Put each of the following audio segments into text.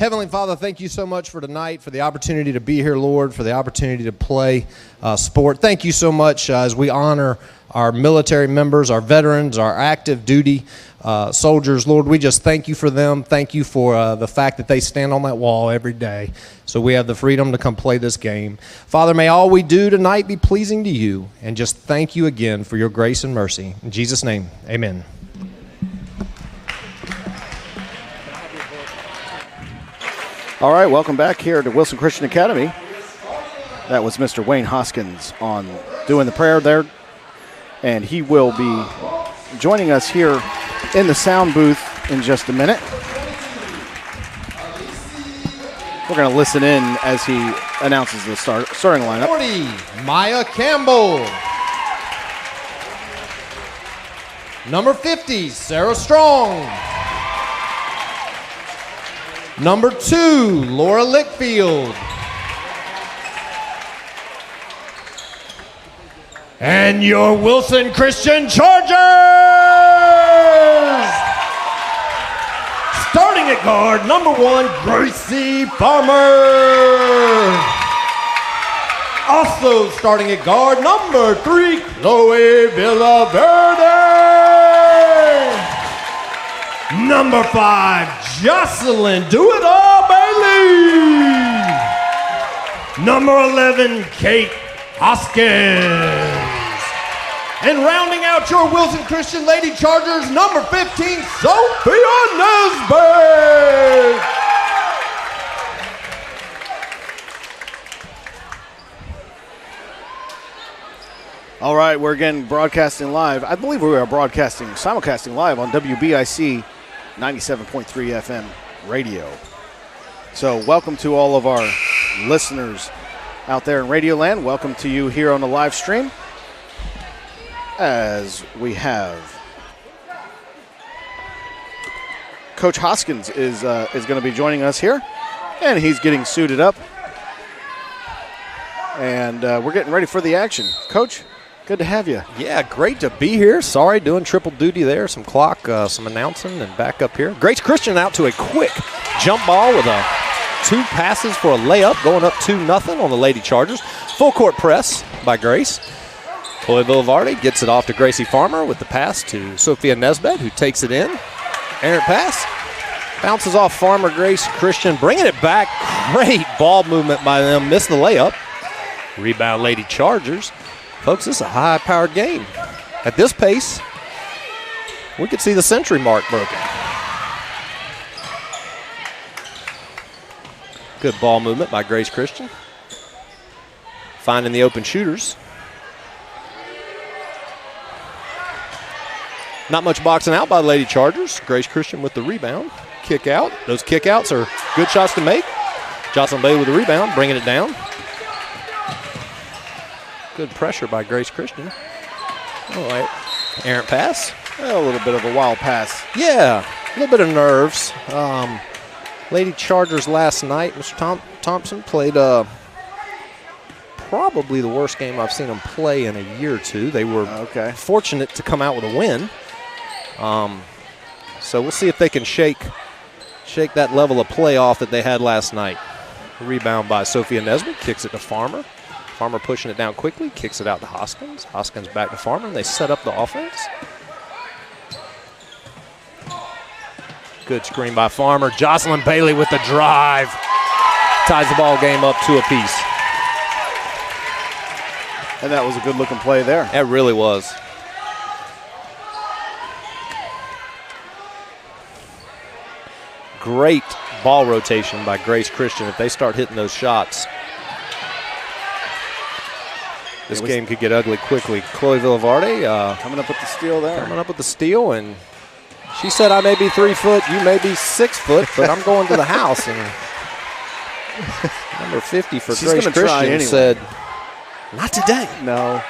Heavenly Father, thank you so much for tonight, for the opportunity to be here, Lord, for the opportunity to play sport. Thank you so much as we honor our military members, our veterans, our active duty soldiers. Lord, we just thank you for them. Thank you for the fact that they stand on that wall every day so we have the freedom to come play this game. Father, may all we do tonight be pleasing to you, and just thank you again for your grace and mercy. In Jesus' name, amen. All right, welcome back here to Wilson Christian Academy. That was Mr. Wayne Hoskins on doing the prayer there, and he will be joining us here in the sound booth in just a minute. We're going to listen in as he announces the starting lineup. 40, Maya Campbell. Number 50, Sarah Strong. Number 2, Laura Lickfield. And your Wilson Christian Chargers! Starting at guard, number 1, Gracie Farmer. Also starting at guard, number 3, Chloe Villaverde. Number 5, Jocelyn Do-It-All Bailey. Number 11, Kate Hoskins. And rounding out your Wilson Christian Lady Chargers, number 15, Sophia Nesbitt. All right, we're again broadcasting live. I believe we are simulcasting live on WBIC 97.3 FM radio. So welcome to all of our listeners out there in Radio Land. Welcome to you here on the live stream. As we have Coach Hoskins is going to be joining us here, and he's getting suited up. And we're getting ready for the action. Coach, good to have you. Yeah, great to be here. Sorry, doing triple duty there. Some clock, some announcing, and back up here. Grace Christian out to a quick jump ball with 2 passes for a layup, going up 2-0 on the Lady Chargers. Full court press by Grace. Chloe Villaverde gets it off to Gracie Farmer with the pass to Sophia Nesbitt, who takes it in. Errant pass. Bounces off Farmer. Grace Christian bringing it back. Great ball movement by them. Missed the layup. Rebound Lady Chargers. Folks, this is a high-powered game. At this pace, we could see the century mark broken. Good ball movement by Grace Christian. Finding the open shooters. Not much boxing out by the Lady Chargers. Grace Christian with the rebound. Kick out. Those kickouts are good shots to make. Jocelyn Bailey with the rebound, bringing it down. Good pressure by Grace Christian. All right. Errant pass. A little bit of a wild pass. Yeah, a little bit of nerves. Lady Chargers last night, Mr. Thompson played probably the worst game I've seen them play in a year or two. They were fortunate to come out with a win. So we'll see if they can shake that level of play off that they had last night. Rebound by Sophia Nesbitt, kicks it to Farmer. Farmer pushing it down quickly, kicks it out to Hoskins. Hoskins back to Farmer, and they set up the offense. Good screen by Farmer. Jocelyn Bailey with the drive. Ties the ball game up 2 apiece. And that was a good-looking play there. It really was. Great ball rotation by Grace Christian. If they start hitting those shots, this game could get ugly quickly. Chloe Villaverde coming up with the steal there. Coming up with the steal, and she said, I may be 3 foot, you may be 6 foot, but I'm going to the house. And number 50 for Grace Christian said, not today. No.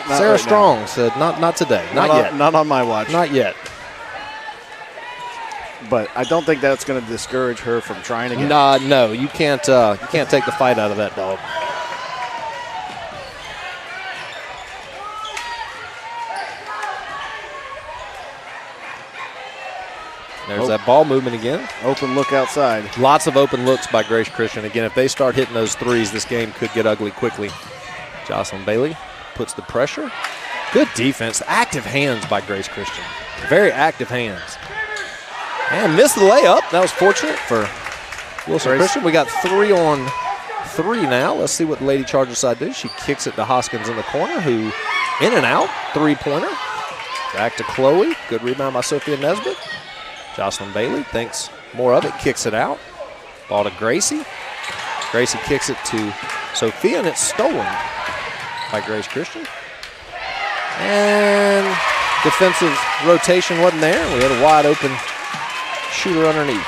Sarah right Strong said, not today. Not yet. Not on my watch. Not yet. But I don't think that's going to discourage her from trying again. No, you can't take the fight out of that dog. There's that ball movement again. Open look outside. Lots of open looks by Grace Christian. Again, if they start hitting those threes, this game could get ugly quickly. Jocelyn Bailey puts the pressure. Good defense. Active hands by Grace Christian. Very active hands. And missed the layup. That was fortunate for Wilson Christian. We got 3 on 3 now. Let's see what the Lady Chargers side do. She kicks it to Hoskins in the corner, who in and out. 3-pointer. Back to Chloe. Good rebound by Sophia Nesbitt. Jocelyn Bailey thinks more of it, kicks it out. Ball to Gracie. Gracie kicks it to Sophia, and it's stolen by Grace Christian. And defensive rotation wasn't there. We had a wide open shooter underneath.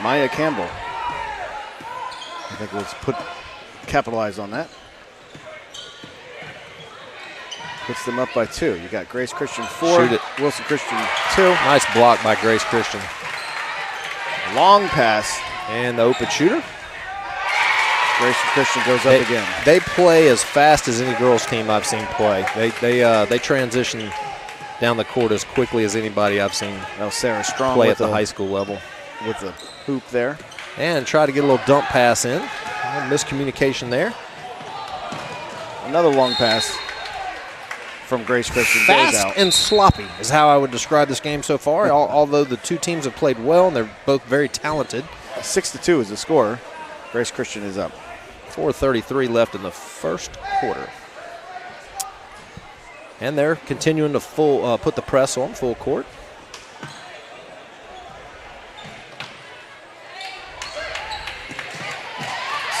Maya Campbell. I think let's capitalize on that. Puts them up by 2. You got Grace Christian 4. Shoot it. Wilson Christian 2. Nice block by Grace Christian. Long pass. And the open shooter. Grace Christian goes up again. They play as fast as any girls team I've seen play. They transition down the court as quickly as anybody I've seen Sarah Strong play at the high school level. With the hoop there. And try to get a little dump pass in. Miscommunication there. Another long pass from Grace Christian. Fast goes out. And sloppy is how I would describe this game so far. Although the two teams have played well and they're both very talented. 6-2 is the score. Grace Christian is up. 4:33 left in the first quarter. And they're continuing to put the press on full court.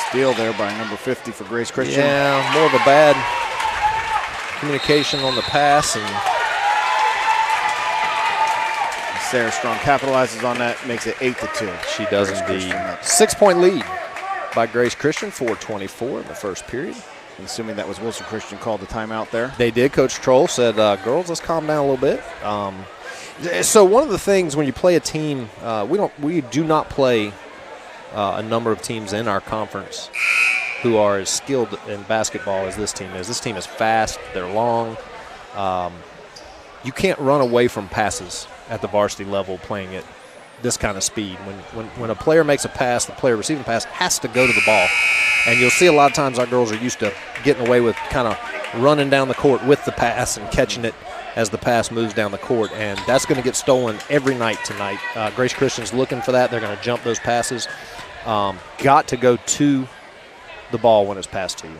Steal there by number 50 for Grace Christian. Yeah, more of a bad communication on the pass. And Sarah Strong capitalizes on that, makes it 8-2. She does indeed. 6-point lead by Grace Christian, 4:24 in the first period. I'm assuming that was Wilson Christian called the timeout there. They did. Coach Troll said, girls, let's calm down a little bit. So one of the things when you play a team, we do not play a number of teams in our conference who are as skilled in basketball as this team is. This team is fast. They're long. You can't run away from passes at the varsity level playing at this kind of speed. When a player makes a pass, the player receiving the pass has to go to the ball. And you'll see a lot of times our girls are used to getting away with kind of running down the court with the pass and catching it as the pass moves down the court. And that's going to get stolen every night tonight. Grace Christian's looking for that. They're going to jump those passes. Got to go to the ball when it's passed to you.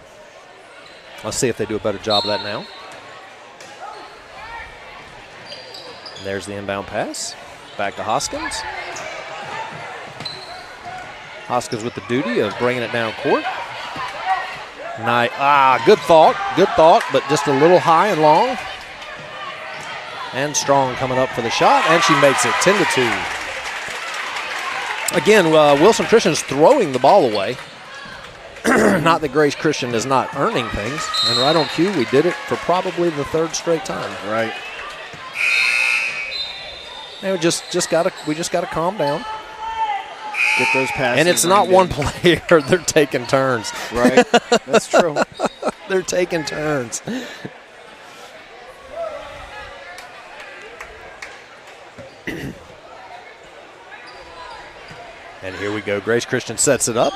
Let's see if they do a better job of that now. And there's the inbound pass. Back to Hoskins. Hoskins with the duty of bringing it down court. Good thought, but just a little high and long. And Strong coming up for the shot, and she makes it 10-2. Again, Wilson Christian is throwing the ball away. Not that Grace Christian is not earning things. And right on cue, we did it for probably the 3rd straight time. Right. And we just gotta calm down. Get those passes. And it's not one player; they're taking turns. Right, that's true. They're taking turns. And here we go. Grace Christian sets it up.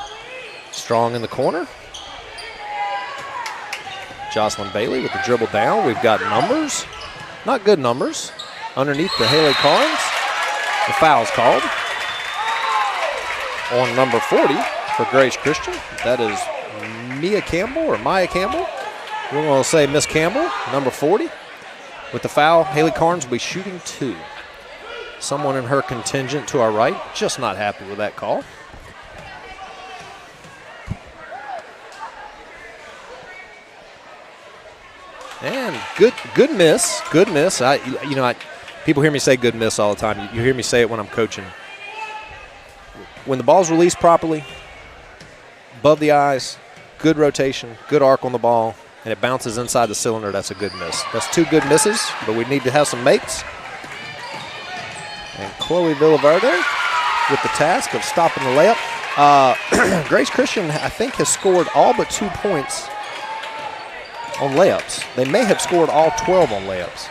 Strong in the corner. Jocelyn Bailey with the dribble down. We've got numbers. Not good numbers. Underneath the Haley Carnes. The foul's called on number 40 for Grace Christian. That is Maya Campbell. We're going to say Miss Campbell, number 40. With the foul, Haley Carnes will be shooting 2. Someone in her contingent to our right, just not happy with that call. And good miss. People hear me say good miss all the time. You hear me say it when I'm coaching. When the ball's released properly, above the eyes, good rotation, good arc on the ball, and it bounces inside the cylinder, that's a good miss. That's 2 good misses, but we need to have some makes. And Chloe Villaverde with the task of stopping the layup. Grace Christian, I think, has scored all but 2 points on layups. They may have scored all 12 on layups.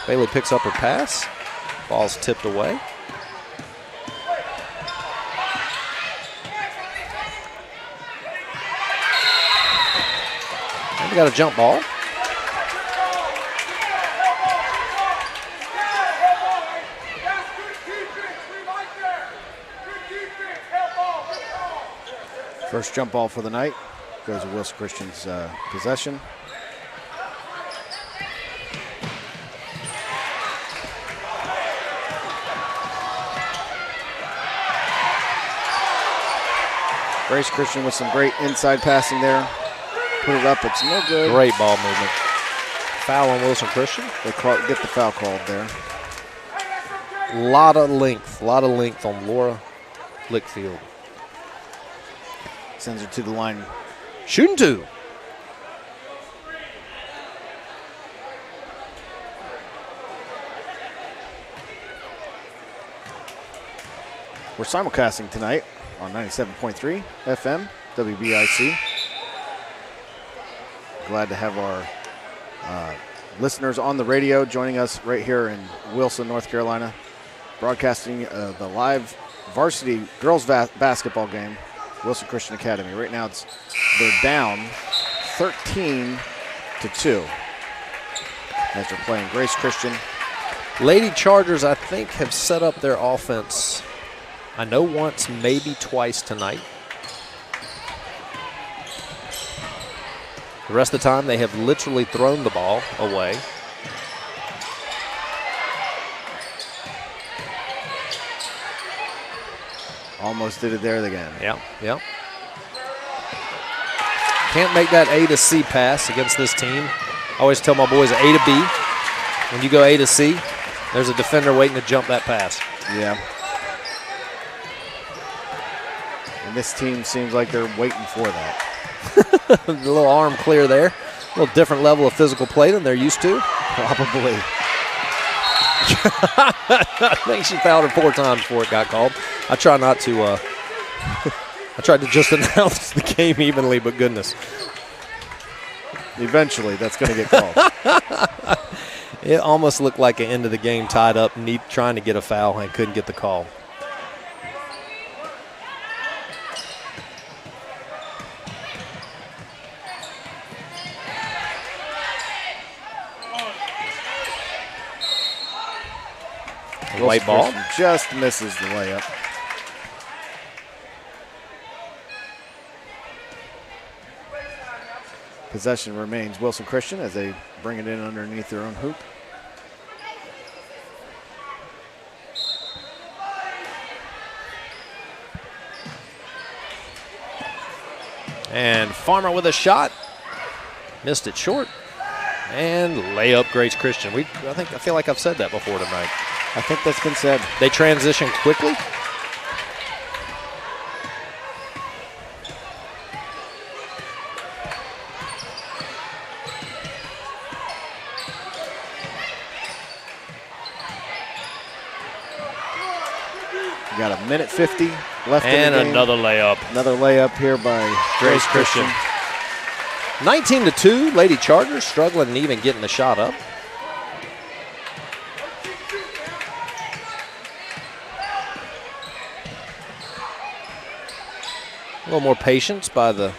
Bailey picks up her pass. Ball's tipped away. And we got a jump ball. First jump ball for the night goes to Wilson Christian's possession. Grace Christian with some great inside passing there. Put it up, it's no good. Great ball movement. Foul on Wilson Christian. They get the foul called there. Lot of length on Laura Lickfield. Sends her to the line. Shooting two. We're simulcasting tonight on 97.3 FM, WBIC. Glad to have our listeners on the radio joining us right here in Wilson, North Carolina, broadcasting the live Varsity Girls basketball game, Wilson Christian Academy. Right now they're down 13-2 as they're playing Grace Christian. Lady Chargers, I think, have set up their offense, I know once, maybe twice tonight. The rest of the time, they have literally thrown the ball away. Almost did it there again. Yeah. Can't make that A to C pass against this team. I always tell my boys A to B. When you go A to C, there's a defender waiting to jump that pass. Yeah. And this team seems like they're waiting for that. A little arm clear there. A little different level of physical play than they're used to. Probably. I think she fouled her 4 times before it got called. I try not to, I tried to just announce the game evenly, but goodness. Eventually, that's going to get called. It almost looked like an end of the game tied up, trying to get a foul and couldn't get the call. White ball. Just misses the layup. Possession remains Wilson Christian as they bring it in underneath their own hoop. And Farmer with a shot. Missed it short. And layup Grace Christian. I feel like I've said that before tonight. I think that's been said. They transition quickly. You got 1:50 left in the game. And another layup. Another layup here by Grace Christian. 19-2, Lady Chargers struggling and even getting the shot up. A little more patience by the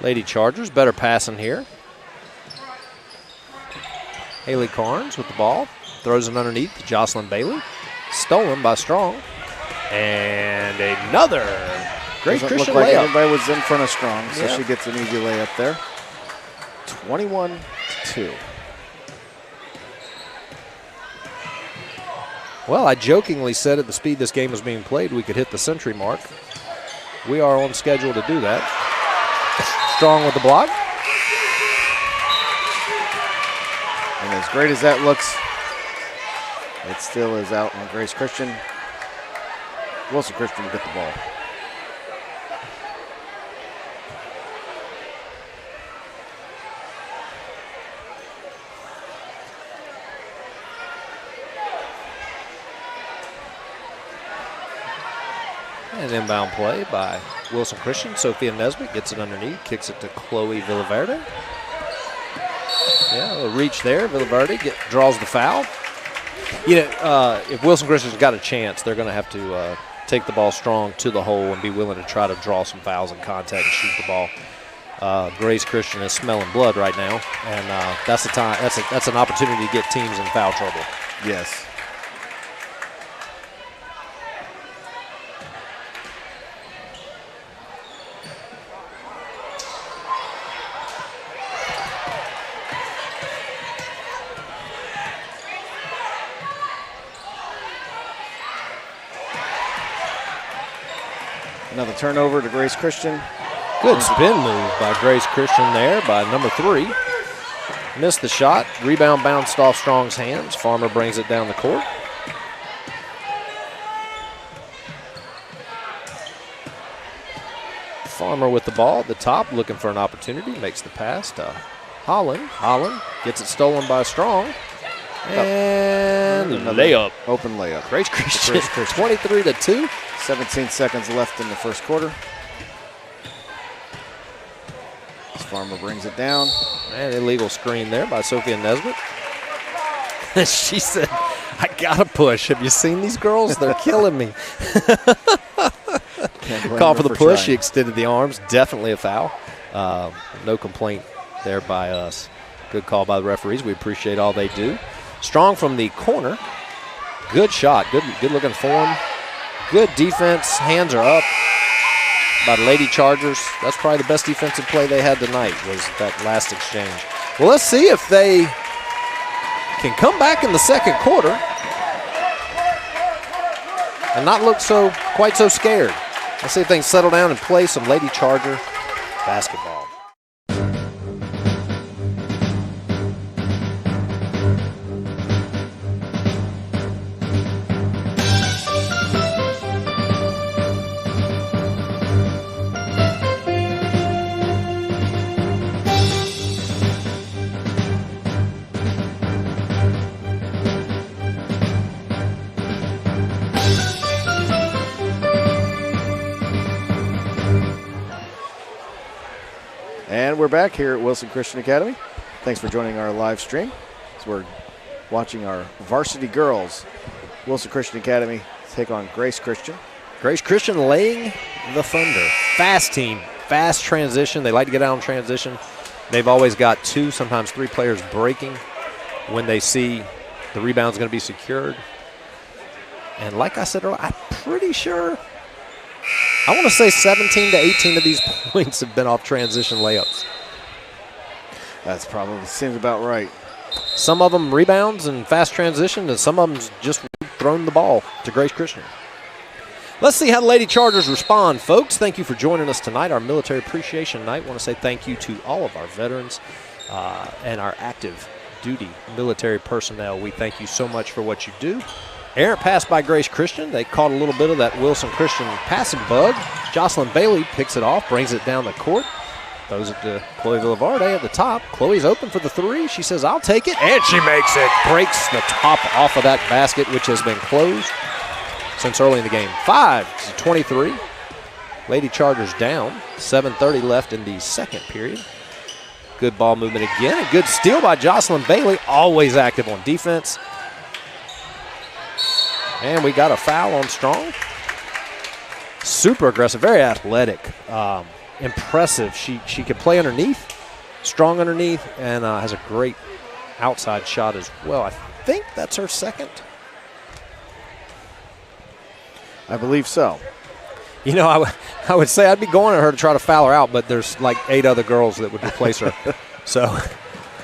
Lady Chargers. Better passing here. Haley Carnes with the ball. Throws it underneath to Jocelyn Bailey. Stolen by Strong. And another Grace Christian look like layup. anybody was in front of Strong, so Yeah. she gets an easy layup there. 21-2. Well, I jokingly said at the speed this game was being played, we could hit the century mark. We are on schedule to do that. Strong with the block. And as great as that looks, it still is out on Grace Christian. Wilson Christian will get the ball. An inbound play by Wilson Christian. Sophia Nesbitt gets it underneath, kicks it to Chloe Villaverde. Yeah, a reach there. Villaverde draws the foul. You know, if Wilson Christian's got a chance, they're going to have to take the ball strong to the hole and be willing to try to draw some fouls in contact and shoot the ball. Grace Christian is smelling blood right now, and that's the time. That's an opportunity to get teams in foul trouble. Yes. Another turnover to Grace Christian. Good spin move by Grace Christian there by number 3. Missed the shot. Rebound bounced off Strong's hands. Farmer brings it down the court. Farmer with the ball at the top, looking for an opportunity. Makes the pass to Holland. Holland gets it stolen by Strong. And layup. Open layup. Grace Christian, 23-2. 17 seconds left in the first quarter. Farmer brings it down. And illegal screen there by Sophia Nesbitt. She said, I gotta push. Have you seen these girls? They're killing me. Call for the push. She extended the arms. Definitely a foul. No complaint there by us. Good call by the referees. We appreciate all they do. Strong from the corner. Good shot. Good looking form. Good defense. Hands are up by the Lady Chargers. That's probably the best defensive play they had tonight was that last exchange. Well, let's see if they can come back in the second quarter and not look quite so scared. Let's see if they can settle down and play some Lady Charger basketball. And we're back here at Wilson Christian Academy. Thanks for joining our live stream. So we're watching our Varsity Girls, Wilson Christian Academy, take on Grace Christian. Grace Christian laying the thunder. Fast team, fast transition. They like to get out in transition. They've always got 2, sometimes 3 players breaking when they see the rebound's going to be secured. And like I said earlier, I'm pretty sure, I want to say 17 to 18 of these points have been off transition layups. That's probably seems about right. Some of them rebounds and fast transition, and some of them just thrown the ball to Grace Christian. Let's see how the Lady Chargers respond, folks. Thank you for joining us tonight, our Military Appreciation Night. I want to say thank you to all of our veterans and our active duty military personnel. We thank you so much for what you do. Errant pass by Grace Christian. They caught a little bit of that Wilson Christian passing bug. Jocelyn Bailey picks it off, brings it down the court. Throws it to Chloe Villaverde at the top. Chloe's open for the 3. She says, I'll take it. And she makes it. Breaks the top off of that basket, which has been closed since early in the game. 5-23. Lady Chargers down. 7:30 left in the second period. Good ball movement again. A good steal by Jocelyn Bailey. Always active on defense. And we got a foul on Strong. Super aggressive, very athletic, impressive. She can play underneath, strong underneath, and has a great outside shot as well. I think that's her second. I believe so. You know, I would say I'd be going at her to try to foul her out, but there's like 8 other girls that would replace her. So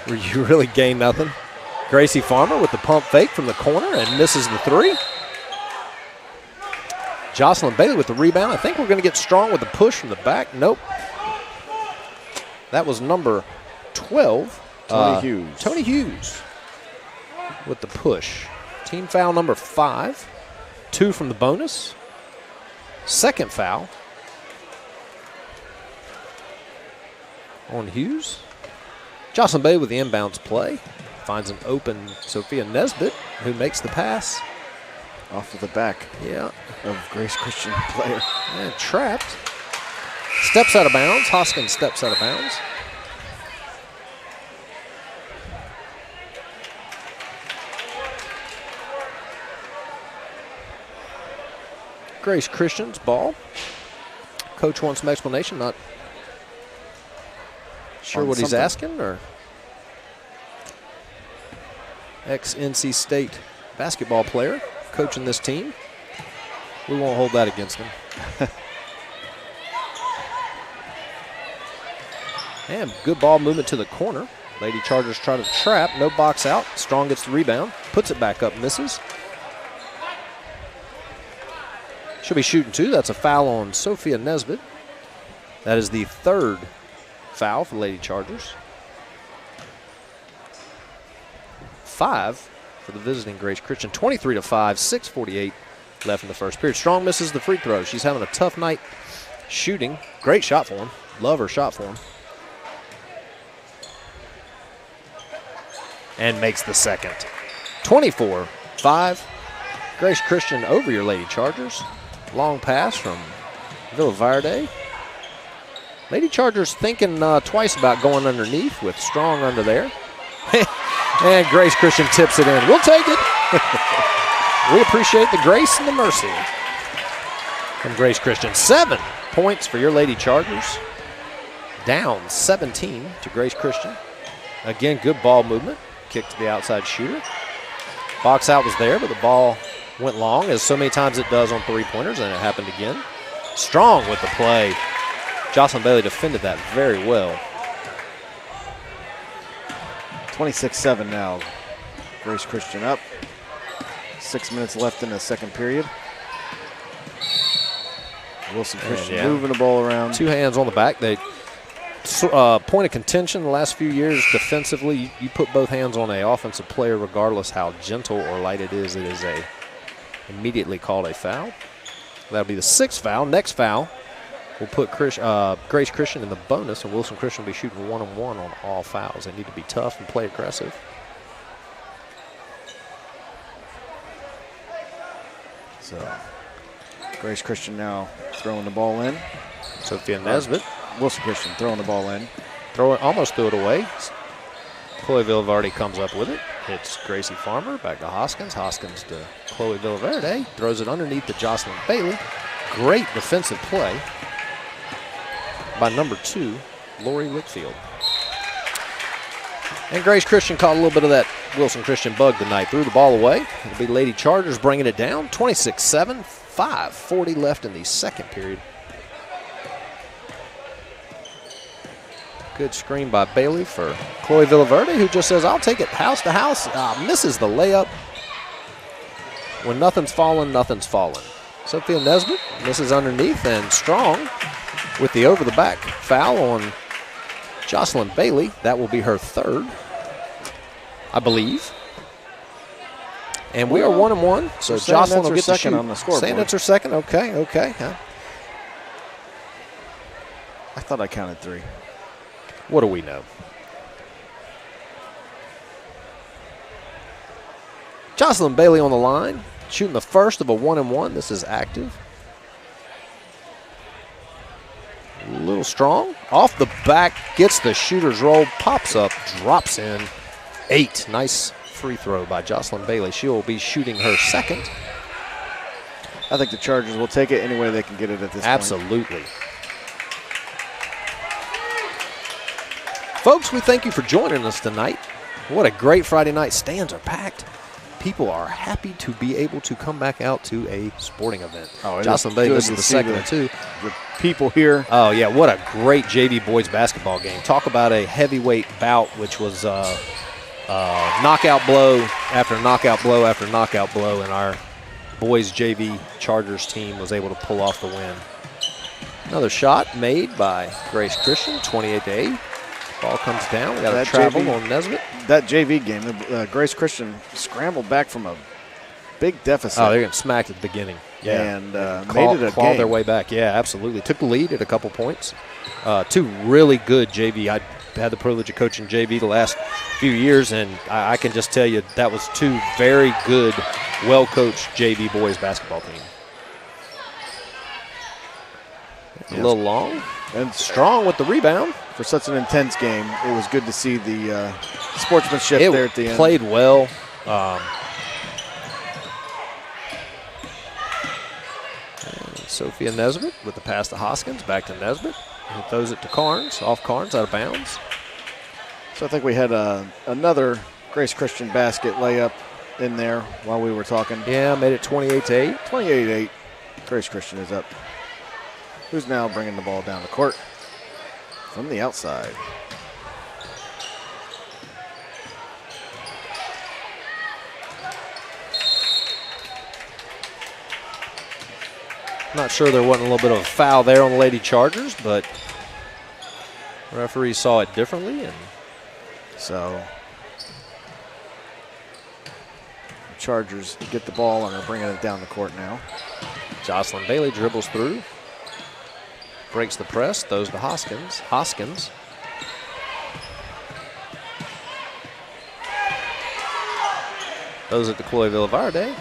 you really gain nothing. Gracie Farmer with the pump fake from the corner and misses the 3. Jocelyn Bailey with the rebound. I think we're going to get Strong with the push from the back. Nope. That was number 12. Tony Hughes. Tony Hughes with the push. Team foul number 5. 2 from the bonus. Second foul on Hughes. Jocelyn Bailey with the inbounds play. Finds an open Sophia Nesbitt, who makes the pass. Off of the back of Grace Christian player. And trapped. Steps out of bounds. Hoskins steps out of bounds. Grace Christian's ball. Coach wants some explanation. Not sure what he's asking, or ex-NC State basketball player coaching this team. We won't hold that against him. And good ball movement to the corner. Lady Chargers try to trap. No box out. Strong gets the rebound. Puts it back up. Misses. She'll be shooting two. That's a foul on Sophia Nesbitt. That is the third foul for Lady Chargers. 5 for the visiting Grace Christian. 23-5, 6:48 left in the first period. Strong misses the free throw. She's having a tough night shooting. Great shot for him. Love her shot for him. And makes the second. 24-5. Grace Christian over your Lady Chargers. Long pass from Villaverde. Lady Chargers thinking twice about going underneath with Strong under there. And Grace Christian tips it in. We'll take it. We appreciate the grace and the mercy from Grace Christian. 7 points for your Lady Chargers. Down 17 to Grace Christian. Again, good ball movement. Kick to the outside shooter. Box out was there, but the ball went long, as so many times it does on three-pointers, and it happened again. Strong with the play. Jocelyn Bailey defended that very well. 26-7 now. Grace Christian up. 6 minutes left in the second period. Wilson Christian moving the ball around. 2 hands on the back. They point of contention the last few years defensively. You put both hands on an offensive player, regardless how gentle or light it is immediately called a foul. That'll be the 6th foul. Next foul will put Grace Christian in the bonus, and Wilson Christian will be shooting 1-on-1 on all fouls. They need to be tough and play aggressive. So Grace Christian now throwing the ball in. Sophia Nesbitt. Wilson Christian throwing the ball in. Almost threw it away. Chloe Villaverde comes up with it. Hits Gracie Farmer. Back to Hoskins. Hoskins to Chloe Villaverde. Throws it underneath to Jocelyn Bailey. Great defensive play by number 2, Lori Lickfield. And Grace Christian caught a little bit of that Wilson Christian bug tonight. Threw the ball away. It'll be Lady Chargers bringing it down. 26-7, 5:40 left in the second period. Good screen by Bailey for Chloe Villaverde, who just says, I'll take it house to house. Misses the layup. When nothing's falling, nothing's falling. Sophia Nesbitt misses underneath, and Strong with the over-the-back foul on Jocelyn Bailey. That will be her 3rd, I believe. And we are 1-1, so Jocelyn will get the shoot. On the scoreboard. Saying that's her 2nd? Okay. I thought I counted 3. What do we know? Jocelyn Bailey on the line, shooting the first of a 1-and-1. This is active. A little Strong. Off the back, gets the shooter's roll, pops up, drops in. 8. Nice free throw by Jocelyn Bailey. She will be shooting her 2nd. I think the Chargers will take it any way they can get it at this point. Absolutely. Folks, we thank you for joining us tonight. What a great Friday night. Stands are packed. People are happy to be able to come back out to a sporting event. Jocelyn Bailey, this is the second of 2. The people here. Oh, yeah, what a great JV boys basketball game. Talk about a heavyweight bout, which was knockout blow after knockout blow after knockout blow, and our boys JV Chargers team was able to pull off the win. Another shot made by Grace Christian, 28-8. Ball comes down. We got a travel on Nesbitt. That JV game, Grace Christian scrambled back from a big deficit. Oh, they're getting smacked at the beginning. Yeah, and made it a clawed game. Their way back. Yeah, absolutely. Took the lead at a couple points. 2 really good JV. I had the privilege of coaching JV the last few years, and I can just tell you that was 2 very good, well-coached JV boys basketball team. Yes. A little long. And Strong with the rebound. For such an intense game, it was good to see the sportsmanship there at the end. It played well. Sophia Nesbitt with the pass to Hoskins, back to Nesbitt. He throws it to Carnes, off Carnes, out of bounds. So I think we had another Grace Christian basket layup in there while we were talking. Yeah, made it 28-8. 28-8. Grace Christian is up. Who's now bringing the ball down the court from the outside. Not sure there wasn't a little bit of a foul there on the Lady Chargers, but the referee saw it differently. And so the Chargers get the ball and are bringing it down the court now. Jocelyn Bailey dribbles through, breaks the press, throws to Hoskins. Hoskins throws it to Chloe Villaverde,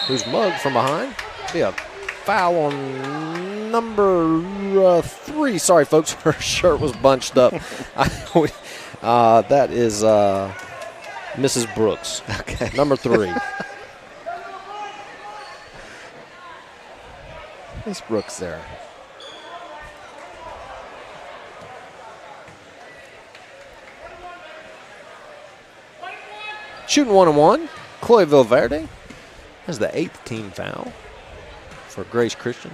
who's mugged from behind. Be a foul on number 3. Sorry, folks, her shirt was bunched up. That is Mrs. Brooks. Okay. Number 3. Miss Brooks there. Shooting 1-on-1. Chloe Villaverde has the 8th team foul for Grace Christian.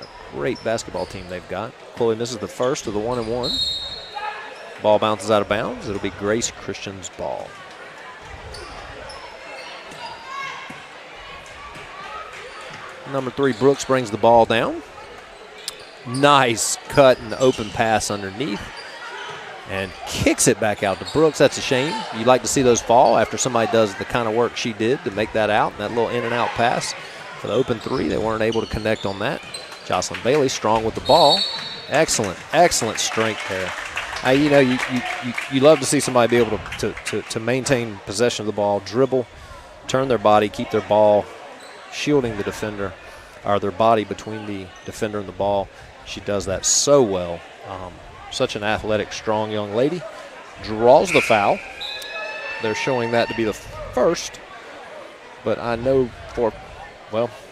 A great basketball team they've got. Chloe misses the first of the 1-and-1. Ball bounces out of bounds. It'll be Grace Christian's ball. Number 3, Brooks brings the ball down. Nice cut and open pass underneath. And kicks it back out to Brooks. That's a shame. You'd like to see those fall after somebody does the kind of work she did to make that out. And that little in and out pass for the open 3. They weren't able to connect on that. Jocelyn Bailey strong with the ball. Excellent, excellent strength there. You love to see somebody be able to maintain possession of the ball, dribble, turn their body, keep their ball shielding the defender, or their body between the defender and the ball. She does that so well. Such an athletic, strong young lady. Draws the foul. They're showing that to be the first, but I know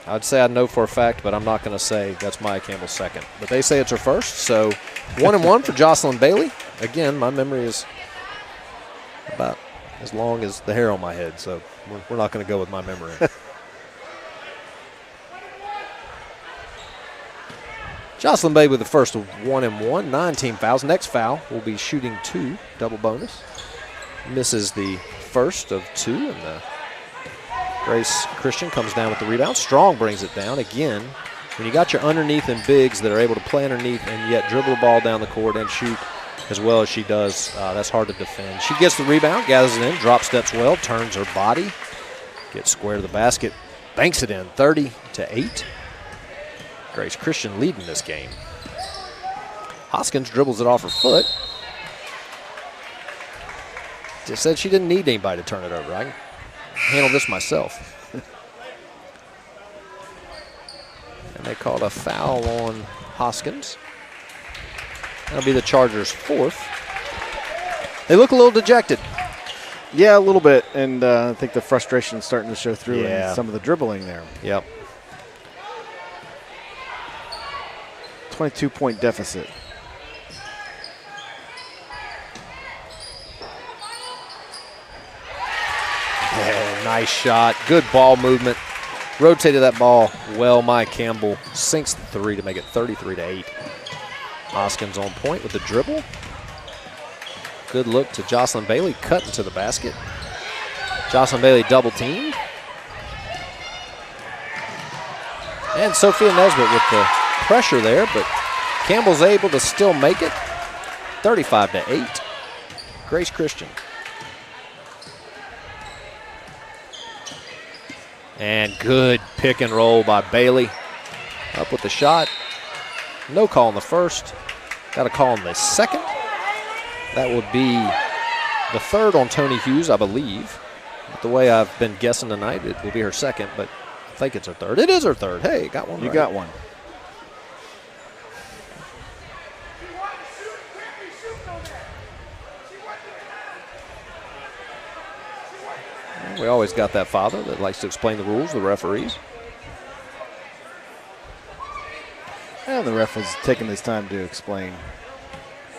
I'd say I know for a fact, but I'm not going to say that's Maya Campbell's second. But they say it's her first, so 1-and-1 for Jocelyn Bailey. Again, my memory is about as long as the hair on my head, so we're not going to go with my memory. Jocelyn Bailey with the first 1-and-1, 9 team fouls. Next foul will be shooting 2, double bonus. Misses the first of 2, and the Grace Christian comes down with the rebound. Strong brings it down. Again, when you got your underneath and bigs that are able to play underneath and yet dribble the ball down the court and shoot as well as she does, that's hard to defend. She gets the rebound, gathers it in, drop steps well, turns her body, gets square to the basket, banks it in, 30-8. Grace Christian leading this game. Hoskins dribbles it off her foot. Just said she didn't need anybody to turn it over. I can handle this myself. And they called a foul on Hoskins. That'll be the Chargers' 4th. They look a little dejected. Yeah, a little bit, and I think the frustration is starting to show through in some of the dribbling there. Yep. 22-point deficit. Yeah, nice shot. Good ball movement. Rotated that ball well. Maya Campbell sinks the 3 to make it 33-8. Hoskins on point with the dribble. Good look to Jocelyn Bailey, cutting to the basket. Jocelyn Bailey double teamed. And Sophia Nesbitt with the pressure there, but Campbell's able to still make it. 35-8. Grace Christian. And good pick and roll by Bailey. Up with the shot. No call on the first. Got a call on the second. That would be the 3rd on Tony Hughes, I believe. But the way I've been guessing tonight, it will be her second, but I think it's her 3rd. It is her 3rd. Hey, got one. You right. got one. We always got that father that likes to explain the rules to the referees. And the ref was taking his time to explain.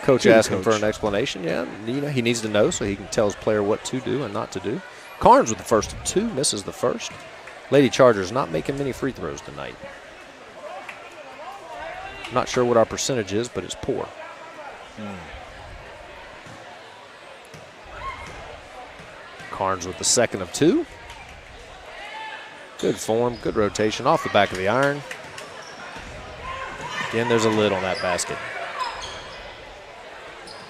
Coach asking for an explanation. Yeah, he needs to know so he can tell his player what to do and not to do. Carnes with the first of 2, misses the first. Lady Chargers not making many free throws tonight. Not sure what our percentage is, but it's poor. Carnes with the second of 2. Good form, good rotation off the back of the iron. Again, there's a lid on that basket.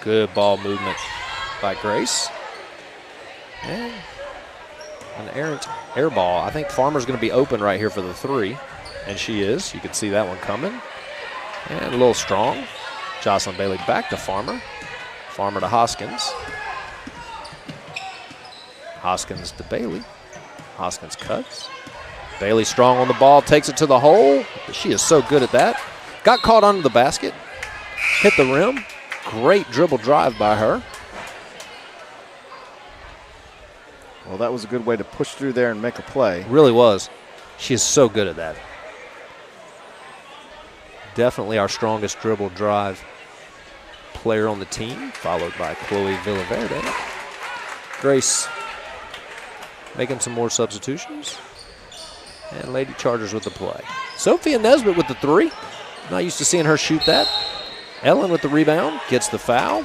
Good ball movement by Grace. And an errant air ball. I think Farmer's going to be open right here for the 3, and she is. You can see that one coming. And a little strong. Jocelyn Bailey back to Farmer. Farmer to Hoskins. Hoskins to Bailey. Hoskins cuts. Bailey strong on the ball, takes it to the hole. She is so good at that. Got caught under the basket. Hit the rim. Great dribble drive by her. Well, that was a good way to push through there and make a play. Really was. She is so good at that. Definitely our strongest dribble drive player on the team, followed by Chloe Villaverde. Grace making some more substitutions. And Lady Chargers with the play. Sophia Nesbitt with the 3. Not used to seeing her shoot that. Ellen with the rebound, gets the foul.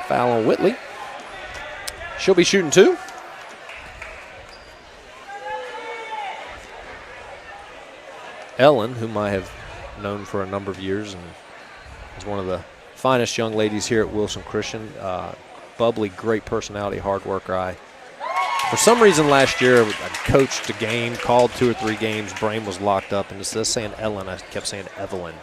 Foul on Whitley. She'll be shooting 2. Ellen, whom I have known for a number of years and is one of the finest young ladies here at Wilson Christian. Bubbly, great personality, hard worker. For some reason last year, I coached a game, called 2 or 3 games. Brain was locked up, and instead of saying Ellen, I kept saying Evelyn.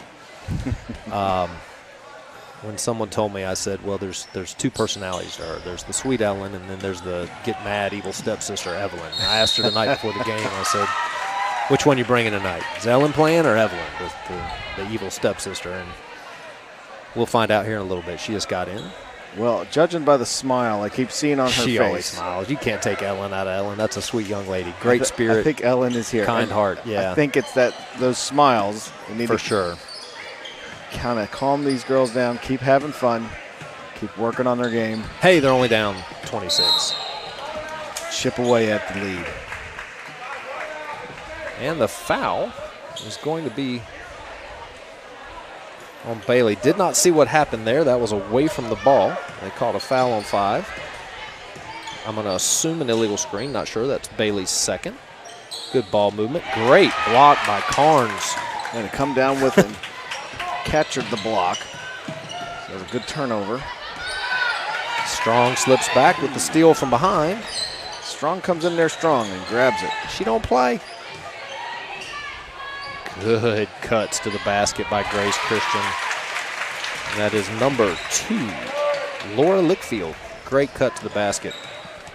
When someone told me, I said, well, there's 2 personalities to her. There's the sweet Ellen, and then there's the get mad, evil stepsister Evelyn. I asked her the night before the game, I said, which one you bringing tonight? Is Ellen playing or Evelyn, the evil stepsister? And we'll find out here in a little bit. She just got in. Well, judging by the smile I keep seeing on her face. She always smiles. You can't take Ellen out of Ellen. That's a sweet young lady. Great spirit. I think Ellen is here. Kind heart, yeah. I think it's those smiles. For sure. Kind of calm these girls down, keep having fun, keep working on their game. Hey, they're only down 26. Chip away at the lead. And the foul is going to be on Bailey. Did not see what happened there. That was away from the ball. They called a foul on 5. I'm going to assume an illegal screen. Not sure. That's Bailey's second. Good ball movement. Great block by Carnes. And to come down with him. Captured the block. So it was a good turnover. Strong slips back with the steal from behind. Strong comes in there strong and grabs it. She don't play. Good cuts to the basket by Grace Christian. And that is number 2, Laura Lickfield. Great cut to the basket.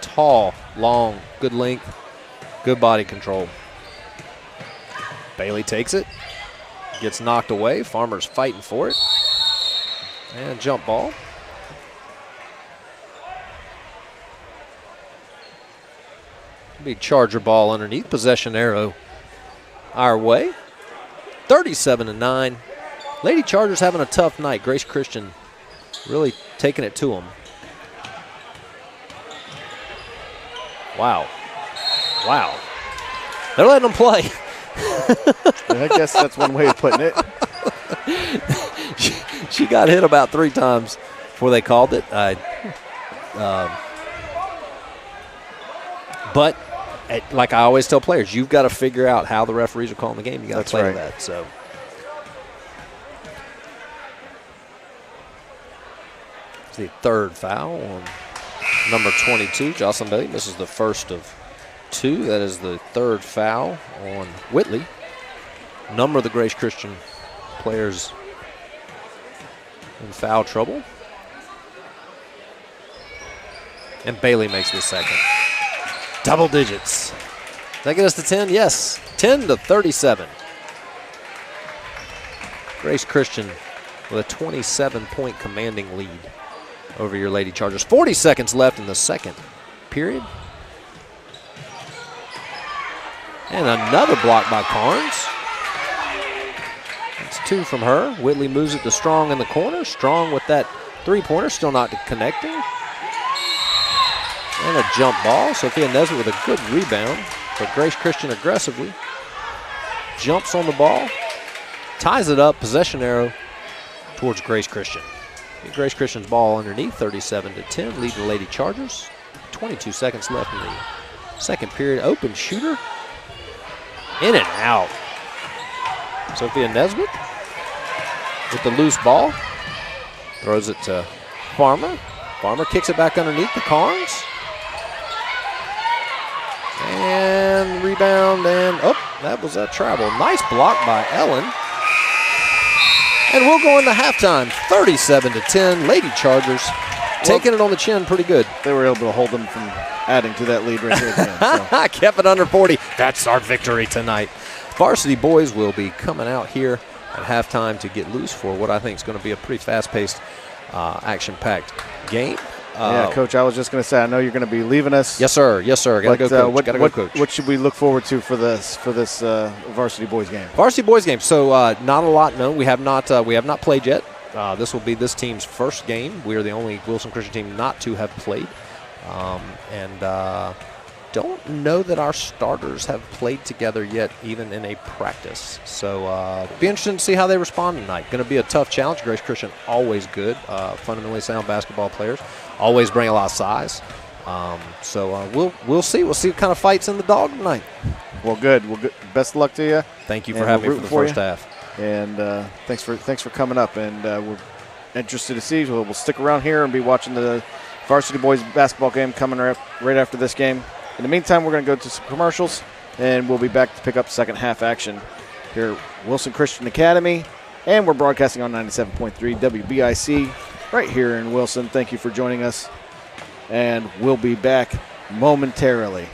Tall, long, good length, good body control. Bailey takes it. Gets knocked away. Farmer's fighting for it. And jump ball. Be Charger ball underneath. Possession arrow our way. 37-9. Lady Chargers having a tough night. Grace Christian really taking it to them. Wow. Wow. They're letting them play. I guess that's one way of putting it. She got hit about 3 times before they called it. But like I always tell players, you've got to figure out how the referees are calling the game. You got to play that. So it's the 3rd foul on number 22, Jocelyn Bailey. This is the first of 2. That is the 3rd foul on Whitley. Number of the Grace Christian players in foul trouble. And Bailey makes the 2nd. Double digits. Does that get us to 10? Yes. 10-37. Grace Christian with a 27-point commanding lead over your Lady Chargers. 40 seconds left in the 2nd period. And another block by Carnes. That's 2 from her. Whitley moves it to Strong in the corner. Strong with that three-pointer, still not connecting. And a jump ball. Sophia Nesbitt with a good rebound. But Grace Christian aggressively jumps on the ball, ties it up, possession arrow towards Grace Christian. Grace Christian's ball underneath, 37-10, lead the Lady Chargers. 22 seconds left in the second period. Open shooter. In and out. Sophia Nesbitt with the loose ball. Throws it to Farmer. Farmer kicks it back underneath the Carnes. And rebound, and that was a travel. Nice block by Ellen. And we'll go into halftime, 37-10. Lady Chargers taking it on the chin pretty good. They were able to hold them from adding to that lead right here at the end. So. Kept it under 40. That's our victory tonight. Varsity Boys will be coming out here at halftime to get loose for what I think is going to be a pretty fast-paced, action-packed game. Yeah, Coach, I was just going to say, I know you're going to be leaving us. Yes, sir. Yes, sir. Got to go, Coach. What should we look forward to for this Varsity Boys game? Varsity Boys game. So not a lot known. We have not played yet. This will be this team's first game. We are the only Wilson Christian team not to have played, and don't know that our starters have played together yet, even in a practice. So be interesting to see how they respond tonight. Going to be a tough challenge. Grace Christian always good, fundamentally sound basketball players. Always bring a lot of size. So we'll see. We'll see what kind of fights in the dog tonight. Well, good. Well, good. Best of luck to you. Thank you for having me for the first half. And thanks for coming up. And we're interested to see. We'll stick around here and be watching the Varsity Boys basketball game coming right after this game. In the meantime, we're going to go to some commercials, and we'll be back to pick up second half action here at Wilson Christian Academy. And we're broadcasting on 97.3 WBIC right here in Wilson. Thank you for joining us, and we'll be back momentarily.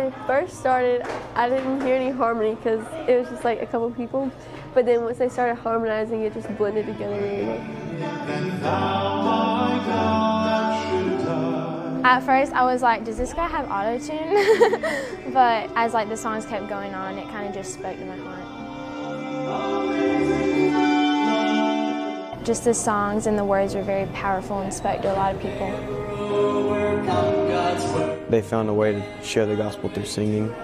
they first started, I didn't hear any harmony because it was just like a couple people. But then once they started harmonizing, it just blended together really well. At first, I was like, does this guy have auto-tune? But as like the songs kept going on, it kind of just spoke to my heart. Just the songs and the words were very powerful and spoke to a lot of people. They found a way to share the gospel through singing.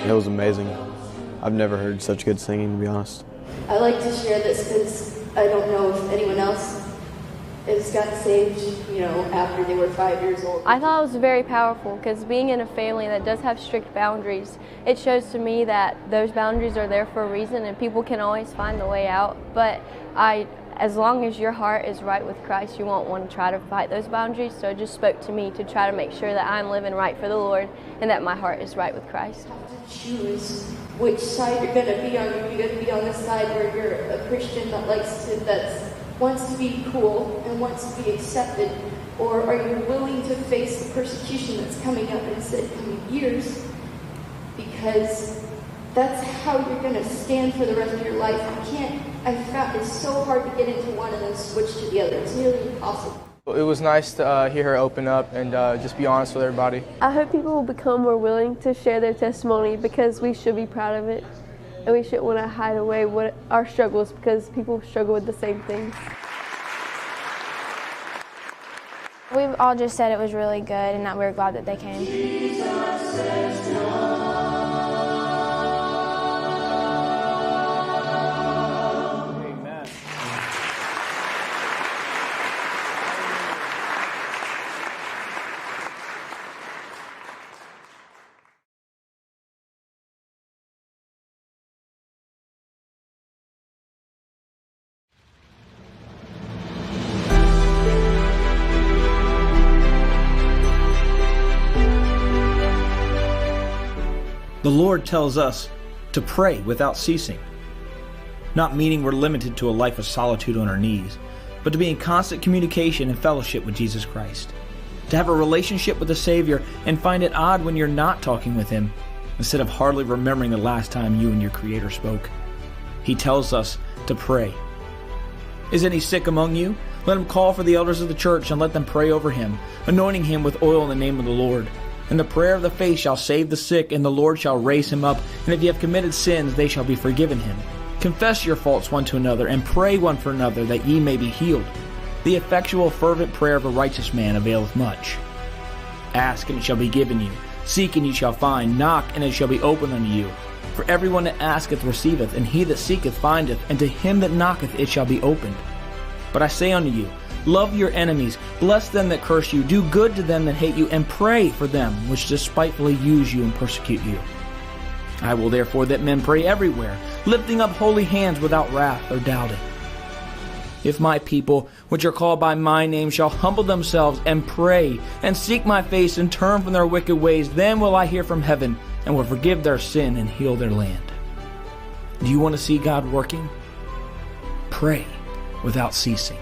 It was amazing. I've never heard such good singing, to be honest. I like to share this because I don't know if anyone else has gotten saved, after they were 5 years old. I thought it was very powerful because being in a family that does have strict boundaries, it shows to me that those boundaries are there for a reason and people can always find the way out. But as long as your heart is right with Christ, you won't want to try to fight those boundaries. So it just spoke to me to try to make sure that I'm living right for the Lord and that my heart is right with Christ. You have to choose which side you're going to be on. You're going to be on the side where you're a Christian that wants to be cool and wants to be accepted, or are you willing to face the persecution that's coming up in the coming years? Because that's how you're going to stand for the rest of your life. I found it's so hard to get into one and then switch to the other. It's nearly impossible. It was nice to hear her open up and just be honest with everybody. I hope people will become more willing to share their testimony because we should be proud of it. And we shouldn't want to hide away what our struggles because people struggle with the same things. We've all just said it was really good and that we were glad that they came. The Lord tells us to pray without ceasing, not meaning we're limited to a life of solitude on our knees, but to be in constant communication and fellowship with Jesus Christ, to have a relationship with the Savior and find it odd when you're not talking with Him, instead of hardly remembering the last time you and your Creator spoke. He tells us to pray. Is any sick among you? Let him call for the elders of the church and let them pray over him, anointing him with oil in the name of the Lord. And the prayer of the faith shall save the sick, and the Lord shall raise him up. And if ye have committed sins, they shall be forgiven him. Confess your faults one to another, and pray one for another, that ye may be healed. The effectual fervent prayer of a righteous man availeth much. Ask, and it shall be given you. Seek, and ye shall find. Knock, and it shall be opened unto you. For everyone that asketh receiveth, and he that seeketh findeth, and to him that knocketh it shall be opened. But I say unto you, love your enemies, bless them that curse you, do good to them that hate you, and pray for them which despitefully use you and persecute you. I will therefore that men pray everywhere, lifting up holy hands without wrath or doubting. If my people, which are called by my name, shall humble themselves and pray, and seek my face, and turn from their wicked ways, then will I hear from heaven, and will forgive their sin and heal their land. Do you want to see God working? Pray without ceasing.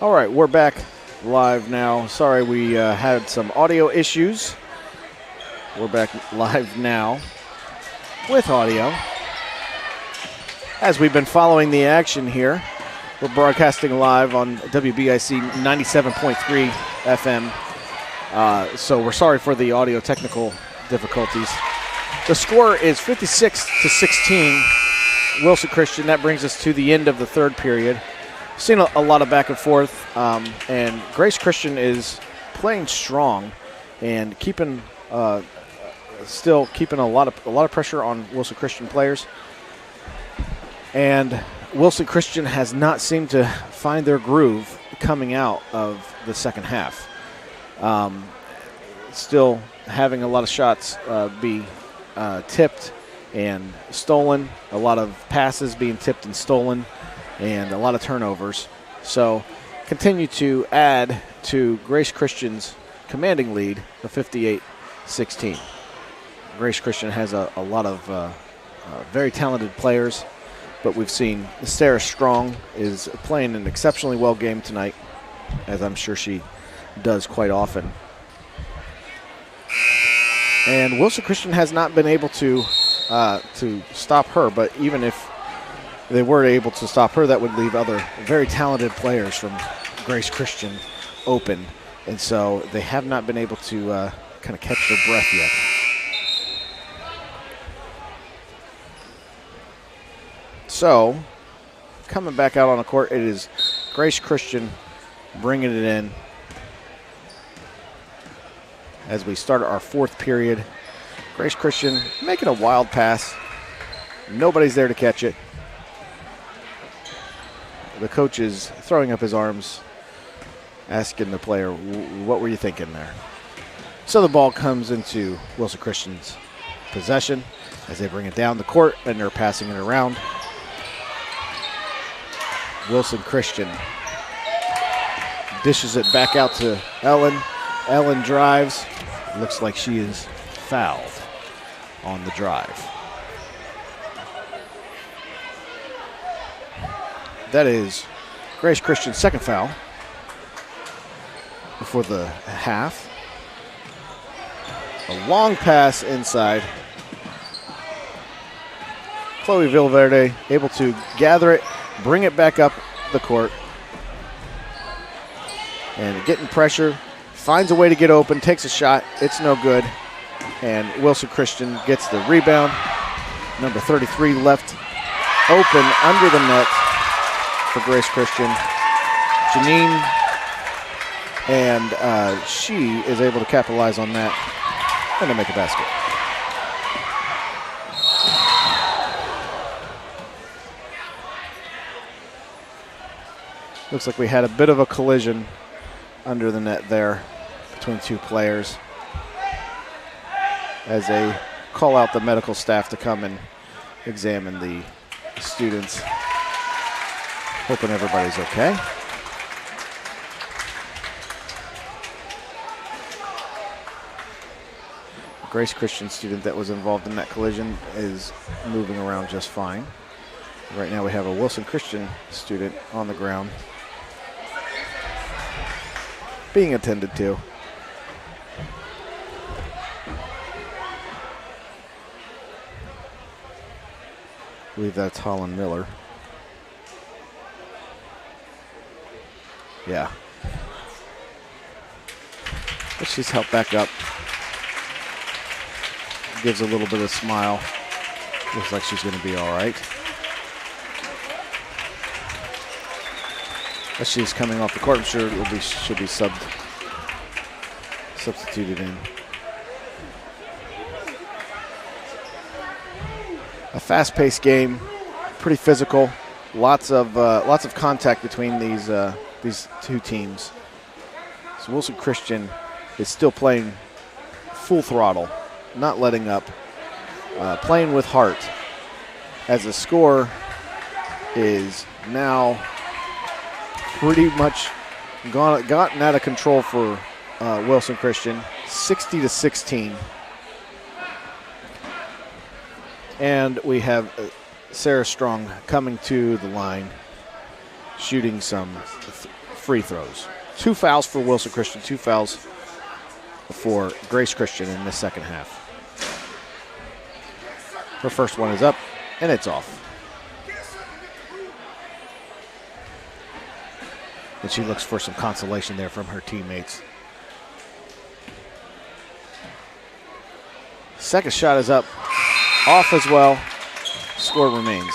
All right, we're back live now. Sorry, we had some audio issues. We're back live now with audio. As we've been following the action here, we're broadcasting live on WBIC 97.3 FM. So we're sorry for the audio technical difficulties. The score is 56-16, Wilson Christian. That brings us to the end of the third period. Seen a lot of back and forth, and Grace Christian is playing strong and keeping still keeping a lot of pressure on Wilson Christian players. And Wilson Christian has not seemed to find their groove coming out of the second half. Still having a lot of shots be tipped and stolen, a lot of passes being tipped and stolen, and a lot of turnovers. So continue to add to Grace Christian's commanding lead of 58-16. Grace Christian has a lot of very talented players, but we've seen Sarah Strong is playing an exceptionally well game tonight, as I'm sure she does quite often. And Wilson Christian has not been able to stop her, but even if they were able to stop her, that would leave other very talented players from Grace Christian open. And so they have not been able to kind of catch their breath yet. So, coming back out on the court, it is Grace Christian bringing it in as we start our fourth period. Grace Christian making a wild pass. Nobody's there to catch it. The coach is throwing up his arms, asking the player, what were you thinking there? So the ball comes into Wilson Christian's possession as they bring it down the court, and they're passing it around. Wilson Christian dishes it back out to Ellen. Ellen drives. Looks like she is fouled on the drive. That is Grace Christian's second foul before the half. A long pass inside. Chloe Villaverde able to gather it, bring it back up the court. And getting pressure, finds a way to get open, takes a shot. It's no good. And Wilson Christian gets the rebound. Number 33 left open under the net for Grace Christian. Janine, and she is able to capitalize on that and to make a basket. Looks like we had a bit of a collision under the net there between two players as they call out the medical staff to come and examine the students. Hoping everybody's okay. The Grace Christian student that was involved in that collision is moving around just fine. Right now we have a Wilson Christian student on the ground being attended to. I believe that's Holland Miller. Yeah. But she's helped back up. Gives a little bit of smile. Looks like she's going to be all right. As she's coming off the court, I'm sure she'll be substituted in. A fast-paced game, pretty physical. Lots of contact between these two teams. So Wilson Christian is still playing full throttle, not letting up, playing with heart, as the score is now pretty much gotten out of control for Wilson Christian, 60-16. And we have Sarah Strong coming to the line, shooting some free throws. 2 fouls for Wilson Christian, 2 fouls for Grace Christian in the second half. Her first one is up, and it's off. And she looks for some consolation there from her teammates. Second shot is up, off as well. Score remains.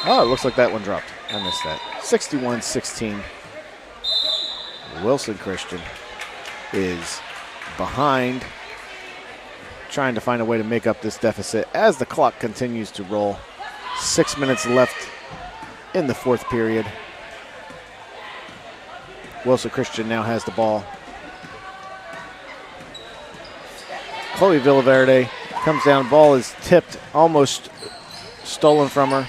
Oh, it looks like that one dropped. I missed that. 61-16. Wilson Christian is behind, trying to find a way to make up this deficit as the clock continues to roll. 6 minutes left in the fourth period. Wilson Christian now has the ball. Chloe Villaverde comes down. Ball is tipped, almost stolen from her.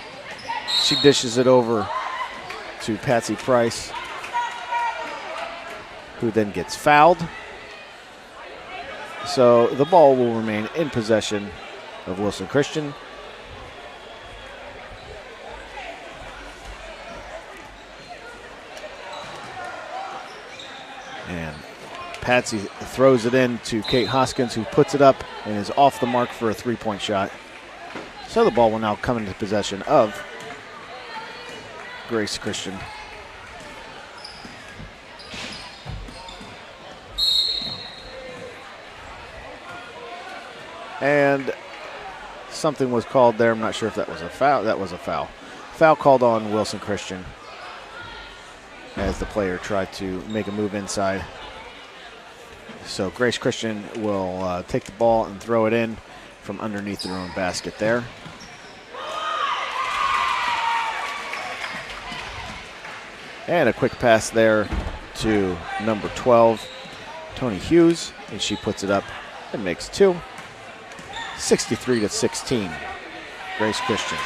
She dishes it over to Patsy Price, who then gets fouled. So the ball will remain in possession of Wilson Christian. And Patsy throws it in to Kate Hoskins, who puts it up and is off the mark for a three-point shot. So the ball will now come into possession of Grace Christian. And something was called there. I'm not sure if that was a foul. That was a foul. Foul called on Wilson Christian as the player tried to make a move inside. So Grace Christian will take the ball and throw it in from underneath their own basket there. And a quick pass there to number 12, Tony Hughes, and she puts it up and makes 2. 63-16, Grace Christian.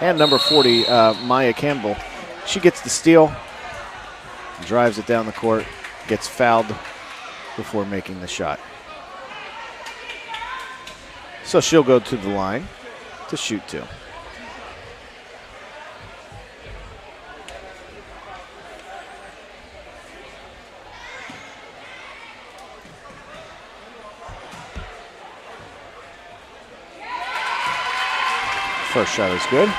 And number 40, Maya Campbell, she gets the steal, drives it down the court, gets fouled before making the shot. So she'll go to the line to shoot 2. First shot is good.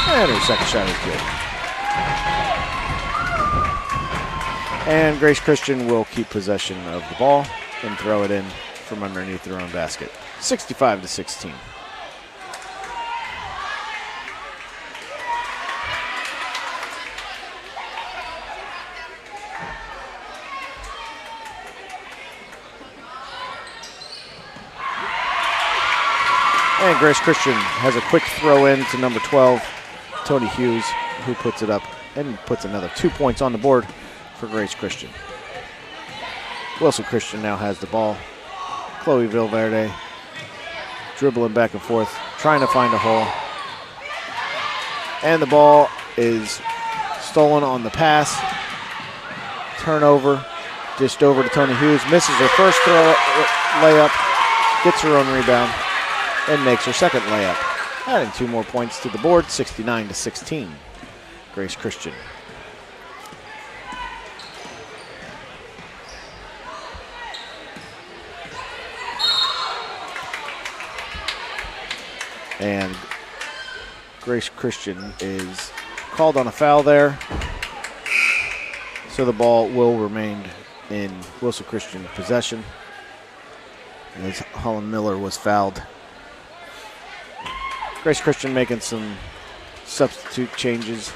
And her second shot is good. And Grace Christian will keep possession of the ball and throw it in from underneath their own basket. 65-16. And Grace Christian has a quick throw in to number 12, Tony Hughes, who puts it up and puts another 2 points on the board for Grace Christian. Wilson Christian now has the ball. Chloe Villaverde dribbling back and forth, trying to find a hole. And the ball is stolen on the pass. Turnover, dished over to Tony Hughes, misses her first layup, gets her own rebound, and makes her second layup, adding 2 more points to the board, 69-16, Grace Christian. And Grace Christian is called on a foul there, so the ball will remain in Wilson Christian possession, as Holland Miller was fouled. Grace Christian making some substitute changes,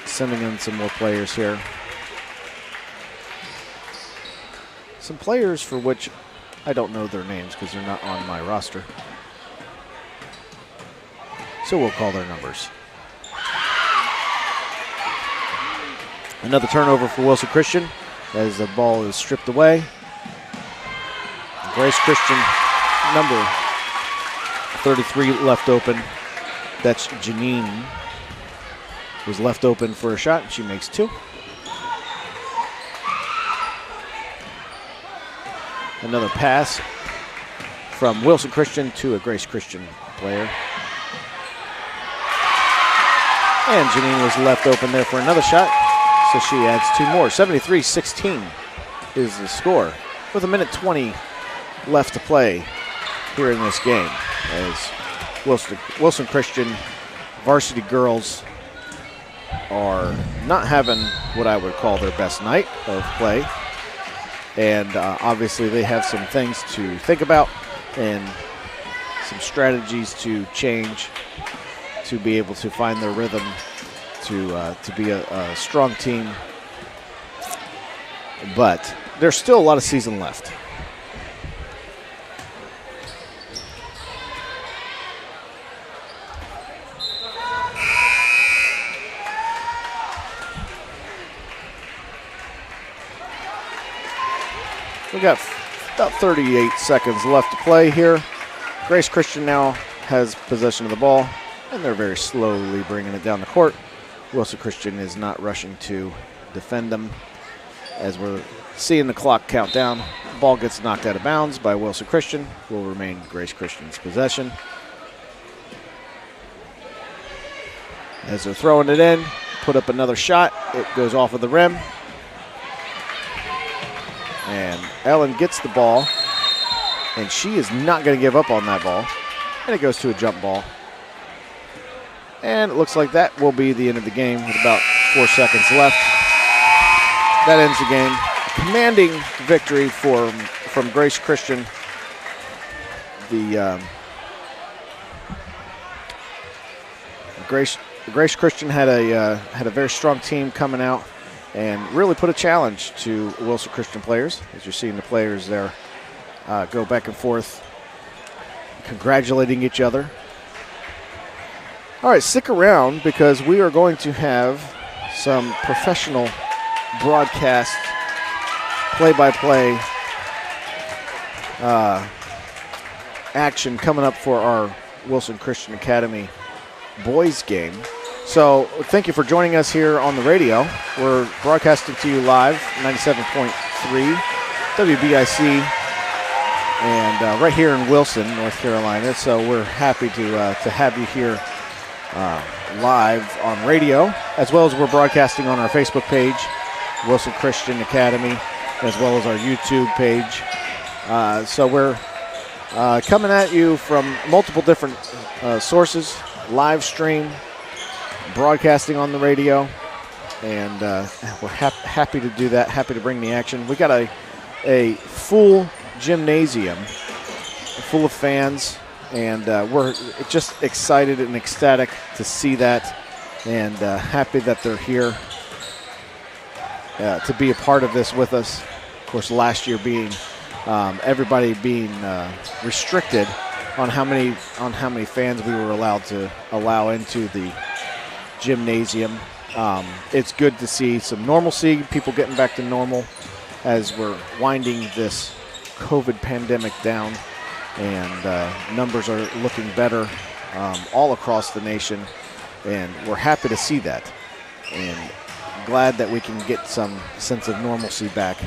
sending in some more players here. Some players for which I don't know their names because they're not on my roster. So we'll call their numbers. Another turnover for Wilson Christian as the ball is stripped away. Grace Christian, number 33 left open. That's Janine. Was left open for a shot, and she makes 2. Another pass from Wilson Christian to a Grace Christian player. And Janine was left open there for another shot, so she adds 2 more. 73-16 is the score with 1:20 left to play here in this game as Wilson Christian Varsity Girls are not having what I would call their best night of play. And obviously they have some things to think about and some strategies to change to be able to find their rhythm to be a strong team. But there's still a lot of season left. We got about 38 seconds left to play here. Grace Christian now has possession of the ball, and they're very slowly bringing it down the court. Wilson Christian is not rushing to defend them. As we're seeing the clock count down, ball gets knocked out of bounds by Wilson Christian. Will remain Grace Christian's possession. As they're throwing it in, put up another shot. It goes off of the rim. And Ellen gets the ball, and she is not going to give up on that ball. And it goes to a jump ball. And it looks like that will be the end of the game with about 4 seconds left. That ends the game. Commanding victory from Grace Christian. The Grace Christian had a very strong team coming out and really put a challenge to Wilson Christian players. As you're seeing the players there go back and forth, congratulating each other. All right, stick around because we are going to have some professional broadcast play-by-play action coming up for our Wilson Christian Academy boys game. So thank you for joining us here on the radio. We're broadcasting to you live, 97.3 WBIC, and right here in Wilson, North Carolina. So we're happy to have you here live on radio, as well as we're broadcasting on our Facebook page, Wilson Christian Academy, as well as our YouTube page. So we're coming at you from multiple different sources, live stream, broadcasting on the radio, and we're happy to do that, happy to bring the action. We got a full gymnasium full of fans, and we're just excited and ecstatic to see that, and happy that they're here to be a part of this with us. Of course, last year being everybody being restricted on how many fans we were allowed to allow into the gymnasium. It's good to see some normalcy, people getting back to normal as we're winding this COVID pandemic down, and numbers are looking better all across the nation, and we're happy to see that, and glad that we can get some sense of normalcy back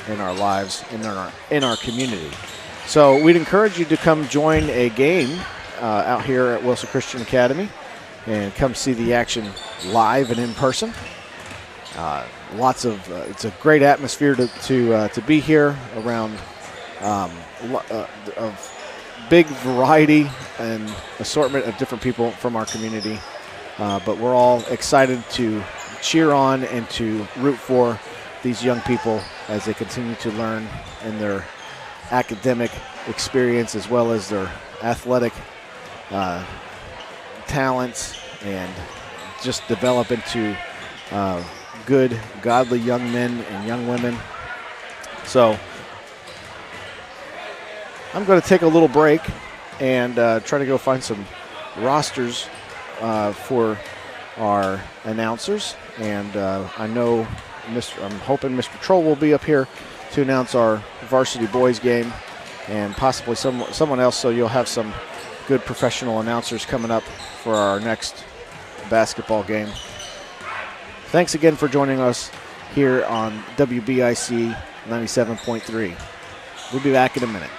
in our lives, in our community. So we'd encourage you to come join a game out here at Wilson Christian Academy and come see the action live and in person. It's a great atmosphere to be here around of big variety and assortment of different people from our community. But we're all excited to cheer on and to root for these young people as they continue to learn in their academic experience as well as their athletic talents, and just develop into good, godly young men and young women. So I'm going to take a little break and try to go find some rosters for our announcers, and I know I'm hoping Mr. Troll will be up here to announce our Varsity Boys game, and possibly someone else, so you'll have some good professional announcers coming up for our next basketball game. Thanks again for joining us here on WBIC 97.3. We'll be back in a minute.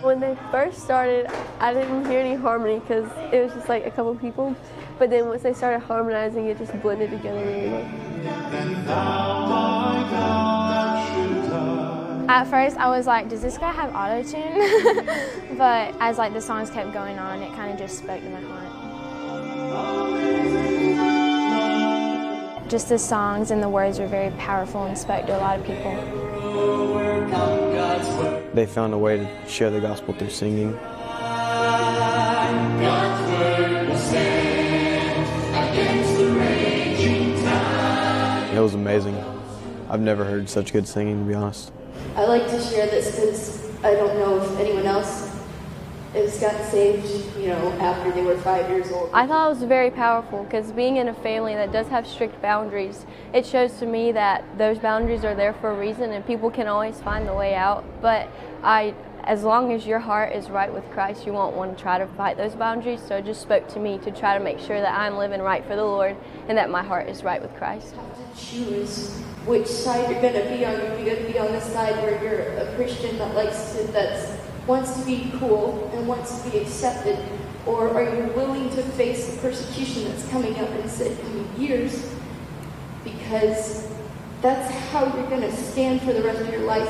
When they first started, I didn't hear any harmony because it was just like a couple people. But then once they started harmonizing, it just blended together really well. At first, I was like, does this guy have auto-tune? But as like the songs kept going on, it kind of just spoke to my heart. Just the songs and the words were very powerful and spoke to a lot of people. They found a way to share the gospel through singing. It was amazing. I've never heard such good singing, to be honest. I like to share this because I don't know if anyone else has gotten saved, after they were 5 years old. I thought it was very powerful because being in a family that does have strict boundaries, it shows to me that those boundaries are there for a reason and people can always find the way out. But as long as your heart is right with Christ, you won't want to try to fight those boundaries. So it just spoke to me to try to make sure that I'm living right for the Lord and that my heart is right with Christ. You have to choose which side you're going to be on. You're going to be on the side where you're a Christian that wants to be cool and wants to be accepted, or are you willing to face the persecution that's coming up in years? Because that's how you're going to stand for the rest of your life.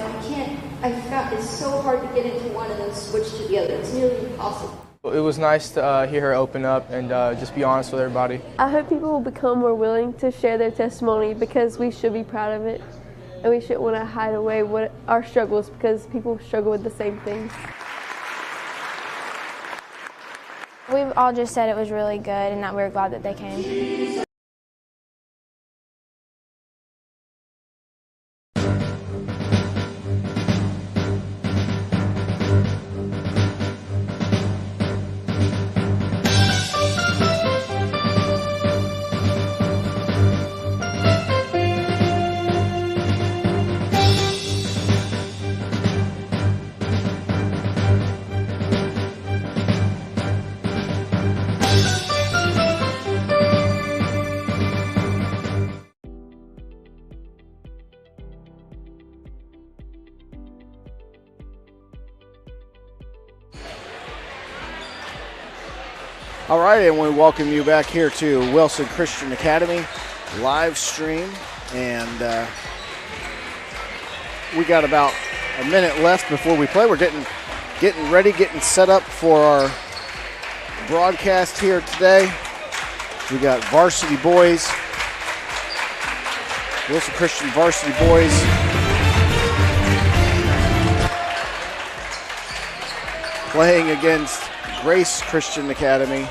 It's so hard to get into one and then switch to the other. It's nearly impossible. It was nice to hear her open up and just be honest with everybody. I hope people will become more willing to share their testimony, because we should be proud of it, and we shouldn't want to hide away what our struggles, because people struggle with the same things. We've all just said it was really good and that we were glad that they came. All right, and we welcome you back here to Wilson Christian Academy live stream, and we got about a minute left before we play. We're getting ready, getting set up for our broadcast here today. We got Varsity Boys, Wilson Christian Varsity Boys, playing against Grace Christian Academy.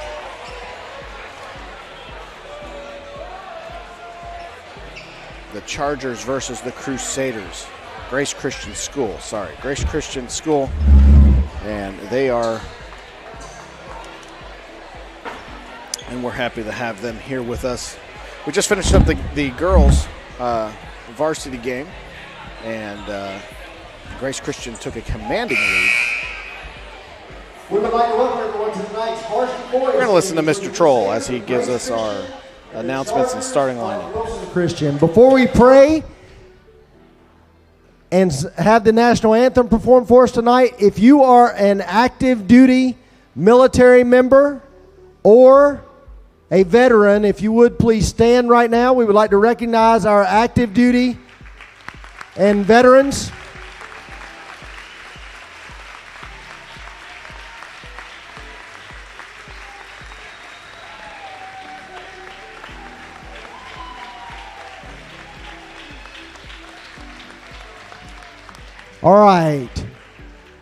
The Chargers versus the Crusaders. Grace Christian School, Grace Christian School. And we're happy to have them here with us. We just finished up the girls' varsity game, and Grace Christian took a commanding lead. We would like to welcome everyone to tonight's Varsity Boys. We're going to listen to Mr. Troll as he gives us our announcements and starting lineup. Christian, before we pray and have the national anthem performed for us tonight, if you are an active duty military member or a veteran, if you would please stand right now. We would like to recognize our active duty and veterans. All right.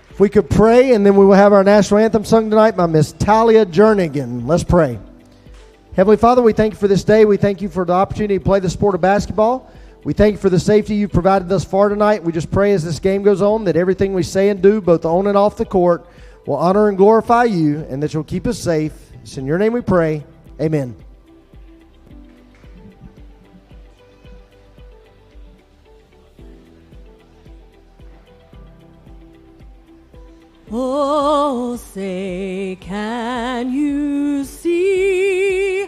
If we could pray, and then we will have our national anthem sung tonight by Miss Talia Jernigan. Let's pray. Heavenly Father, we thank you for this day. We thank you for the opportunity to play the sport of basketball. We thank you for the safety you've provided thus far tonight. We just pray as this game goes on that everything we say and do, both on and off the court, will honor and glorify you, and that you'll keep us safe. It's in your name we pray. Amen. Oh, say, can you see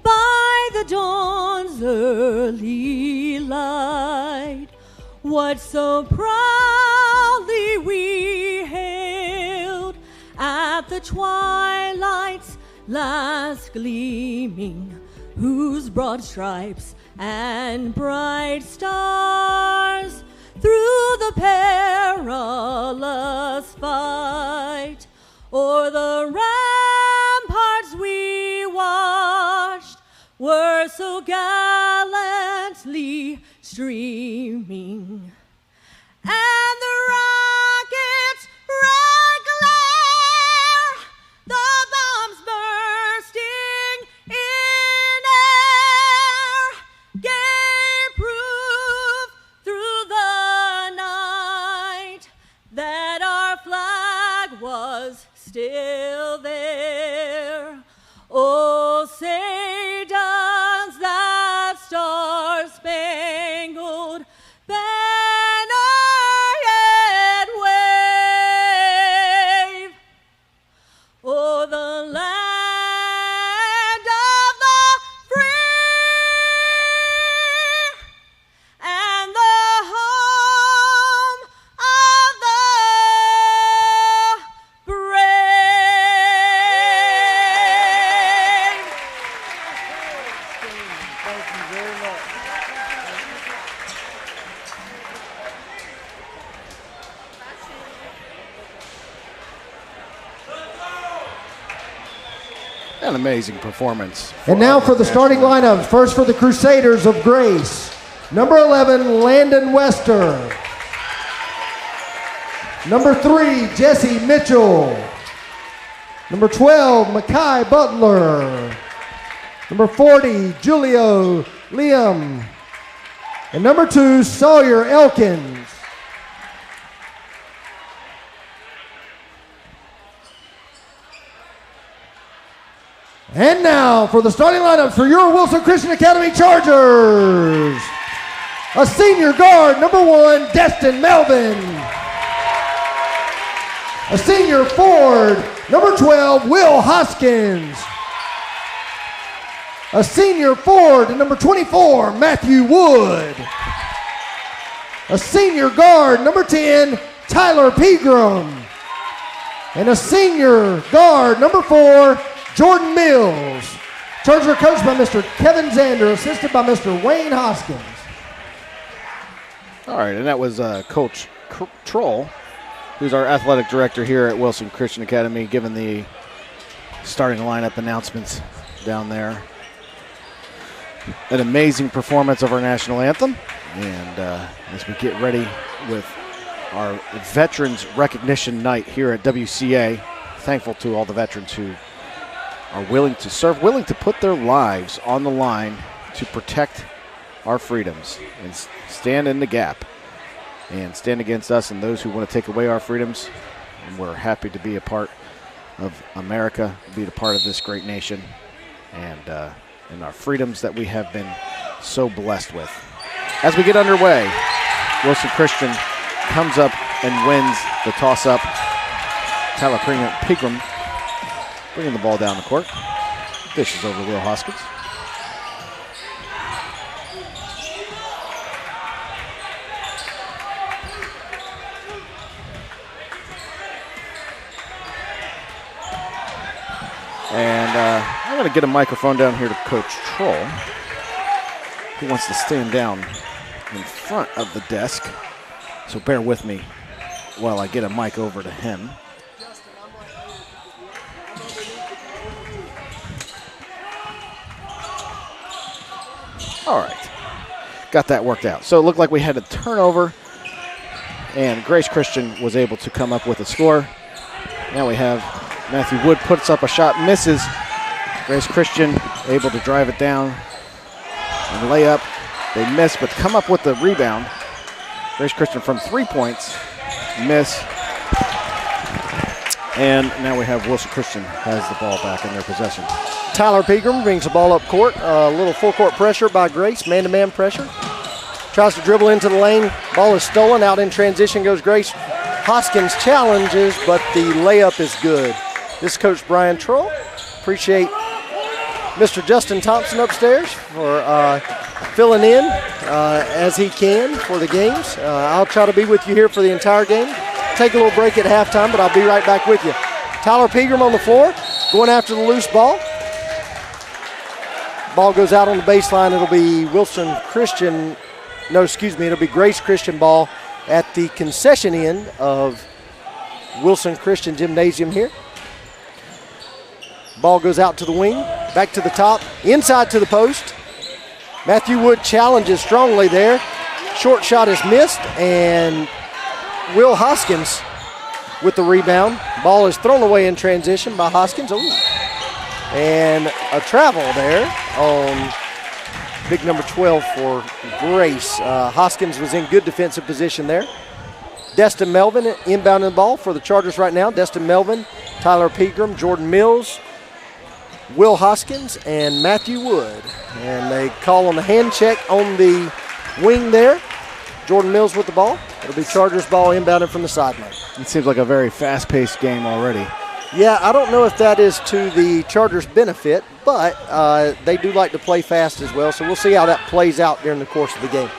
by the dawn's early light what so proudly we hailed at the twilight's last gleaming, whose broad stripes and bright stars through the perilous fight o'er the ramparts we watched were so gallantly streaming, and the rockets' red glare, the bombs bursting in air, gave proof through the night that our flag was still there. Oh, say does that star-spangled banner yet An amazing performance. And now for the starting lineup. First for the Crusaders of Grace. Number 11, Landon Wester. Number 3, Jesse Mitchell. Number 12, Makai Butler. Number 40, Julio Liam. And number 2, Sawyer Elkins. And now for the starting lineup for your Wilson Christian Academy Chargers. A senior guard, number 1, Destin Melvin. A senior forward, number 12, Will Hoskins. A senior forward, number 24, Matthew Wood. A senior guard, number 10, Tyler Pegram. And a senior guard, number 4, Jordan Mills. Chargers are coached by Mr. Kevin Zander, assisted by Mr. Wayne Hoskins. All right, and that was Coach Troll, who's our athletic director here at Wilson Christian Academy, giving the starting lineup announcements down there. An amazing performance of our national anthem. And as we get ready with our Veterans Recognition Night here at WCA, thankful to all the veterans who are willing to serve, willing to put their lives on the line to protect our freedoms and stand in the gap and stand against us and those who want to take away our freedoms. And we're happy to be a part of America, be a part of this great nation, and our freedoms that we have been so blessed with. As we get underway, Wilson Christian comes up and wins the toss-up. Tyler Pegram bringing the ball down the court. Dishes over Will Hoskins. And I'm going to get a microphone down here to Coach Troll. He wants to stand down in front of the desk. So bear with me while I get a mic over to him. All right, got that worked out. So it looked like we had a turnover, and Grace Christian was able to come up with a score. Now we have Matthew Wood puts up a shot, misses. Grace Christian able to drive it down and lay up. They miss, but come up with the rebound. Grace Christian from 3 points, miss. And now we have Wilson Christian has the ball back in their possession. Tyler Pegram brings the ball up court. A little full court pressure by Grace, man-to-man pressure. Tries to dribble into the lane. Ball is stolen. Out in transition goes Grace. Hoskins challenges, but the layup is good. This is Coach Brian Troll. Appreciate Mr. Justin Thompson upstairs for filling in as he can for the games. I'll try to be with you here for the entire game. Take a little break at halftime, but I'll be right back with you. Tyler Pegram on the floor, going after the loose ball. Ball goes out on the baseline. It'll be it'll be Grace Christian ball at the concession end of Wilson Christian Gymnasium here. Ball goes out to the wing, back to the top, inside to the post. Matthew Wood challenges strongly there. Short shot is missed, and Will Hoskins with the rebound. Ball is thrown away in transition by Hoskins. Ooh. And a travel there on big number 12 for Grace. Hoskins was in good defensive position there. Destin Melvin inbounding the ball for the Chargers right now. Destin Melvin, Tyler Pegram, Jordan Mills, Will Hoskins, and Matthew Wood. And they call on the hand check on the wing there. Jordan Mills with the ball. It'll be Chargers ball inbounded from the sideline. It seems like a very fast-paced game already. Yeah, I don't know if that is to the Chargers' benefit, but they do like to play fast as well, so we'll see how that plays out during the course of the game.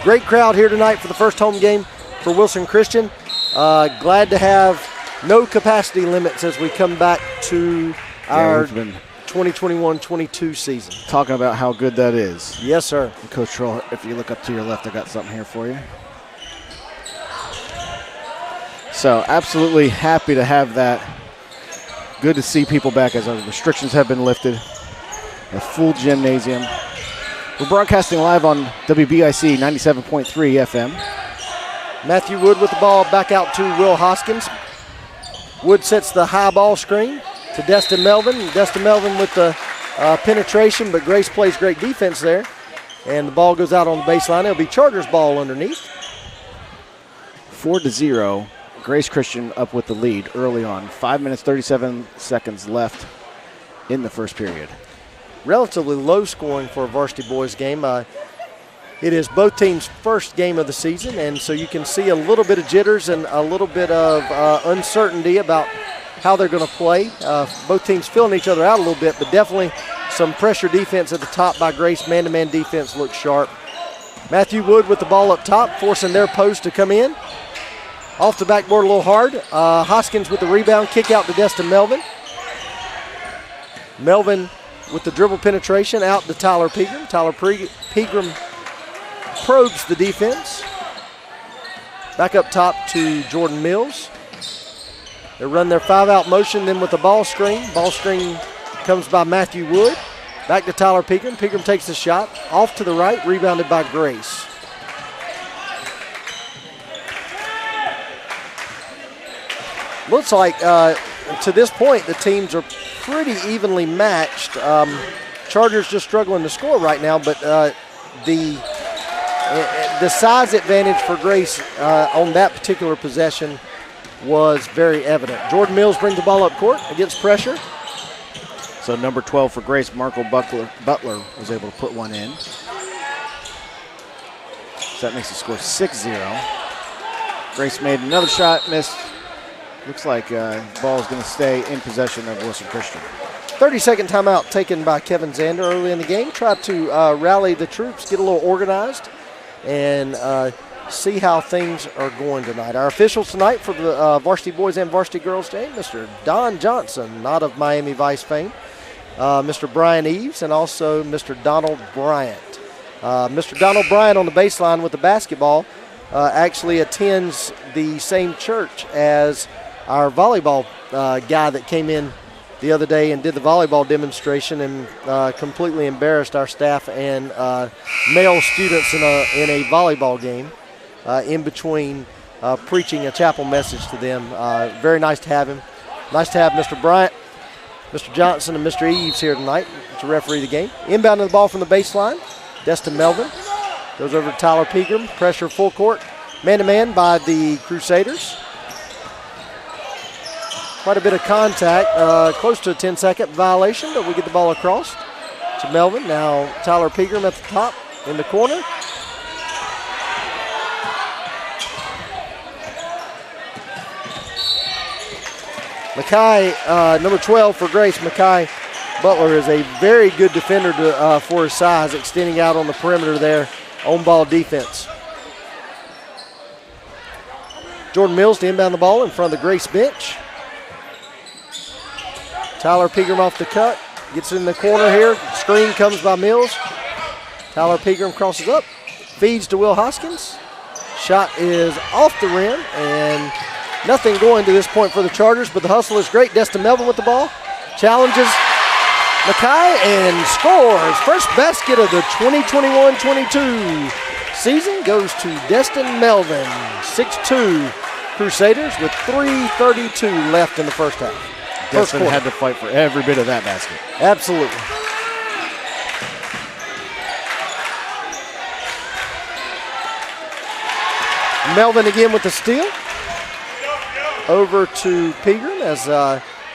Great crowd here tonight for the first home game for Wilson Christian. Glad to have no capacity limits as we come back to our 2021-22 season. Talking about how good that is. Yes, sir. And Coach Troll, if you look up to your left, I got something here for you. So absolutely happy to have that Good to see people back as our restrictions have been lifted. A full gymnasium. We're broadcasting live on WBIC 97.3 FM. Matthew Wood with the ball back out to Will Hoskins. Wood sets the high ball screen to Destin Melvin. Destin Melvin with the penetration, but Grace plays great defense there. And the ball goes out on the baseline. It'll be Chargers ball underneath. 4-0. Grace Christian up with the lead early on. 5 minutes, 37 seconds left in the first period. Relatively low scoring for a Varsity Boys game. It is both teams' first game of the season, and so you can see a little bit of jitters and a little bit of uncertainty about how they're going to play. Both teams filling each other out a little bit, but definitely some pressure defense at the top by Grace. Man-to-man defense looks sharp. Matthew Wood with the ball up top, forcing their post to come in. Off the backboard a little hard. Hoskins with the rebound, kick out to Destin Melvin. Melvin with the dribble penetration out to Tyler Pegram. Tyler Pegram probes the defense. Back up top to Jordan Mills. They run their 5-out motion, then with the ball screen. Ball screen comes by Matthew Wood. Back to Tyler Pegram. Pegram takes the shot. Off to the right, rebounded by Grace. Looks like to this point the teams are pretty evenly matched. Chargers just struggling to score right now, but the size advantage for Grace on that particular possession was very evident. Jordan Mills brings the ball up court against pressure. So number 12 for Grace, Marco Butler was able to put one in. So that makes the score 6-0. Grace made another shot, missed. Looks like the ball is going to stay in possession of Wilson Christian. 30-second timeout taken by Kevin Zander early in the game. Try to rally the troops, get a little organized, and see how things are going tonight. Our officials tonight for the Varsity Boys and Varsity Girls game, Mr. Don Johnson, not of Miami Vice fame, Mr. Brian Eves, and also Mr. Donald Bryant. Mr. Donald Bryant on the baseline with the basketball actually attends the same church as our volleyball guy that came in the other day and did the volleyball demonstration and completely embarrassed our staff and male students in a volleyball game in between preaching a chapel message to them. Very nice to have him. Nice to have Mr. Bryant, Mr. Johnson, and Mr. Eves here tonight to referee the game. Inbounding the ball from the baseline, Destin Melvin. Goes over to Tyler Pegram. Pressure full court. Man-to-man by the Crusaders. Quite a bit of contact. Close to a 10-second violation, but we get the ball across to Melvin. Now Tyler Pegram at the top in the corner. Mackay, number 12 for Grace, Mackay Butler is a very good defender for his size, extending out on the perimeter there, on-ball defense. Jordan Mills to inbound the ball in front of the Grace bench. Tyler Pegram off the cut, gets in the corner here. Screen comes by Mills. Tyler Pegram crosses up, feeds to Will Hoskins. Shot is off the rim, and nothing going to this point for the Chargers, but the hustle is great. Destin Melvin with the ball. Challenges Mackay and scores. First basket of the 2021-22 season goes to Destin Melvin. 6'2" Crusaders with 3:32 left in the first half. Destin had to fight for every bit of that basket. Absolutely. Melvin again with the steal. Over to Pegram as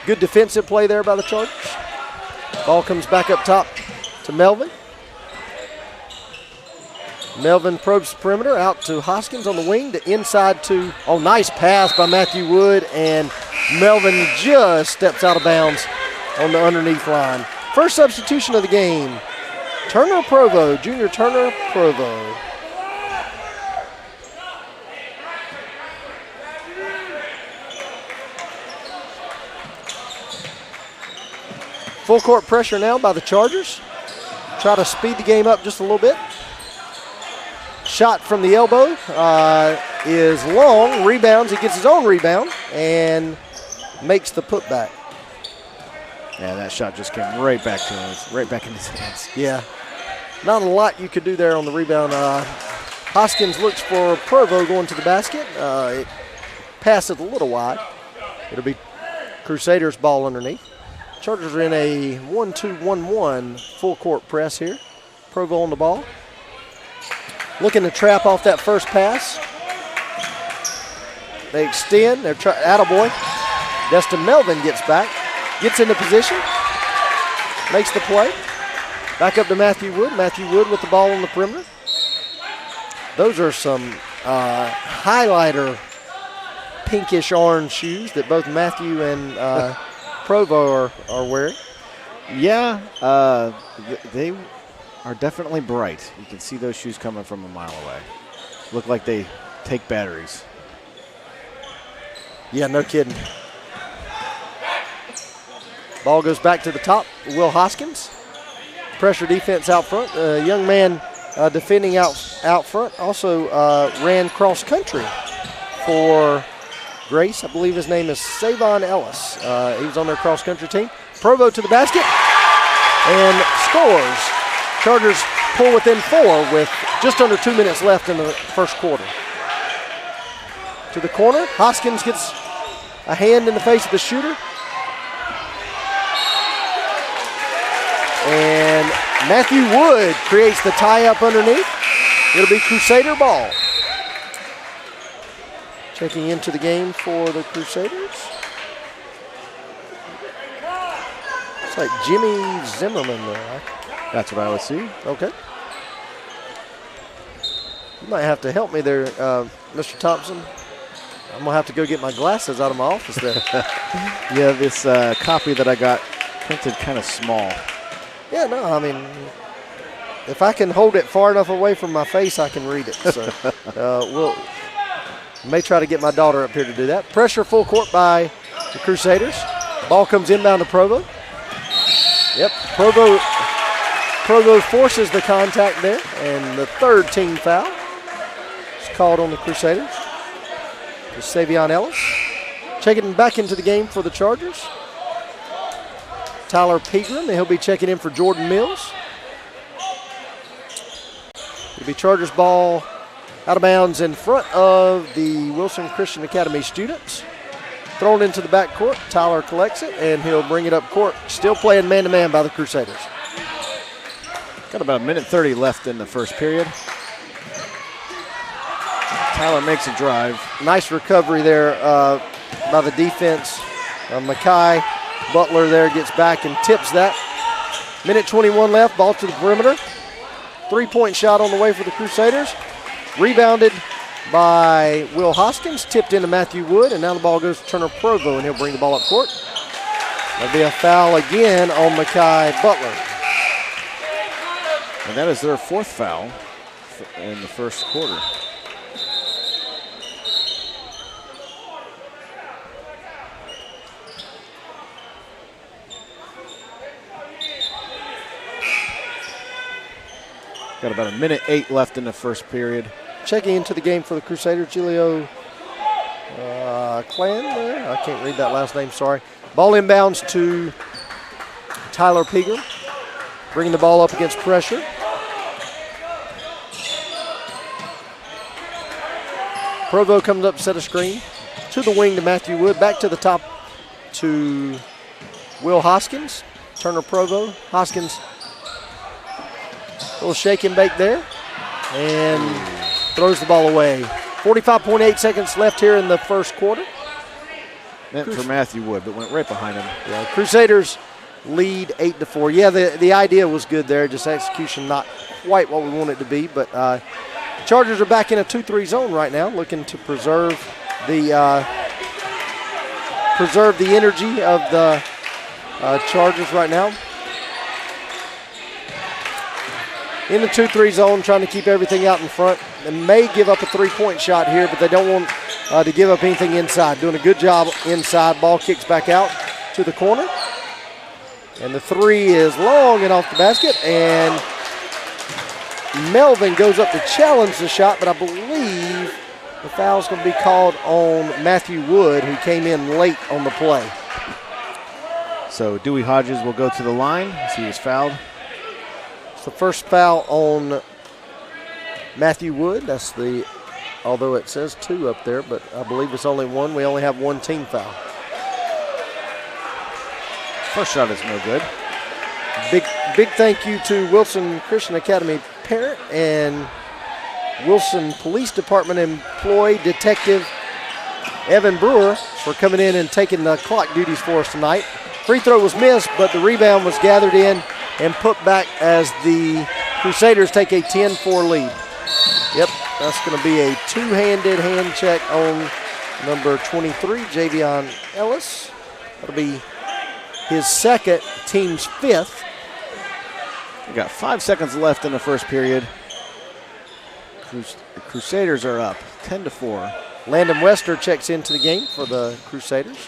good defensive play there by the Chargers. Ball comes back up top to Melvin. Melvin probes the perimeter out to Hoskins on the wing to inside to, nice pass by Matthew Wood, and Melvin just steps out of bounds on the underneath line. First substitution of the game, Turner Provo, junior Turner Provo. Full court pressure now by the Chargers. Try to speed the game up just a little bit. Shot from the elbow is long. Rebounds. He gets his own rebound and makes the putback. Yeah, that shot just came right back to him, right back in his hands. Yeah. Not a lot you could do there on the rebound. Hoskins looks for Provo going to the basket. It passes a little wide. It'll be Crusaders ball underneath. Chargers are in a 1-2-1-1 full court press here. Provo on the ball. Looking to trap off that first pass. They extend. They're attaboy. Destin Melvin gets back. Gets into position. Makes the play. Back up to Matthew Wood. Matthew Wood with the ball on the perimeter. Those are some highlighter pinkish orange shoes that both Matthew and Provo are wearing. Yeah, they are definitely bright. You can see those shoes coming from a mile away. Look like they take batteries. Yeah, no kidding. Ball goes back to the top. Will Hoskins. Pressure defense out front. Young man defending out front. Also ran cross country for Grace. I believe his name is Savon Ellis. He was on their cross country team. Provo to the basket and scores. Chargers pull within 4 with just under 2 minutes left in the first quarter. To the corner. Hoskins gets a hand in the face of the shooter. And Matthew Wood creates the tie-up underneath. It'll be Crusader ball. Checking into the game for the Crusaders. It's like Jimmy Zimmerman there. That's what I would see. Okay. You might have to help me there, Mr. Thompson. I'm going to have to go get my glasses out of my office there. Yeah, this copy that I got printed kind of small. Yeah, no, I mean, if I can hold it far enough away from my face, I can read it. So we'll may try to get my daughter up here to do that. Pressure full court by the Crusaders. Ball comes inbound to Provo. Yep, Provo forces the contact there, and the third team foul is called on the Crusaders. It's Savion Ellis. Checking back into the game for the Chargers. Tyler Pegram, and he'll be checking in for Jordan Mills. It'll be Chargers ball out of bounds in front of the Wilson Christian Academy students. Thrown into the backcourt. Tyler collects it, and he'll bring it up court. Still playing man-to-man by the Crusaders. Got about 1:30 left in the first period. Tyler makes a drive. Nice recovery there by the defense. Mackay Butler there gets back and tips that. 1:21 left, ball to the perimeter. 3-point shot on the way for the Crusaders. Rebounded by Will Hoskins, tipped into Matthew Wood, and now the ball goes to Turner Provo, and he'll bring the ball up court. That'll be a foul again on Mackay Butler. And that is their 4th foul in the first quarter. Got about 1:08 left in the first period. Checking into the game for the Crusaders, Julio Clan there. I can't read that last name, sorry. Ball inbounds to Tyler Pegram. Bringing the ball up against pressure. Provo comes up, set a screen. To the wing to Matthew Wood. Back to the top to Will Hoskins. Turner Provo. Hoskins. A little shake and bake there. And throws the ball away. 45.8 seconds left here in the first quarter. Meant for Matthew Wood, but went right behind him. Yeah, Crusaders lead 8-4. Yeah, the idea was good there. Just execution not quite what we want it to be. But Chargers are back in a 2-3 zone right now, looking to preserve the energy of the Chargers right now. In the 2-3 zone, trying to keep everything out in front. They may give up a 3-point shot here, but they don't want to give up anything inside. Doing a good job inside. Ball kicks back out to the corner. And the 3 is long and off the basket. And Melvin goes up to challenge the shot, but I believe the foul's going to be called on Matthew Wood, who came in late on the play. So Dewey Hodges will go to the line as he was fouled. It's the first foul on Matthew Wood. That's although it says 2 up there, but I believe it's only 1. We only have 1 team foul. First shot is no good. Big thank you to Wilson Christian Academy parent and Wilson Police Department employee Detective Evan Brewer for coming in and taking the clock duties for us tonight. Free throw was missed, but the rebound was gathered in and put back as the Crusaders take a 10-4 lead. Yep, that's going to be a two-handed hand check on number 23, Javion Ellis. That'll be his second, team's 5th. We got 5 seconds left in the first period. The Crusaders are up 10-4. Landon Wester checks into the game for the Crusaders.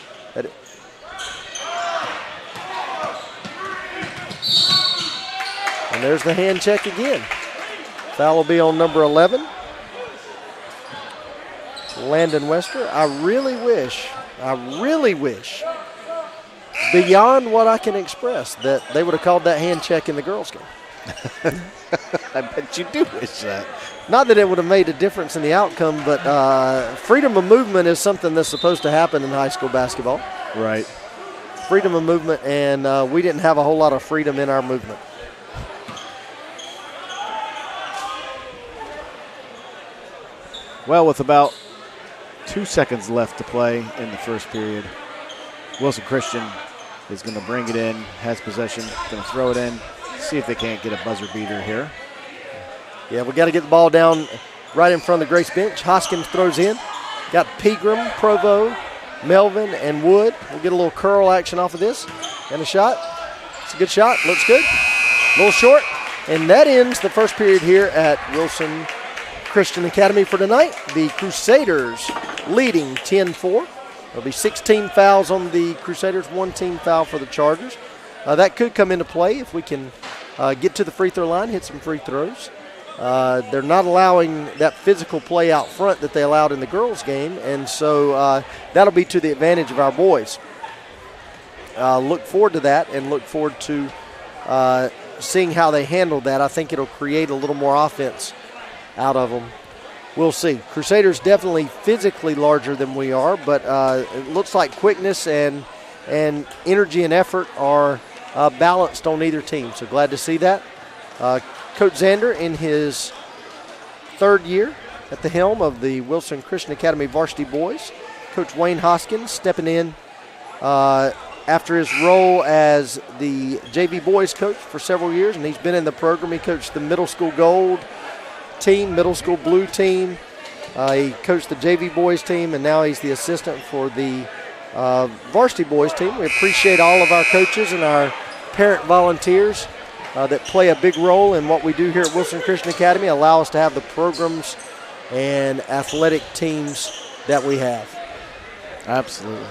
And there's the hand check again. Foul will be on number 11. Landon Wester. I really wish, beyond what I can express, that they would have called that hand check in the girls' game. I bet you do wish that. Not that it would have made a difference in the outcome, but freedom of movement is something that's supposed to happen in high school basketball. Right. Freedom of movement, and we didn't have a whole lot of freedom in our movement. Well, with about 2 seconds left to play in the first period, Wilson Christian is going to bring it in, has possession, going to throw it in, see if they can't get a buzzer beater here. Yeah, we got to get the ball down right in front of the Grace bench. Hoskins throws in. Got Pegram, Provo, Melvin, and Wood. We'll get a little curl action off of this. And a shot. It's a good shot. Looks good. A little short. And that ends the first period here at Wilson Christian Academy for tonight. The Crusaders leading 10-4. There'll be 16 fouls on the Crusaders, 1 team foul for the Chargers. That could come into play if we can get to the free throw line, hit some free throws. They're not allowing that physical play out front that they allowed in the girls' game, and so that'll be to the advantage of our boys. Look forward to that and look forward to seeing how they handle that. I think it'll create a little more offense out of them. We'll see. Crusaders definitely physically larger than we are, but it looks like quickness and energy and effort are balanced on either team, so glad to see that. Coach Zander in his 3rd year at the helm of the Wilson Christian Academy Varsity Boys. Coach Wayne Hoskins stepping in after his role as the JV Boys coach for several years, and he's been in the program. He coached the middle school gold team, middle school blue team. He coached the JV Boys team, and now he's the assistant for the Varsity Boys team. We appreciate all of our coaches and our parent volunteers that play a big role in what we do here at Wilson Christian Academy, allow us to have the programs and athletic teams that we have. Absolutely.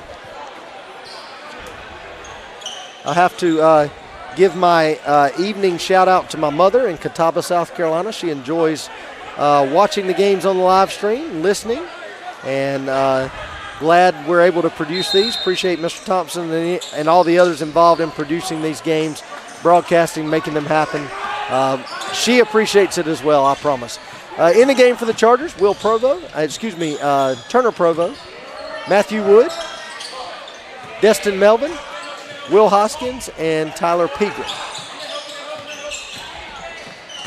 I have to give my evening shout out to my mother in Catawba, South Carolina. She enjoys watching the games on the live stream, listening, and glad we're able to produce these. Appreciate Mr. Thompson and all the others involved in producing these games, broadcasting, making them happen. She appreciates it as well, I promise. In the game for the Chargers, Turner Provo, Matthew Wood, Destin Melvin, Will Hoskins, and Tyler Pegram.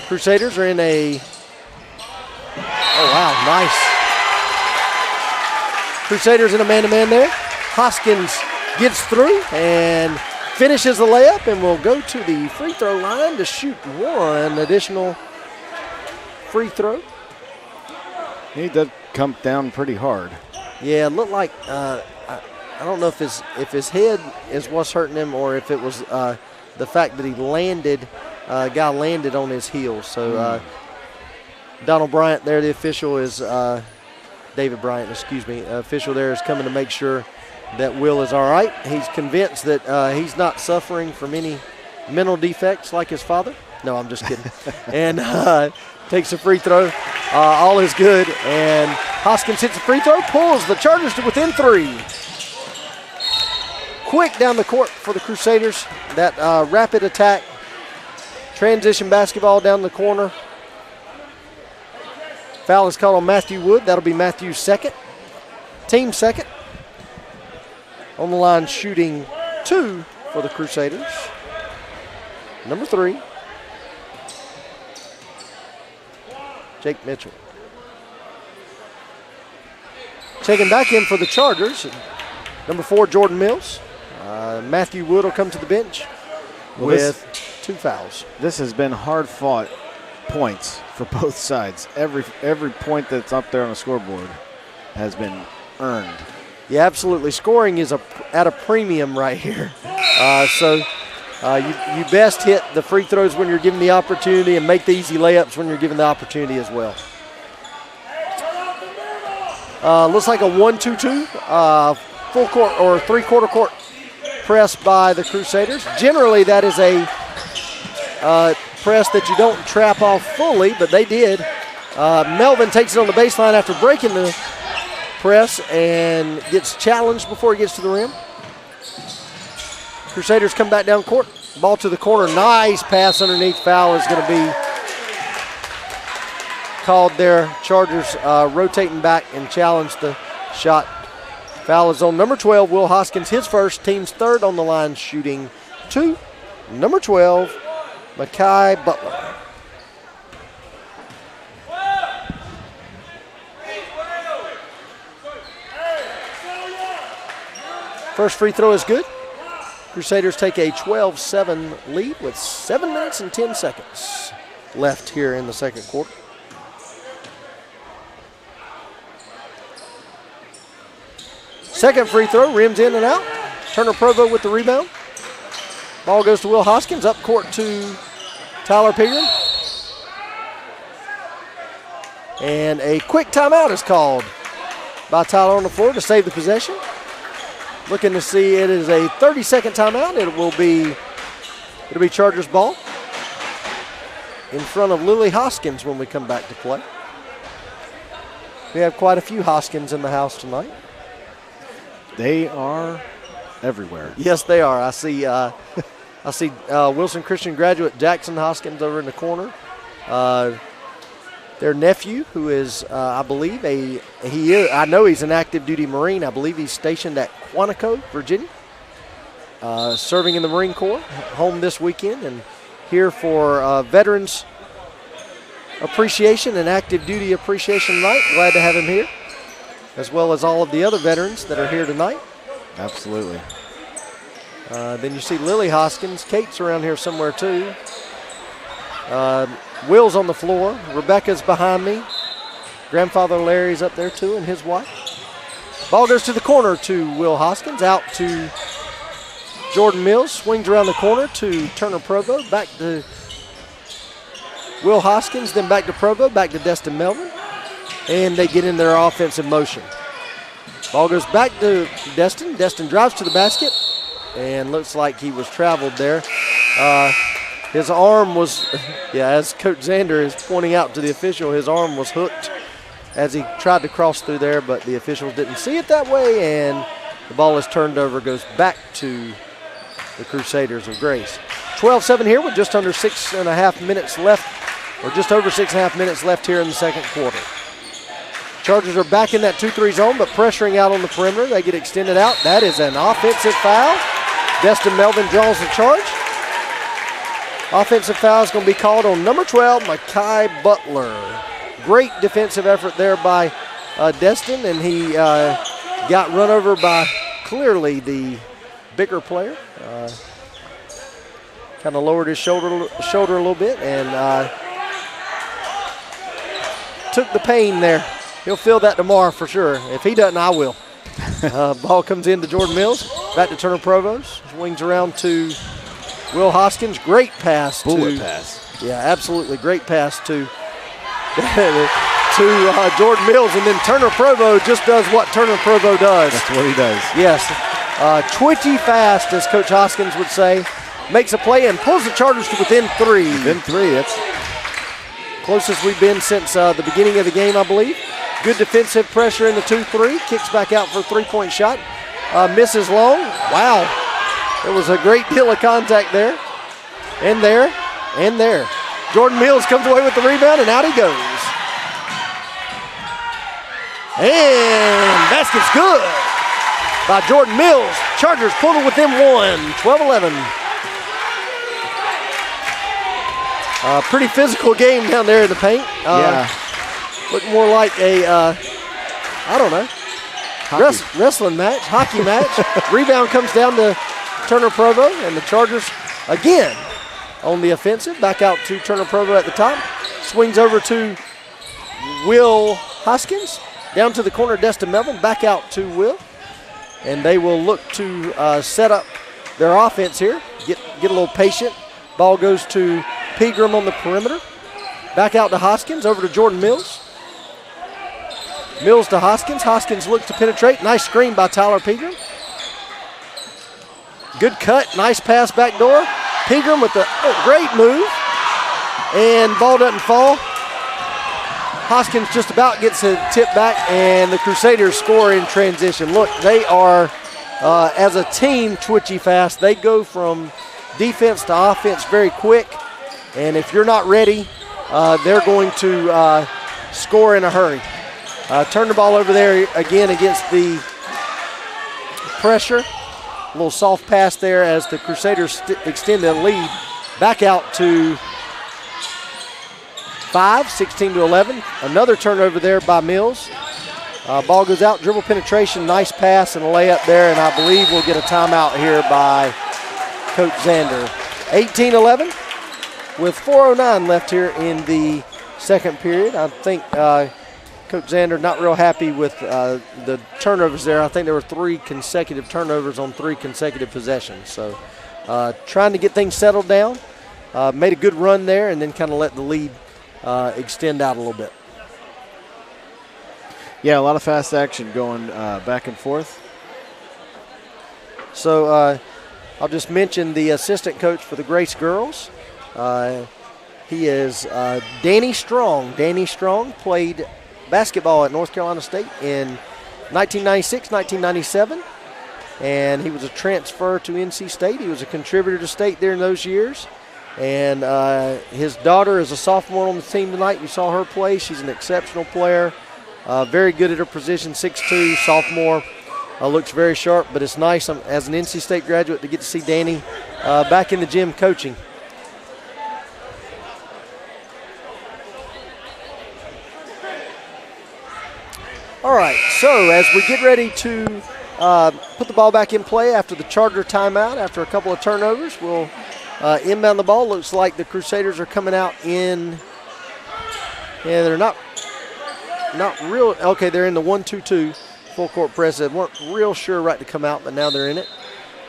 Crusaders are in a, oh wow, nice. Crusaders in a man-to-man there. Hoskins gets through and finishes the layup, and will go to the free throw line to shoot one additional free throw. He did come down pretty hard. Yeah, it looked like I don't know if his head is what's hurting him, or if it was the fact that he landed, guy landed on his heels. So Donald Bryant there, the official is David Bryant, excuse me. Official there is coming to make sure that Will is all right. He's convinced that he's not suffering from any mental defects like his father. No, I'm just kidding. And takes a free throw. All is good. And Hoskins hits a free throw, pulls the Chargers to within 3. quick down the court for the Crusaders. That rapid attack, transition basketball down the corner. Foul is called on Matthew Wood. That'll be Matthew's second. Team second. On the line shooting 2 for the Crusaders. Number 3, Jake Mitchell. Checking back in for the Chargers, number 4, Jordan Mills. Matthew Wood will come to the bench with 2 fouls. This has been hard-fought points for both sides. Every point that's up there on the scoreboard has been earned. Yeah, absolutely. Scoring is at a premium right here. You best hit the free throws when you're given the opportunity and make the easy layups when you're given the opportunity as well. Looks like a 1-2-2, full court or 3/4 court press by the Crusaders. Generally, that is a press that you don't trap off fully, but they did. Melvin takes it on the baseline after breaking the press and gets challenged before he gets to the rim. Crusaders come back down court. Ball to the corner. Nice pass underneath. Foul is going to be called there. Chargers rotating back and challenge the shot. Foul is on number 12, Will Hoskins, his first, team's third on the line, shooting 2. Number 12, Makai Butler. First free throw is good. Crusaders take a 12-7 lead with 7 minutes and 10 seconds left here in the second quarter. Second free throw, rims in and out. Turner Provo with the rebound. Ball goes to Will Hoskins, up court to Tyler Pigram. And a quick timeout is called by Tyler on the floor to save the possession. Looking to see, it is a 30-second timeout. It'll be Chargers ball in front of Lily Hoskins when we come back to play. We have quite a few Hoskins in the house tonight. They are everywhere. Yes, they are. I see Wilson Christian graduate Jackson Hoskins over in the corner. Their nephew, who is, I believe, I know he's an active duty Marine. I believe he's stationed at Quantico, Virginia, serving in the Marine Corps, home this weekend, and here for Veterans Appreciation and Active Duty Appreciation Night. Glad to have him here, as well as all of the other veterans that are here tonight. Absolutely. Then you see Lily Hoskins. Kate's around here somewhere too. Will's on the floor. Rebecca's behind me. Grandfather Larry's up there too, and his wife. Ball goes to the corner to Will Hoskins. Out to Jordan Mills. Swings around the corner to Turner Provo. Back to Will Hoskins, then back to Provo, back to Destin Melvin. And they get in their offensive motion. Ball goes back to Destin. Destin drives to the basket and looks like he was traveled there. His arm was, as Coach Zander is pointing out to the official, his arm was hooked as he tried to cross through there, but the officials didn't see it that way, and the ball is turned over, goes back to the Crusaders of Grace. 12-7 here with just under 6.5 minutes left, or just over 6.5 minutes left here in the second quarter. Chargers are back in that 2-3 zone, but pressuring out on the perimeter. They get extended out. That is an offensive foul. Destin Melvin draws the charge. Offensive foul is going to be called on number 12, Makai Butler. Great defensive effort there by Destin, and he got run over by clearly the bigger player. Kind of lowered his shoulder a little bit and took the pain there. He'll feel that tomorrow for sure. If he doesn't, I will. Ball comes in to Jordan Mills. Back to Turner Provost. Swings around to Will Hoskins. Great pass. Bullet pass. Yeah, absolutely. Great pass to Jordan Mills. And then Turner Provo just does what Turner Provo does. That's what he does. Yes. Twitchy fast, as Coach Hoskins would say. Makes a play and pulls the Chargers to within 3. Within 3. That's closest we've been since the beginning of the game, I believe. Good defensive pressure in the 2-3. Kicks back out for a 3-point shot. Misses long. Wow. There was a great deal of contact there. And there. And there. Jordan Mills comes away with the rebound, and out he goes. And basket's good by Jordan Mills. Chargers pulled it within one, 12-11. Pretty physical game down there in the paint. Looking more like a, I don't know, wrestling match, hockey match. Rebound comes down to Turner Provo, and the Chargers again on the offensive. Back out to Turner Provo at the top. Swings over to Will Hoskins. Down to the corner, Destin Melvin. Back out to Will. And they will look to set up their offense here. Get a little patient. Ball goes to Pegram on the perimeter. Back out to Hoskins. Over to Jordan Mills. Mills to Hoskins. Hoskins looks to penetrate. Nice screen by Tyler Pegram. Good cut. Nice pass back door. Pegram with a great move. And ball doesn't fall. Hoskins just about gets a tip back, and the Crusaders score in transition. Look, they are, as a team, twitchy fast. They go from defense to offense very quick, and if you're not ready, they're going to score in a hurry. Turn the ball over there again against the pressure. A little soft pass there as the Crusaders extend the lead. Back out to 5, 16-11. Another turnover there by Mills. Ball goes out, dribble penetration, nice pass and a layup there, and I believe we'll get a timeout here by Coach Zander. 18-11 with 4:09 left here in the second period. I think Coach Zander not real happy with the turnovers there. I think there were 3 consecutive turnovers on 3 consecutive possessions. So trying to get things settled down. Made a good run there and then kind of let the lead extend out a little bit. Yeah, a lot of fast action going back and forth. So I'll just mention the assistant coach for the Grace Girls. He is Danny Strong. Danny Strong played basketball at North Carolina State in 1996, 1997, and he was a transfer to NC State. He was a contributor to State during those years. And his daughter is a sophomore on the team tonight. You saw her play. She's an exceptional player. Very good at her position, 6'2", sophomore. Looks very sharp, but it's nice as an NC State graduate to get to see Danny back in the gym coaching. All right, so as we get ready to put the ball back in play after the Charger timeout, after a couple of turnovers, we'll inbound the ball. Looks like the Crusaders are coming out in, yeah, they're not real, okay, they're in the 1-2-2 full court press. They weren't real sure right to come out, but now they're in it.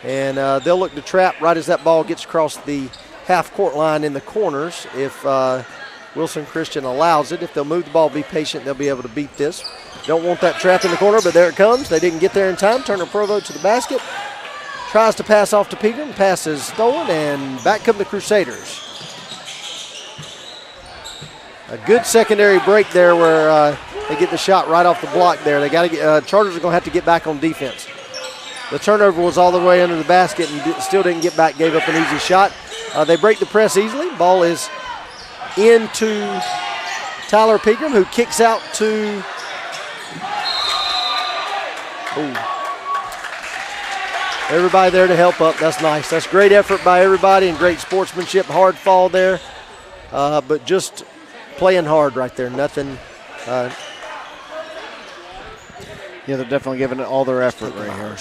And they'll look to trap right as that ball gets across the half court line in the corners. If Wilson Christian allows it, if they'll move the ball, be patient, they'll be able to beat this. Don't want that trap in the corner, but there it comes. They didn't get there in time. Turner Provo to the basket. Tries to pass off to Pegram. Pass is stolen, and back come the Crusaders. A good secondary break there where they get the shot right off the block there. They got to get, Chargers are going to have to get back on defense. The turnover was all the way under the basket and still didn't get back, gave up an easy shot. They break the press easily. Ball is into Tyler Pegram, who kicks out to everybody there to help up. That's nice. That's great effort by everybody and great sportsmanship. Hard fall there, but just playing hard right there. Nothing. Yeah, they're definitely giving it all their effort right here.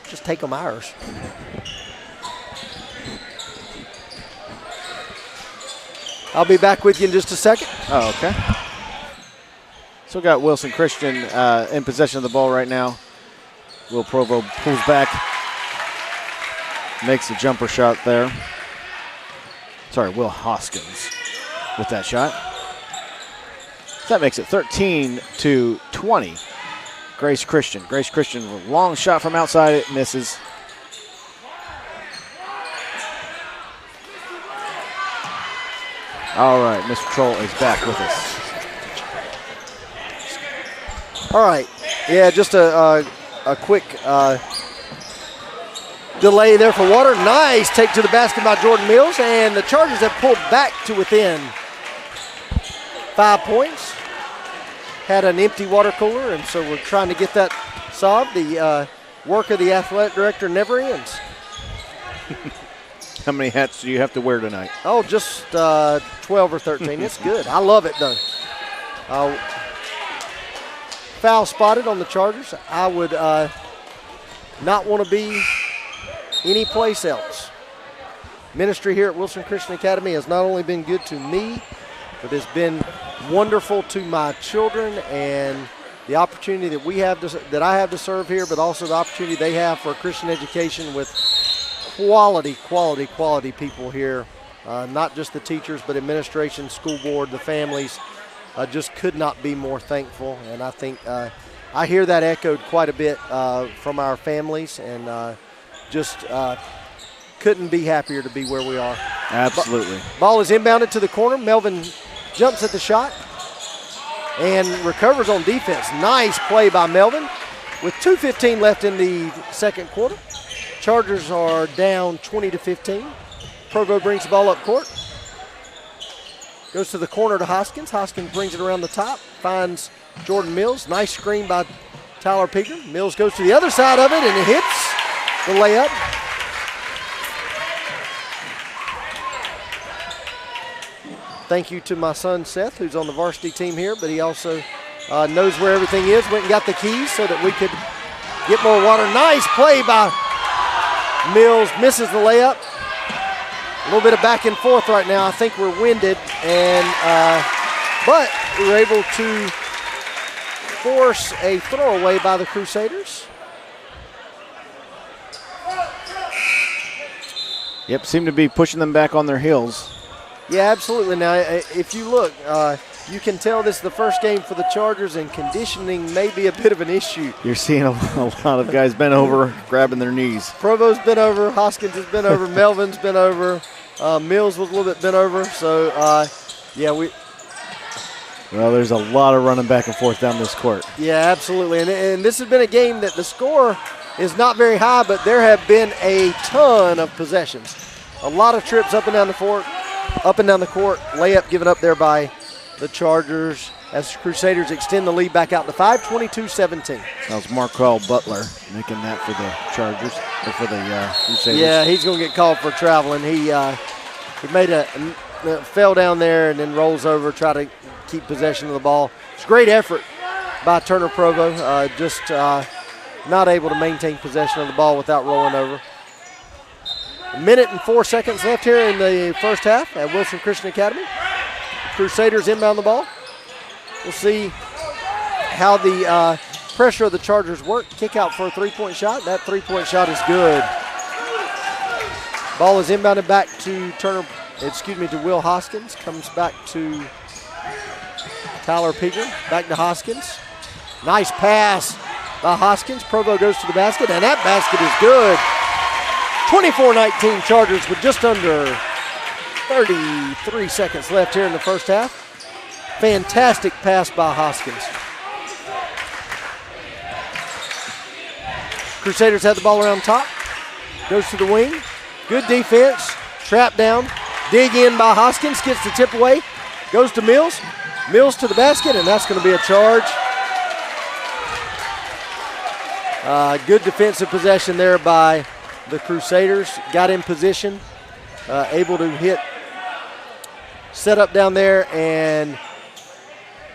Just take them ours. I'll be back with you in just a second. Oh, okay. So got Wilson Christian in possession of the ball right now. Will Provo pulls back, makes a jumper shot there. Sorry, Will Hoskins with that shot. So that makes it 13-20. Grace Christian. Grace Christian with a long shot from outside. It misses. All right, Mr. Troll is back with us. All right. Yeah, just a quick delay there for water. Nice take to the basket by Jordan Mills, and the Chargers have pulled back to within 5 points. Had an empty water cooler, and so we're trying to get that solved. The work of the athletic director never ends. How many hats do you have to wear tonight? Oh, just 12 or 13. It's good. I love it, though. Foul spotted on the Chargers. I would not want to be any place else. Ministry here at Wilson Christian Academy has not only been good to me, but it's been wonderful to my children and the opportunity that I have to serve here, but also the opportunity they have for Christian education with quality people here. Not just the teachers, but administration, school board, the families. Just could not be more thankful, and I think I hear that echoed quite a bit from our families, and just couldn't be happier to be where we are. Absolutely. Ball is inbounded to the corner. Melvin jumps at the shot and recovers on defense. Nice play by Melvin with 2:15 left in the second quarter. Chargers are down 20-15. Provo brings the ball up court. Goes to the corner to Hoskins. Hoskins brings it around the top, finds Jordan Mills. Nice screen by Tyler Pegram. Mills goes to the other side of it, and it hits the layup. Thank you to my son Seth, who's on the varsity team here, but he also knows where everything is. Went and got the keys so that we could get more water. Nice play by Mills, misses the layup. A little bit of back and forth right now. I think we're winded, and but we were able to force a throwaway by the Crusaders. Yep, seem to be pushing them back on their heels. Yeah, absolutely. Now, if you look, you can tell this is the first game for the Chargers, and conditioning may be a bit of an issue. You're seeing a lot of guys bent over, grabbing their knees. Provo's been over, Hoskins has been over, Melvin's been over, Mills was a little bit bent over. So, yeah, Well, there's a lot of running back and forth down this court. Yeah, absolutely. And this has been a game that the score is not very high, but there have been a ton of possessions. A lot of trips up and down the court, layup given up there by the Chargers as Crusaders extend the lead back out to 5, 22-17. That was Marquell Butler making that for the Chargers, or for the Crusaders. Yeah, he's going to get called for traveling. He made fell down there and then rolls over, try to keep possession of the ball. It's a great effort by Turner Provo, just not able to maintain possession of the ball without rolling over. 1 minute and 4 seconds left here in the first half at Wilson Christian Academy. Crusaders inbound the ball. We'll see how the pressure of the Chargers work. Kick out for a three-point shot. That three-point shot is good. Ball is inbounded back to to Will Hoskins. Comes back to Tyler Pegram. Back to Hoskins. Nice pass by Hoskins. Provo goes to the basket, and that basket is good. 24-19 Chargers with just under 33 seconds left here in the first half. Fantastic pass by Hoskins. Crusaders have the ball around top. Goes to the wing. Good defense. Trap down. Dig in by Hoskins. Gets the tip away. Goes to Mills. Mills to the basket, and that's going to be a charge. Good defensive possession there by the Crusaders. Got in position. Able to hit. Set up down there, and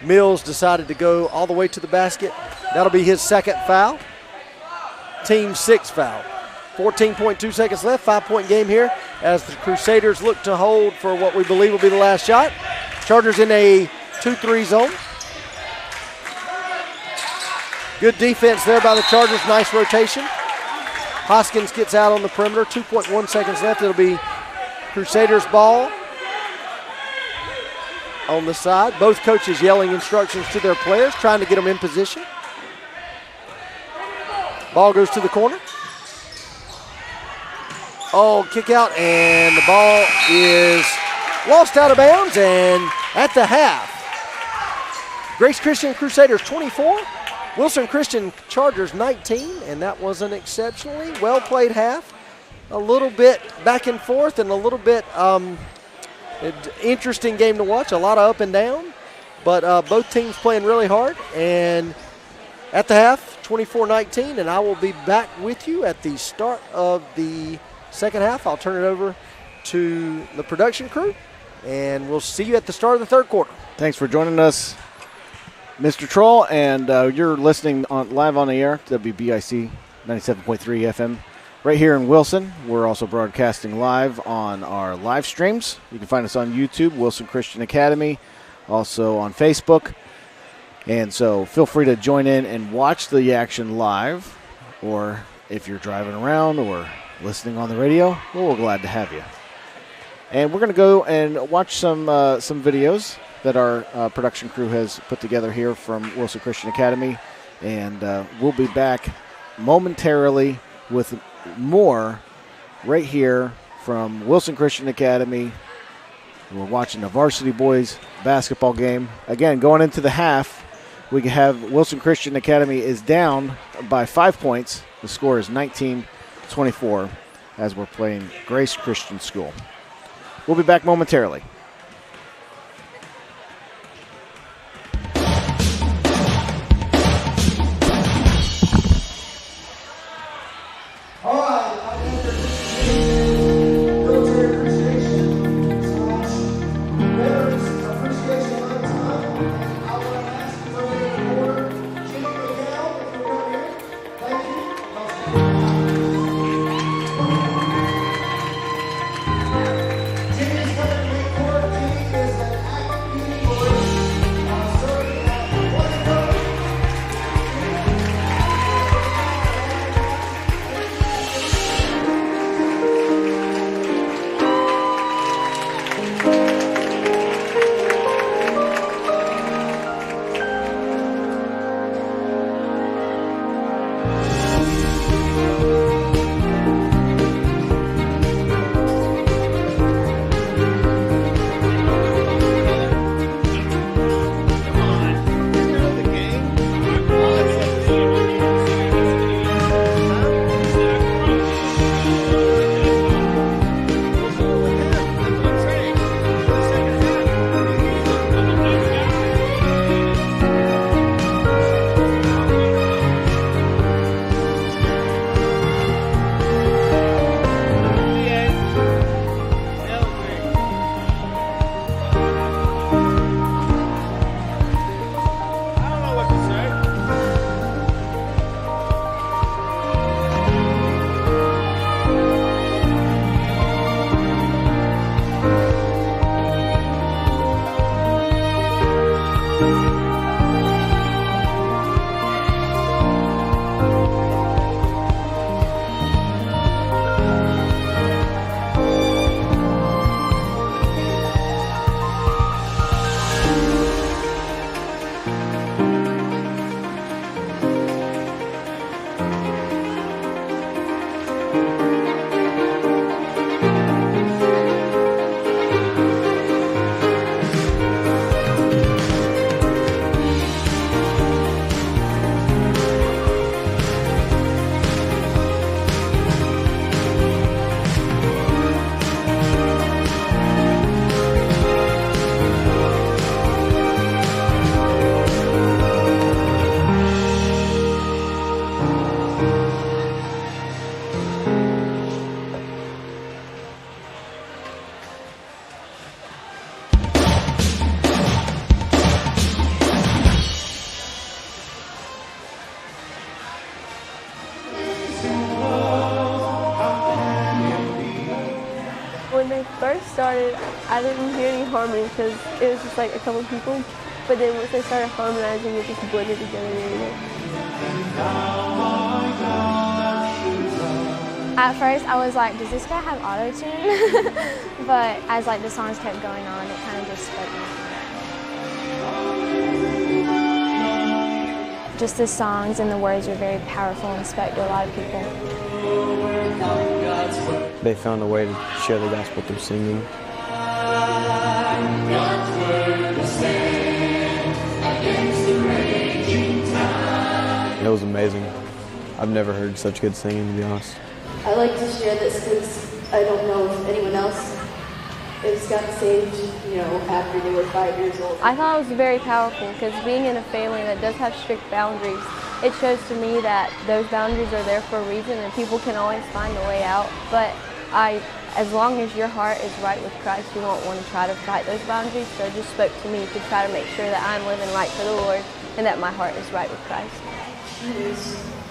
Mills decided to go all the way to the basket. That'll be his second foul. Team 6 foul. 14.2 seconds left, 5-point game here as the Crusaders look to hold for what we believe will be the last shot. Chargers in a 2-3 zone. Good defense there by the Chargers, nice rotation. Hoskins gets out on the perimeter, 2.1 seconds left. It'll be Crusaders ball on the side. Both coaches yelling instructions to their players, trying to get them in position. Ball goes to the corner. Oh, kick out, and the ball is lost out of bounds, and at the half, Grace Christian Crusaders 24, Wilson Christian Chargers 19, and that was an exceptionally well-played half. a little bit back and forth and a little bit interesting game to watch. A lot of up and down, but both teams playing really hard. And at the half, 24-19, and I will be back with you at the start of the second half. I'll turn it over to the production crew, and we'll see you at the start of the third quarter. Thanks for joining us, Mr. Troll, and you're listening live on the air, WBIC 97.3 FM, right here in Wilson. We're also broadcasting live on our live streams. You can find us on YouTube, Wilson Christian Academy, also on Facebook. And so feel free to join in and watch the action live, or if you're driving around or listening on the radio, well, we're glad to have you. And we're going to go and watch some videos that our production crew has put together here from Wilson Christian Academy. And we'll be back momentarily with more right here from Wilson Christian Academy. We're watching the Varsity Boys basketball game. Again, going into the half, we have Wilson Christian Academy is down by 5 points. The score is 19-24 as we're playing Grace Christian School. We'll be back momentarily. All right, military appreciation / veterans appreciation night tonight. I want to ask for a order. Jimmy McGowan, if you're down here, thank you. Jimmy's coming to make court. Jimmy is an active duty Marine, serving at Washington. When they first started, I didn't hear any harmony because it was just like a couple people. But then once they started harmonizing, it just blended together really well. At first, I was like, does this guy have auto-tune? But as like the songs kept going on, it kind of just spoke me from that. Just the songs and the words were very powerful and spoke to a lot of people. They found a way to share the gospel through singing. It was amazing. I've never heard such good singing, to be honest. I like to share this because I don't know if anyone else has gotten saved, after they were 5 years old. I thought it was very powerful because being in a family that does have strict boundaries, it shows to me that those boundaries are there for a reason and people can always find a way out. But as long as your heart is right with Christ, you won't want to try to fight those boundaries. So it just spoke to me to try to make sure that I'm living right for the Lord and that my heart is right with Christ.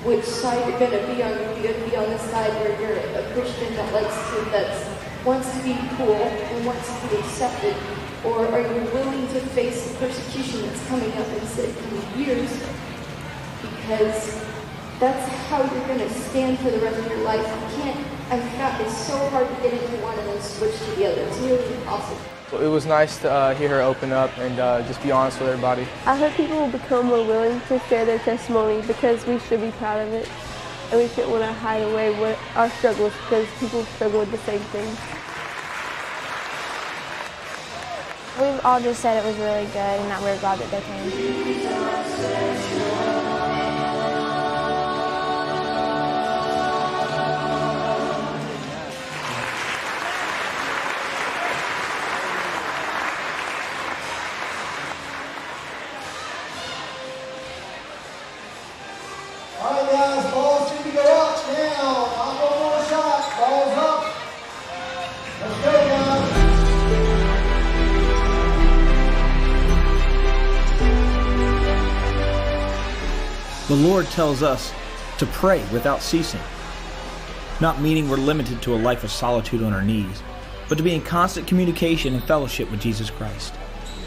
Which side you're going to be on? You're going to be on the side where you're a Christian that wants to be cool and wants to be accepted, or are you willing to face the persecution that's coming up in 6 years? Because that's how you're going to stand for the rest of your life. It's so hard to get into one and then switch to the other. It's really impossible. It was nice to hear her open up and just be honest with everybody. I hope people will become more willing to share their testimony because we should be proud of it. And we shouldn't want to hide away what our struggles because people struggle with the same things. We've all just said it was really good and that we're glad that they came. All right, guys, balls need to go up now. Not one more shot. Balls up. Let's go, guys. The Lord tells us to pray without ceasing, not meaning we're limited to a life of solitude on our knees, but to be in constant communication and fellowship with Jesus Christ,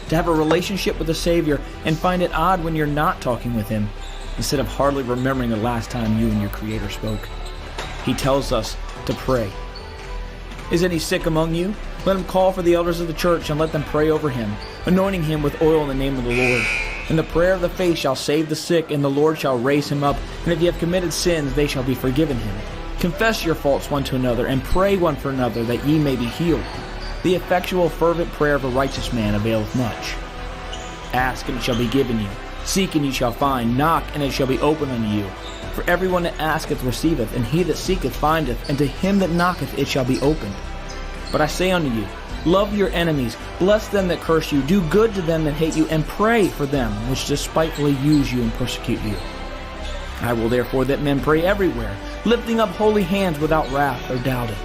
to have a relationship with the Savior and find it odd when you're not talking with Him, instead of hardly remembering the last time you and your Creator spoke. He tells us to pray. Is any sick among you? Let him call for the elders of the church and let them pray over him, anointing him with oil in the name of the Lord. And the prayer of the faith shall save the sick, and the Lord shall raise him up. And if you have committed sins, they shall be forgiven him. Confess your faults one to another, and pray one for another, that ye may be healed. The effectual fervent prayer of a righteous man availeth much. Ask, and it shall be given you. Seek, and ye shall find. Knock, and it shall be opened unto you. For everyone that asketh receiveth, and he that seeketh findeth, and to him that knocketh it shall be opened. But I say unto you, love your enemies, bless them that curse you, do good to them that hate you, and pray for them which despitefully use you and persecute you. I will therefore that men pray everywhere, lifting up holy hands without wrath or doubting.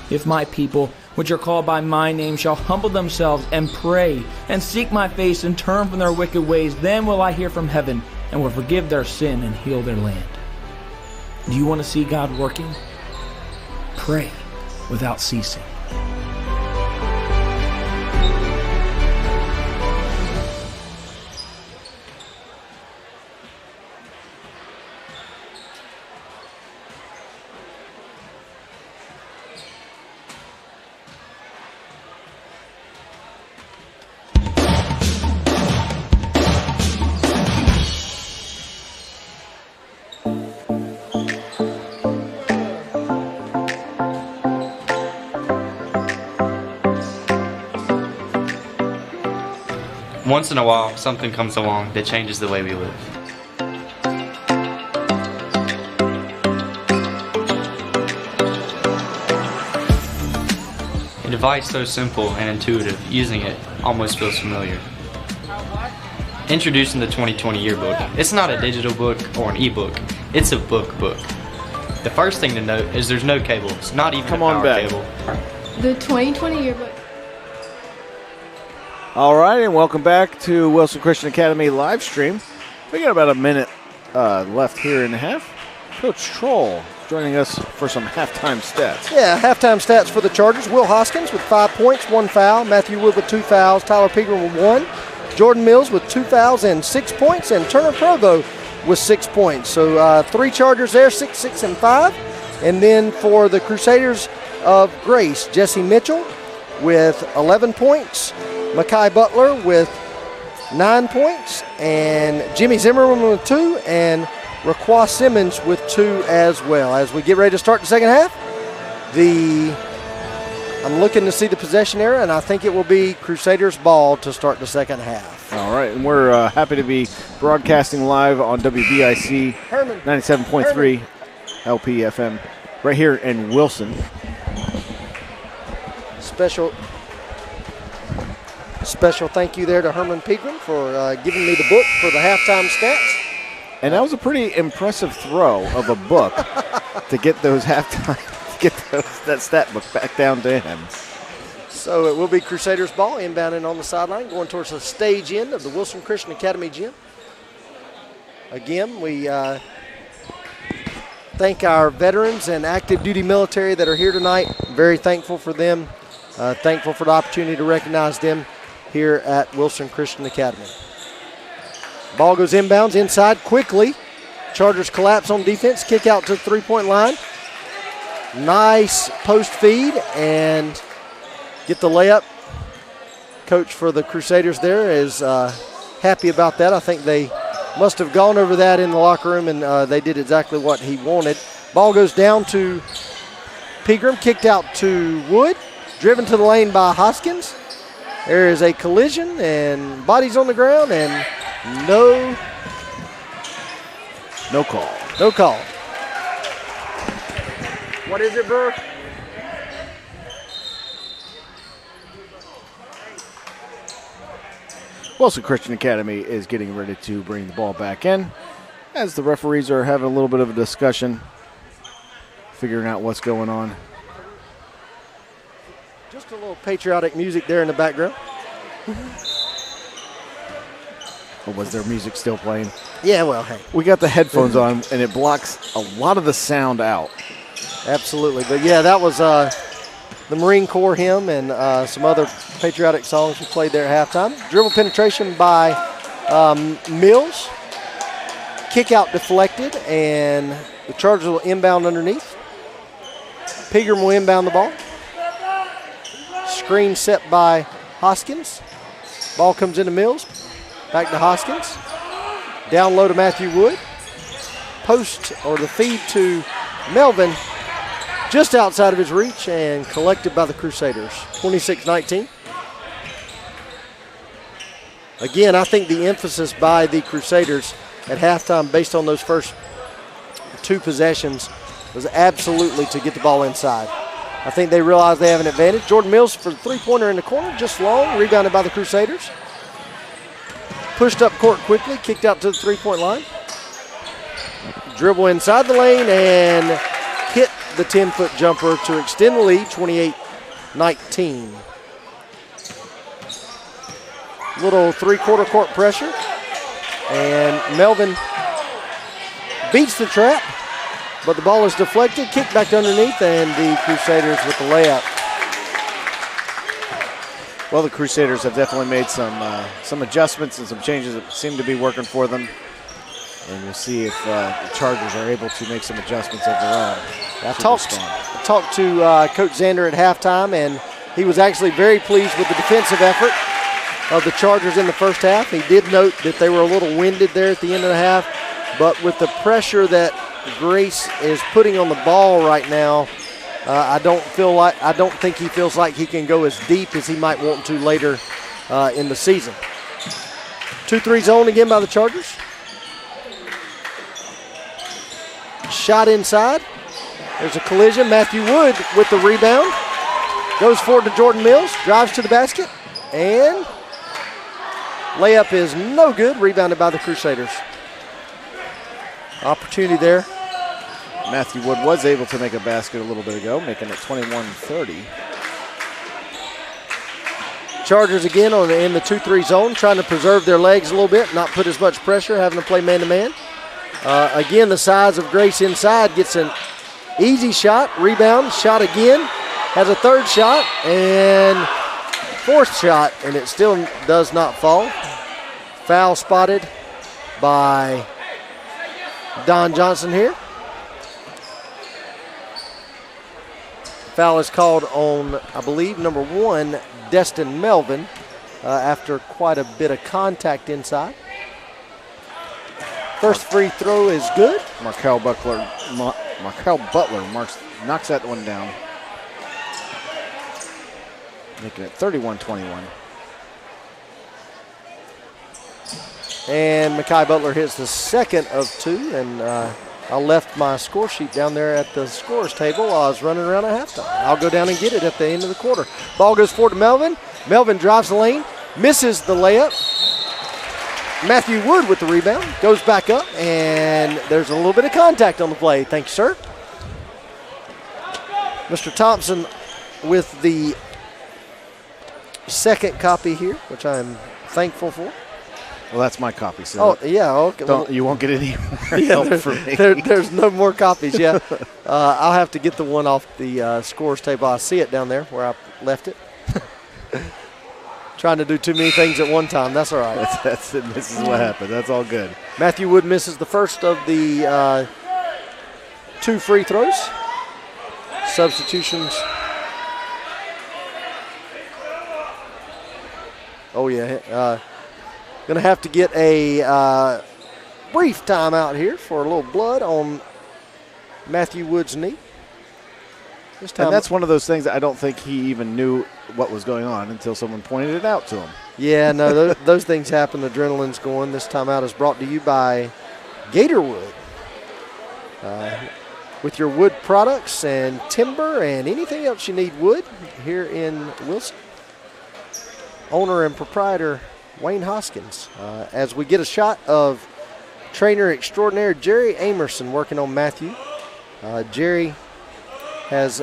If my people, which are called by my name, shall humble themselves and pray, and seek my face, and turn from their wicked ways, then will I hear from heaven, and will forgive their sin and heal their land. Do you want to see God working? Pray without ceasing. Once in a while, something comes along that changes the way we live. A device so simple and intuitive, using it almost feels familiar. Introducing the 2020 yearbook. It's not a digital book or an ebook, it's a book. The first thing to note is there's no cables, not even a power cable. The 2020 yearbook. All right, and welcome back to Wilson Christian Academy live stream. We got about a minute left here in the half. Coach Troll joining us for some halftime stats. Yeah, halftime stats for the Chargers. Will Hoskins with 5 points, 1 foul. Matthew Wood with 2 fouls. Tyler Pegram with 1. Jordan Mills with 2 fouls and 6 points. And Turner Provo with 6 points. So 3 Chargers there, 6, 6, and 5. And then for the Crusaders of Grace, Jesse Mitchell with 11 points. Makai Butler with 9 points, and Jimmy Zimmerman with 2, and Raquan Simmons with 2 as well. As we get ready to start the second half, I'm looking to see the possession area, and I think it will be Crusaders ball to start the second half. All right, and we're happy to be broadcasting live on WBIC 97.3 LP FM right here in Wilson. Special thank you there to Herman Pegram for giving me the book for the halftime stats. And that was a pretty impressive throw of a book to get those that stat book back down to him. So it will be Crusaders ball, inbounding on the sideline, going towards the stage end of the Wilson Christian Academy gym. Again, we thank our veterans and active duty military that are here tonight. Very thankful for them. Thankful for the opportunity to recognize them here at Wilson Christian Academy. Ball goes inbounds inside quickly. Chargers collapse on defense, kick out to the three-point line. Nice post feed and get the layup. Coach for the Crusaders there is happy about that. I think they must have gone over that in the locker room, and they did exactly what he wanted. Ball goes down to Pegram, kicked out to Wood, driven to the lane by Hoskins. There is a collision, and bodies on the ground, and no call. No call. What is it, Burr? Wilson Christian Academy is getting ready to bring the ball back in as the referees are having a little bit of a discussion, figuring out what's going on. Just a little patriotic music there in the background. Or was their music still playing? Yeah, well, hey. We got the headphones on, and it blocks a lot of the sound out. Absolutely. But, yeah, that was the Marine Corps hymn and some other patriotic songs we played there at halftime. Dribble penetration by Mills. Kick out deflected, and the Chargers will inbound underneath. Pegram will inbound the ball. Screen set by Hoskins. Ball comes into Mills. Back to Hoskins. Down low to Matthew Wood. Post or the feed to Melvin just outside of his reach and collected by the Crusaders. 26-19. Again, I think the emphasis by the Crusaders at halftime based on those first two possessions was absolutely to get the ball inside. I think they realize they have an advantage. Jordan Mills for the three-pointer in the corner, just long, rebounded by the Crusaders. Pushed up court quickly, kicked out to the three-point line. Dribble inside the lane and hit the 10-foot jumper to extend the lead, 28-19. Little three-quarter court pressure. And Melvin beats the trap, but the ball is deflected, kicked back to underneath, and the Crusaders with the layup. Well, the Crusaders have definitely made some adjustments and some changes that seem to be working for them. And we'll see if the Chargers are able to make some adjustments of their own. I talked to Coach Zander at halftime, and he was actually very pleased with the defensive effort of the Chargers in the first half. He did note that they were a little winded there at the end of the half, but with the pressure that Grace is putting on the ball right now, I don't think he feels like he can go as deep as he might want to later in the season. 2-3 zone again by the Chargers. Shot inside. There's a collision. Matthew Wood with the rebound. Goes forward to Jordan Mills. Drives to the basket. And layup is no good. Rebounded by the Crusaders. Opportunity there. Matthew Wood was able to make a basket a little bit ago, making it 21-30. Chargers again in the 2-3 zone, trying to preserve their legs a little bit, not put as much pressure, having to play man-to-man. Again, the size of Grace inside gets an easy shot, rebound, shot again, has a third shot, and fourth shot, and it still does not fall. Foul spotted by Don Johnson here. Foul is called on, I believe, number 1, Destin Melvin, after quite a bit of contact inside. First free throw is good. Markel Butler knocks that one down, making it 31-21. And Makai Butler hits the second of two, and I left my score sheet down there at the scores table while I was running around at halftime. I'll go down and get it at the end of the quarter. Ball goes forward to Melvin. Melvin drives the lane, misses the layup. Matthew Wood with the rebound, goes back up, and there's a little bit of contact on the play. Thank you, sir. Mr. Thompson with the second copy here, which I'm thankful for. Well, that's my copy. So yeah. Okay. You won't get any more help from me. There's no more copies. Yeah, I'll have to get the one off the scores table. I see it down there where I left it. Trying to do too many things at one time. That's all right. That's it. This is what happened. That's all good. Matthew Wood misses the first of the 2 free throws. Substitutions. Oh, yeah. Going to have to get a brief timeout here for a little blood on Matthew Wood's knee. This time, and that's one of those things that I don't think he even knew what was going on until someone pointed it out to him. Yeah, no, those things happen. Adrenaline's going. This timeout is brought to you by Gatorwood. With your wood products and timber and anything else you need wood here in Wilson. Owner and proprietor Wayne Hoskins. As we get a shot of trainer extraordinaire Jerry Amerson working on Matthew. Jerry has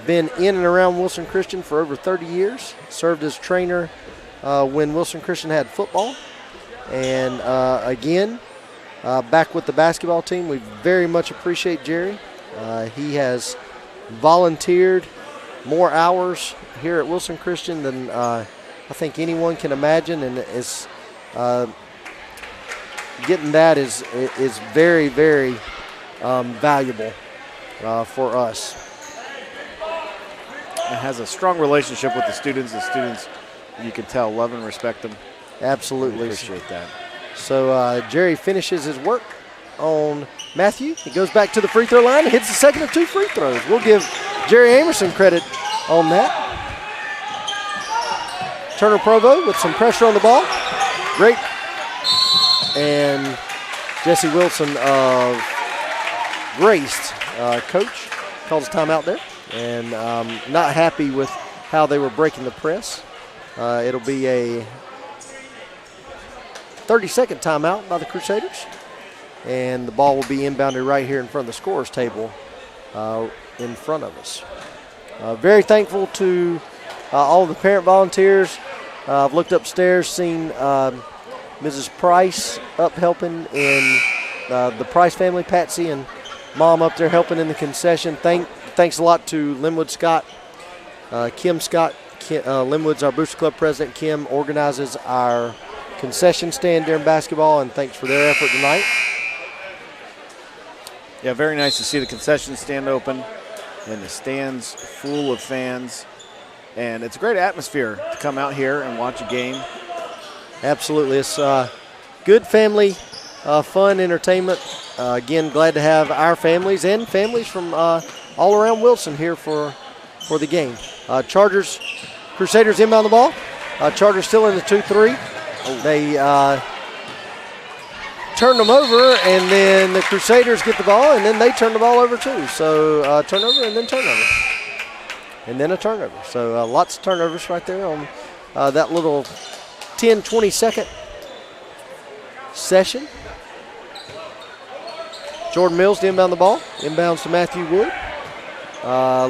been in and around Wilson Christian for over 30 years. Served as trainer when Wilson Christian had football. And again, back with the basketball team. We very much appreciate Jerry. He has volunteered more hours here at Wilson Christian than I think anyone can imagine, and is getting that is very, very valuable for us. And has a strong relationship with the students. The students, you can tell, love and respect them. Absolutely. We appreciate that. So Jerry finishes his work on Matthew. He goes back to the free throw line and hits the second of 2 free throws. We'll give Jerry Amerson credit on that. Turner Provo with some pressure on the ball. Great. And Jesse Wilson of Grace, coach, calls a timeout there. And not happy with how they were breaking the press. It'll be a 30-second timeout by the Crusaders. And the ball will be inbounded right here in front of the scorers table in front of us. Very thankful to all of the parent volunteers. I've looked upstairs, seen Mrs. Price up helping in the Price family, Patsy and Mom up there helping in the concession. Thanks a lot to Linwood Scott, Kim Scott. Linwood's our Booster Club president. Kim organizes our concession stand during basketball, and thanks for their effort tonight. Yeah, very nice to see the concession stand open and the stands full of fans. And it's a great atmosphere to come out here and watch a game. Absolutely. It's good family, fun entertainment. Again, glad to have our families and families from all around Wilson here for the game. Crusaders inbound the ball. Chargers still in the 2-3. They turn them over, and then the Crusaders get the ball, and then they turn the ball over too. So turnover and then turnover. And then a turnover. So lots of turnovers right there on that little 10, 20-second session. Jordan Mills to inbound the ball. Inbounds to Matthew Wood.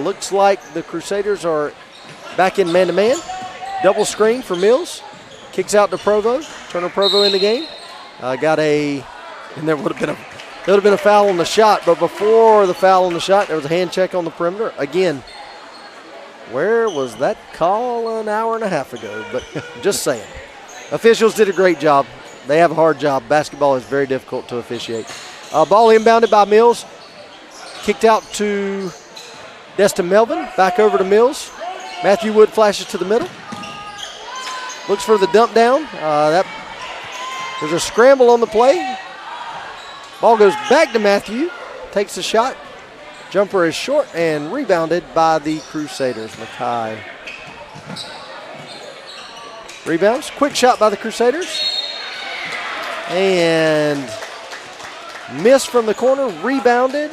Looks like the Crusaders are back in man-to-man. Double screen for Mills. Kicks out to Provo. Turner Provo in the game. And there would have been a foul on the shot, but before the foul on the shot, there was a hand check on the perimeter. Again, where was that call an hour and a half ago? But just saying. Officials did a great job. They have a hard job. Basketball is very difficult to officiate. Ball inbounded by Mills. Kicked out to Destin Melvin. Back over to Mills. Matthew Wood flashes to the middle. Looks for the dump down. There's a scramble on the play. Ball goes back to Matthew. Takes the shot. Jumper is short and rebounded by the Crusaders. Mackay rebounds. Quick shot by the Crusaders. And Missed from the corner, rebounded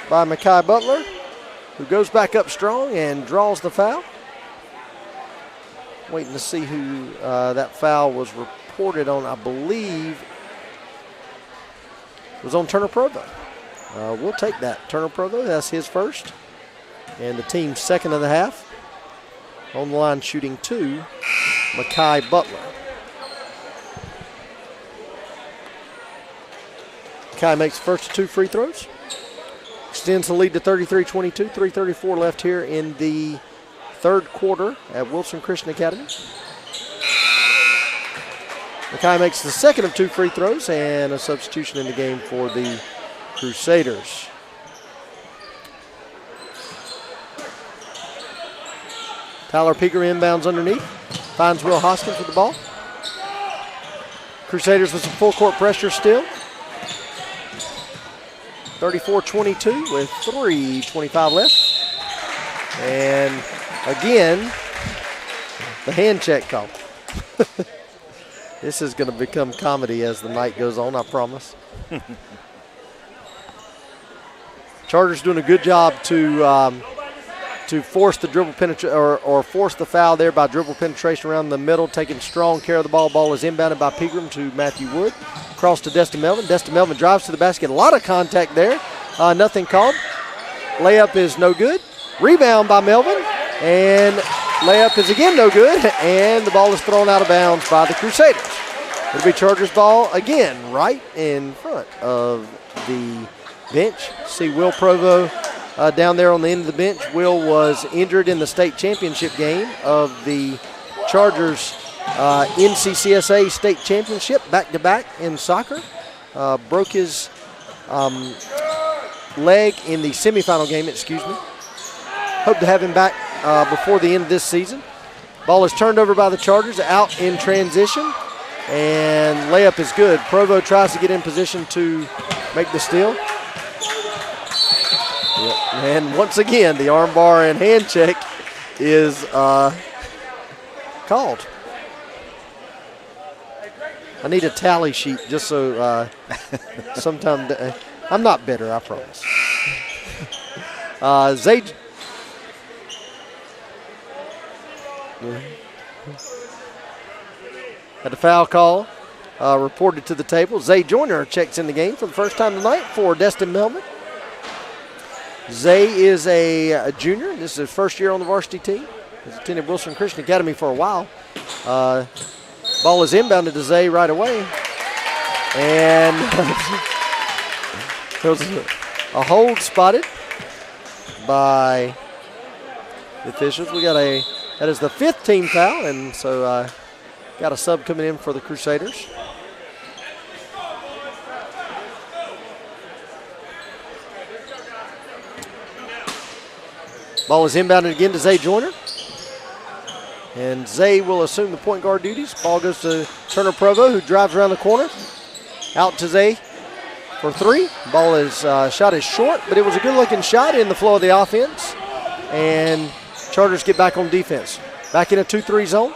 by Makai Butler, who goes back up strong and draws the foul. Waiting to see who that foul was reported on. I believe it was on Turner Provo. We'll take that. Turner Provo, that's his first. And the team's second of the half. On the line shooting 2, Makai Butler. Makai makes the first 2 free throws. Extends the lead to 33-22. 3:34 left here in the third quarter at Wilson Christian Academy. Makai makes the second of 2 free throws and a substitution in the game for the Crusaders. Tyler Pegram inbounds underneath. Finds Will Hoskins with the ball. Crusaders with some full court pressure still. 34-22 with 3:25 left. And again, the hand check call. This is going to become comedy as the night goes on, I promise. Chargers doing a good job to force the dribble penetration or force the foul there by dribble penetration around the middle, taking strong care of the ball. Ball is inbounded by Pegram to Matthew Wood. Cross to Destin Melvin. Destin Melvin drives to the basket. A lot of contact there. Nothing called. Layup is no good. Rebound by Melvin. And layup is again no good. And the ball is thrown out of bounds by the Crusaders. It'll be Chargers ball again right in front of the bench. See Will Provo down there on the end of the bench. Will was injured in the state championship game of the Chargers NCCSA state championship, back-to-back in soccer. Broke his leg in the semifinal game, Hope to have him back before the end of this season. Ball is turned over by the Chargers, out in transition, and layup is good. Provo tries to get in position to make the steal. Yep. And once again, the arm bar and hand check is called. I need a tally sheet just so sometime. I'm not bitter, I promise. Zay. Had a foul call reported to the table. Zay Joyner checks in the game for the first time tonight for Destin Melvin. Zay is a junior. This is his first year on the varsity team. He's attended Wilson Christian Academy for a while. Ball is inbounded to Zay right away. And there was a hold spotted by the officials. That is the 5th team foul, and so got a sub coming in for the Crusaders. Ball is inbounded again to Zay Joyner. And Zay will assume the point guard duties. Ball goes to Turner Provo, who drives around the corner. Out to Zay for 3. Ball is shot is short, but it was a good-looking shot in the flow of the offense. And Chargers get back on defense. Back in a 2-3 zone.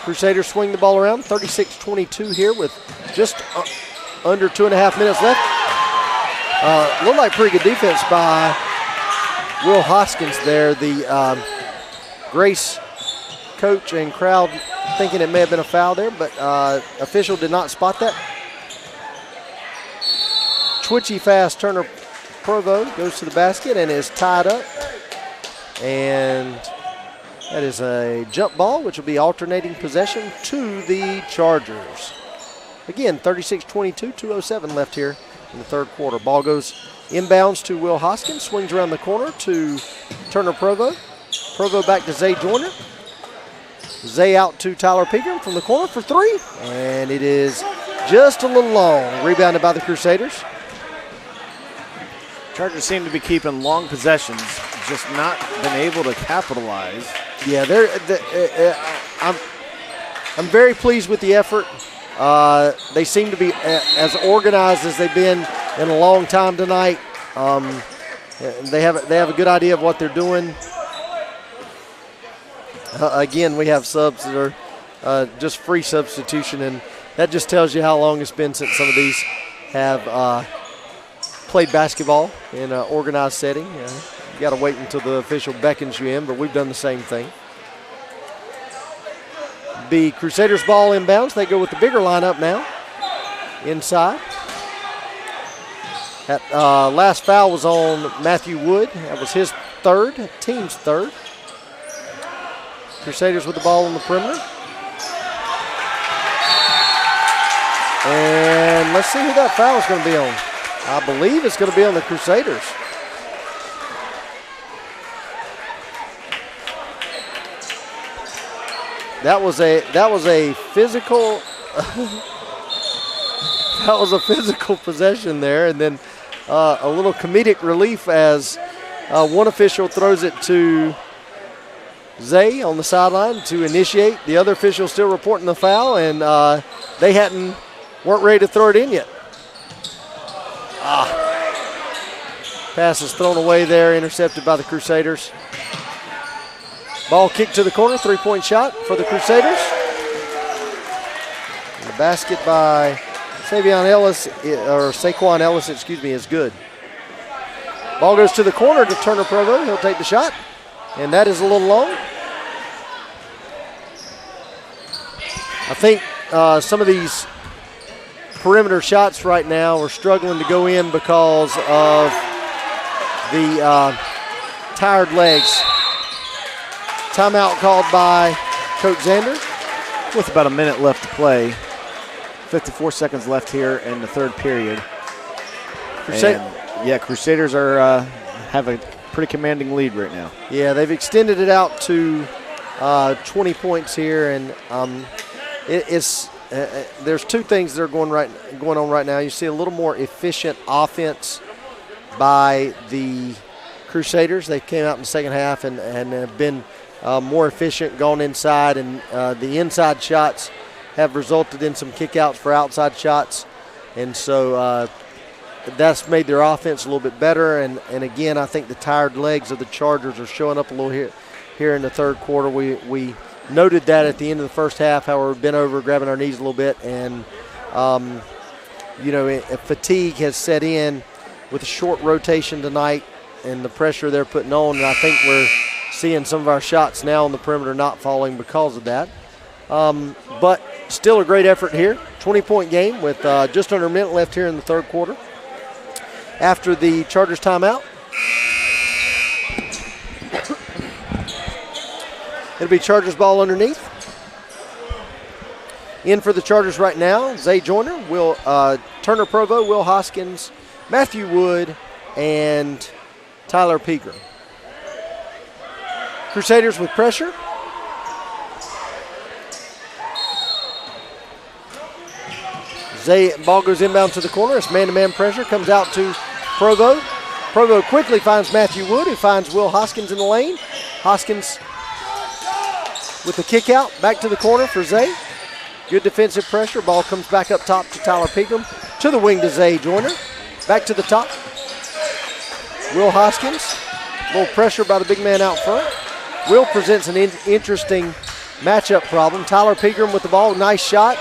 Crusaders swing the ball around. 36-22 here with just under 2.5 minutes left. Looked like pretty good defense by Will Hoskins there. The Grace coach and crowd thinking it may have been a foul there, but official did not spot that. Twitchy fast Turner Provo goes to the basket and is tied up. And that is a jump ball, which will be alternating possession to the Chargers. Again, 36-22, 2:07 left here in the third quarter. Ball goes inbounds to Will Hoskins, swings around the corner to Turner Provo. Provo back to Zay Joyner. Zay out to Tyler Pegram from the corner for 3. And it is just a little long. Rebounded by the Crusaders. Chargers seem to be keeping long possessions, just not been able to capitalize. Yeah, I'm very pleased with the effort. They seem to be as organized as they've been in a long time tonight. They have a good idea of what they're doing. Again, we have subs that are just free substitution, and that just tells you how long it's been since some of these have played basketball in an organized setting. You got to wait until the official beckons you in, but we've done the same thing. The Crusaders ball inbounds. They go with the bigger lineup now. Inside. That last foul was on Matthew Wood. That was his third, team's third. Crusaders with the ball on the perimeter. And let's see who that foul is going to be on. I believe it's going to be on the Crusaders. That was a physical that was a physical possession there, and then a little comedic relief as one official throws it to Zay on the sideline to initiate. The other official still reporting the foul, and they weren't ready to throw it in yet. Pass is thrown away there, intercepted by the Crusaders. Ball kicked to the corner, three-point shot for the Crusaders. And the basket by Saquon Ellis, is good. Ball goes to the corner to Turner Provo. He'll take the shot, and that is a little long. I think some of these perimeter shots right now are struggling to go in because of the tired legs. Timeout called by Coach Zander. With about a minute left to play. 54 seconds left here in the third period. Crusaders are have a pretty commanding lead right now. Yeah, they've extended it out to 20 points here, and there's two things that are going on right now. You see a little more efficient offense by the Crusaders. They came out in the second half and have been more efficient, gone inside, and the inside shots have resulted in some kickouts for outside shots, and so that's made their offense a little bit better. And again, I think the tired legs of the Chargers are showing up a little here in the third quarter. We noted that at the end of the first half, how we've been over grabbing our knees a little bit, and fatigue has set in with a short rotation tonight and the pressure they're putting on, and I think we're seeing some of our shots now on the perimeter not falling because of that. But still a great effort here. 20-point game with just under a minute left here in the third quarter. After the Chargers timeout, it'll be Chargers ball underneath. In for the Chargers right now, Zay Joyner, Turner Provo, Will Hoskins, Matthew Wood, and Tyler Pegram. Crusaders with pressure. Zay, ball goes inbound to the corner. It's man-to-man pressure. Comes out to Provo. Provo quickly finds Matthew Wood, who finds Will Hoskins in the lane. Hoskins with the kick out. Back to the corner for Zay. Good defensive pressure. Ball comes back up top to Tyler Pegram. To the wing to Zay Joyner. Back to the top. Will Hoskins. A little pressure by the big man out front. Will presents an interesting matchup problem. Tyler Pegram with the ball. Nice shot.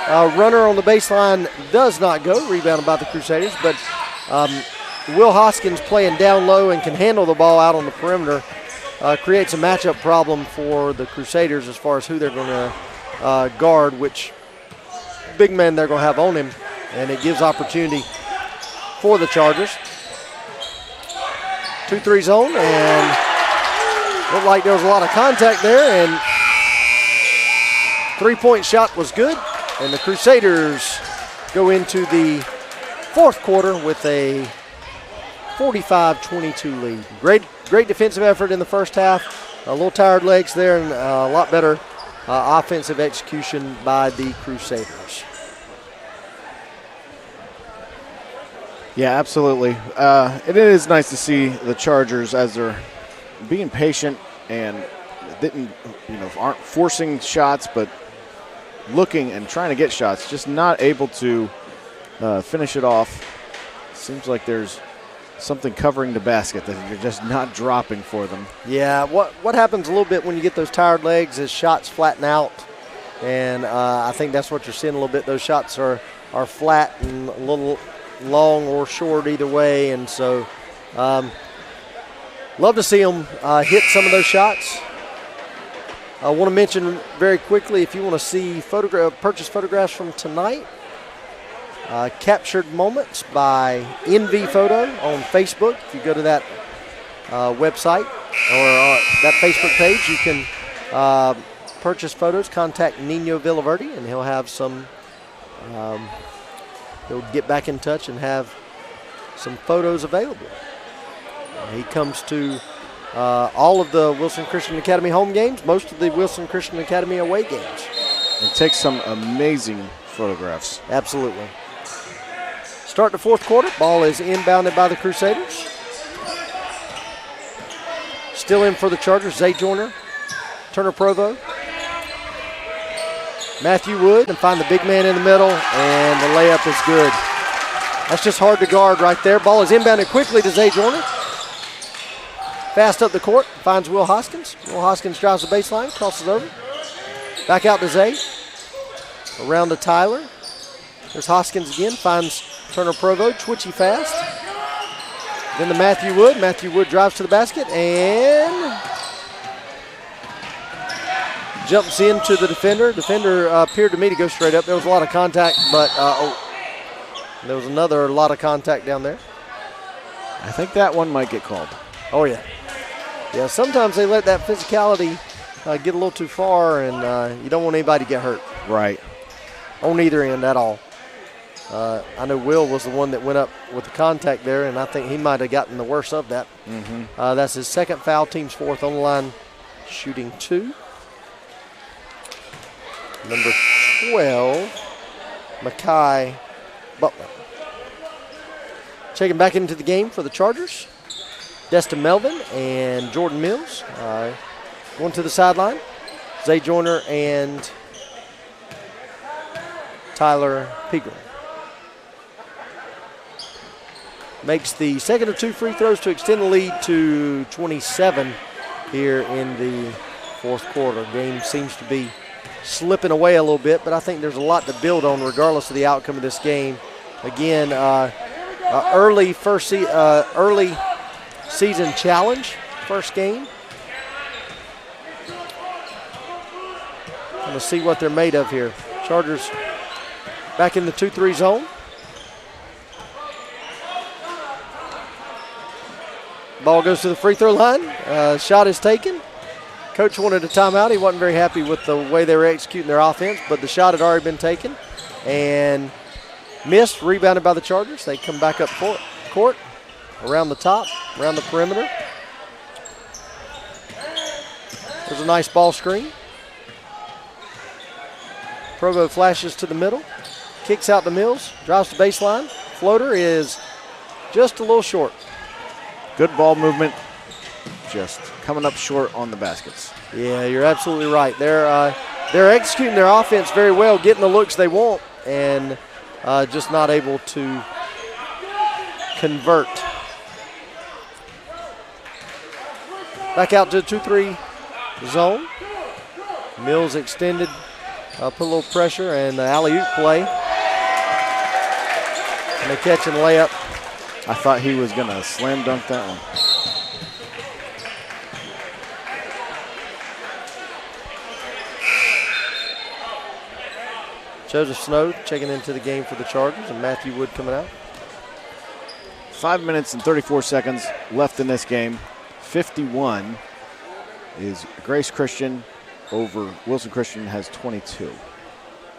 Runner on the baseline does not go. Rebounded by the Crusaders. But Will Hoskins playing down low and can handle the ball out on the perimeter. Creates a matchup problem for the Crusaders as far as who they're going to guard, which big men they're going to have on him. And it gives opportunity for the Chargers. 2-3 zone, and looked like there was a lot of contact there, and three-point shot was good, and the Crusaders go into the fourth quarter with a 45-22 lead. Great defensive effort in the first half, a little tired legs there, and a lot better offensive execution by the Crusaders. Yeah, absolutely. It is nice to see the Chargers as they're being patient and aren't forcing shots, but looking and trying to get shots, just not able to finish it off. Seems like there's something covering the basket that you're just not dropping for them. Yeah, what happens a little bit when you get those tired legs is shots flatten out, and I think that's what you're seeing a little bit. Those shots are flat and a little long or short either way. And so love to see them hit some of those shots. I want to mention very quickly, if you want to see purchase photographs from tonight, Captured Moments by NV Photo on Facebook. If you go to that website or that Facebook page, you can purchase photos. Contact Nino Villaverde, and he'll have some. He'll get back in touch and have some photos available. He comes to all of the Wilson Christian Academy home games, most of the Wilson Christian Academy away games. And takes some amazing photographs. Absolutely. Start the fourth quarter. Ball is inbounded by the Crusaders. Still in for the Chargers. Zay Joyner, Turner Provo, Matthew Wood, and find the big man in the middle, and the layup is good. That's just hard to guard right there. Ball is inbounded quickly to Zay Joyner. Fast up the court, finds Will Hoskins. Will Hoskins drives the baseline, crosses over. Back out to Zay. Around to Tyler. There's Hoskins again, finds Turner Provo, twitchy fast. Then to Matthew Wood. Matthew Wood drives to the basket and jumps into the defender. Defender appeared to me to go straight up. There was a lot of contact, but there was another lot of contact down there. I think that one might get called. Oh, yeah. Yeah, sometimes they let that physicality get a little too far, and you don't want anybody to get hurt. Right. On either end at all. I know Will was the one that went up with the contact there, and I think he might have gotten the worst of that. Mm-hmm. That's his second foul, team's fourth on the line, shooting 2. Number 12, Makai Butler. Checking back into the game for the Chargers. Destin Melvin and Jordan Mills going to the sideline. Zay Joyner and Tyler Pegram. Makes the second of 2 free throws to extend the lead to 27 here in the fourth quarter. Game seems to be slipping away a little bit, but I think there's a lot to build on regardless of the outcome of this game. Again, early season challenge, first game. Going to see what they're made of here. Chargers back in the 2-3 zone. Ball goes to the free throw line. Shot is taken. Coach wanted a timeout. He wasn't very happy with the way they were executing their offense, but the shot had already been taken and missed, rebounded by the Chargers. They come back up court, around the top, around the perimeter. There's a nice ball screen. Provo flashes to the middle, kicks out to Mills, drives to baseline. Floater is just a little short. Good ball movement, just coming up short on the baskets. Yeah, you're absolutely right. They're executing their offense very well, getting the looks they want, and just not able to convert. Back out to the 2-3 zone. Mills extended, put a little pressure, and the alley-oop play. And they catch and lay up. I thought he was going to slam dunk that one. Joseph Snow checking into the game for the Chargers, and Matthew Wood coming out. 5 minutes and 34 seconds left in this game. 51 is Grace Christian over Wilson Christian has 22.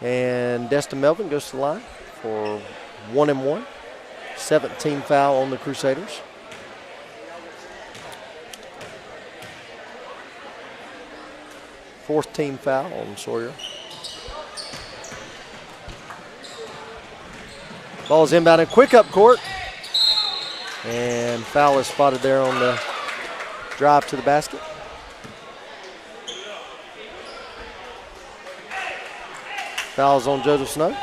And Destin Melvin goes to the line for 1-1. 17 foul on the Crusaders. Fourth team foul on Sawyer. Ball is inbounded, quick up court. And foul is spotted there on the drive to the basket. Foul's on Joseph Snow.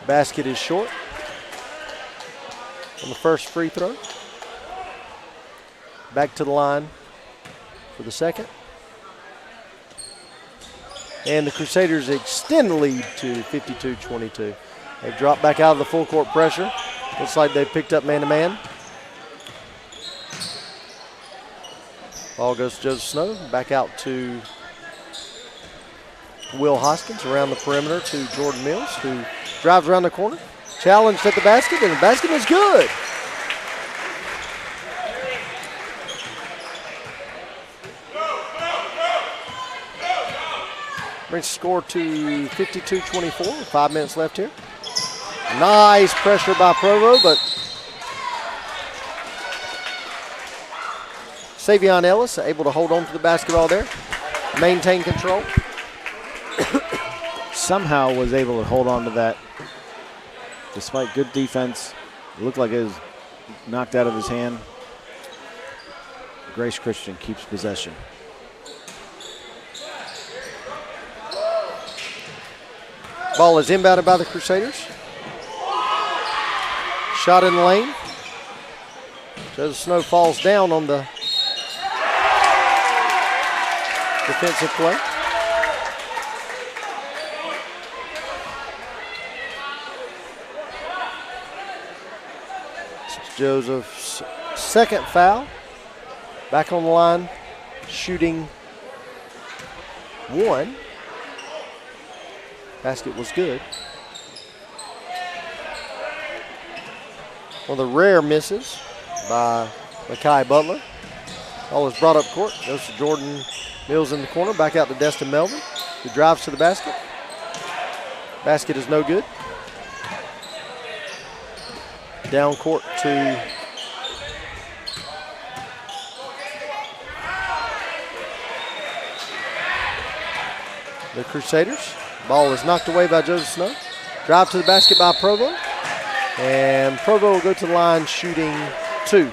Basket is short on the first free throw. back to the line for the second. And the Crusaders extend the lead to 52-22. They've dropped back out of the full court pressure. Looks like they've picked up man-to-man. Ball goes to Joseph Snow. Back out to Will Hoskins around the perimeter to Jordan Mills, who drives around the corner. Challenged at the basket, and the basket is good. Brings the score to 52-24, 5 minutes left here. Nice pressure by Provo, but Savion Ellis able to hold on to the basketball there, maintain control. Somehow was able to hold on to that despite good defense. It looked like it was knocked out of his hand. Grace Christian keeps possession. Ball is inbounded by the Crusaders. Shot in the lane. Joseph Snow falls down on the defensive play. It's Joseph's second foul. Back on the line, shooting one. Basket was good. One of the rare misses by Makai Butler. Ball is brought up court. Goes to Jordan Mills in the corner. Back out to Destin Melvin, who drives to the basket. Basket is no good. Down court to the Crusaders. Ball is knocked away by Joseph Snow. Drive to the basket by Provo. And Provo will go to the line shooting two.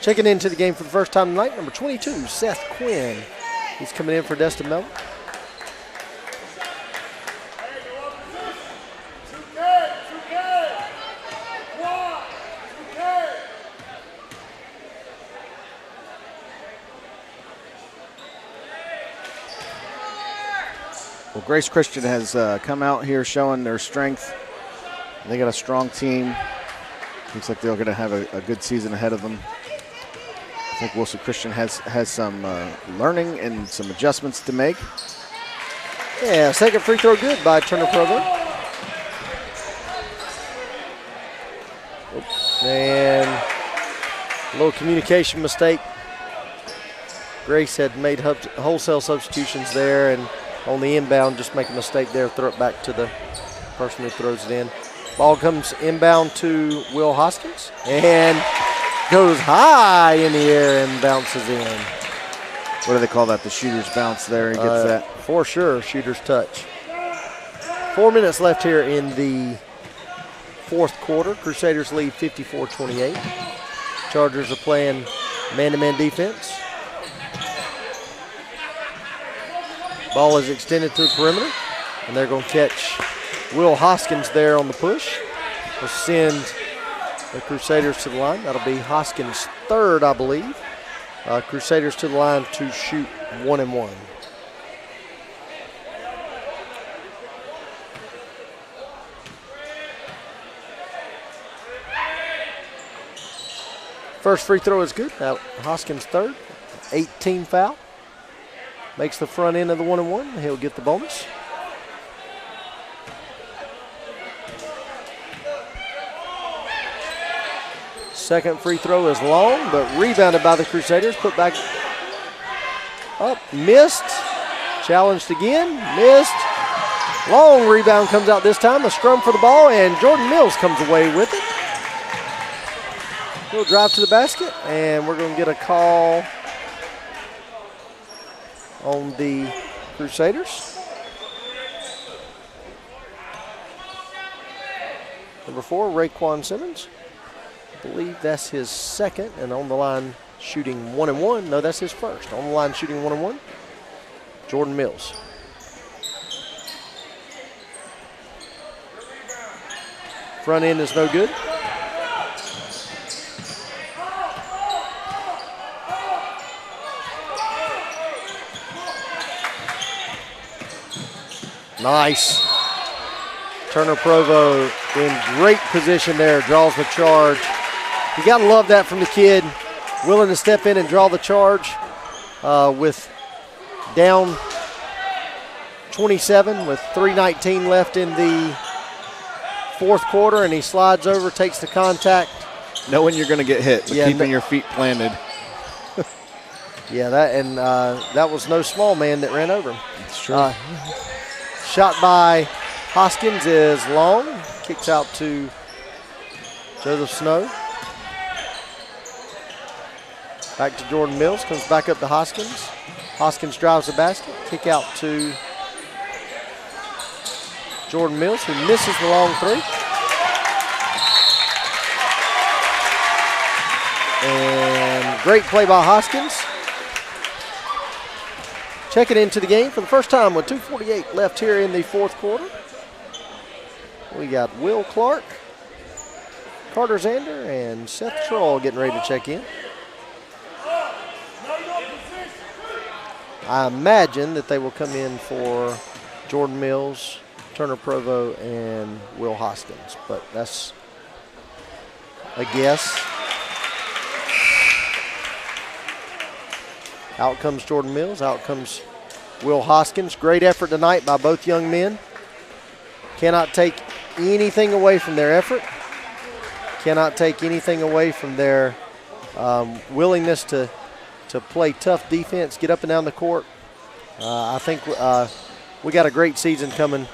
Checking into the game for the first time tonight, number 22, Seth Quinn. He's coming in for Destin Melvin. Well, Grace Christian has come out here showing their strength. They got a strong team. Looks like they're going to have a good season ahead of them. I think Wilson Christian has some learning and some adjustments to make. Yeah, second free throw good by Turner Provo. And a little communication mistake. Grace had made wholesale substitutions there, and on the inbound, just make a mistake there, throw it back to the person who throws it in. Ball comes inbound to Will Hoskins, and goes high in the air and bounces in. What do they call that? The shooter's bounce there. He gets that. For sure, shooter's touch. 4 minutes left here in the fourth quarter. Crusaders lead 54-28. Chargers are playing man-to-man defense. Ball is extended to the perimeter, and they're going to catch Will Hoskins there on the push. Will send the Crusaders to the line. That'll be Hoskins' third, I believe. Crusaders to the line to shoot 1-and-1. First free throw is good. Now Hoskins' third, 18 foul. Makes the front end of the 1-and-1. He'll get the bonus. Second free throw is long, but rebounded by the Crusaders. Put back up, missed. Challenged again, missed. Long rebound comes out this time. A scrum for the ball, and Jordan Mills comes away with it. He'll drive to the basket, and we're going to get a call on the Crusaders. Number 4, Raekwon Simmons. I believe that's his second, and on the line shooting 1 and 1. No, that's his first. On the line shooting 1 and 1, Jordan Mills. Front end is no good. Nice. Turner Provo in great position there, draws the charge. You got to love that from the kid, willing to step in and draw the charge with down 27 with 3:19 left in the fourth quarter, and he slides over, takes the contact. Knowing you're going to get hit, but keeping your feet planted. Yeah, that was no small man that ran over him. That's true. Shot by Hoskins is long. Kicks out to Joseph Snow. Back to Jordan Mills. Comes back up to Hoskins. Hoskins drives the basket. Kick out to Jordan Mills, who misses the long three. And great play by Hoskins. Checking into the game for the first time with 2:48 left here in the fourth quarter. We got Will Clark, Carter Zander, and Seth Troll getting ready to check in. I imagine that they will come in for Jordan Mills, Turner Provo, and Will Hoskins, but that's a guess. Out comes Jordan Mills, out comes Will Hoskins. Great effort tonight by both young men. Cannot take anything away from their effort. Cannot take anything away from their willingness to play tough defense, get up and down the court. I think we got a great season coming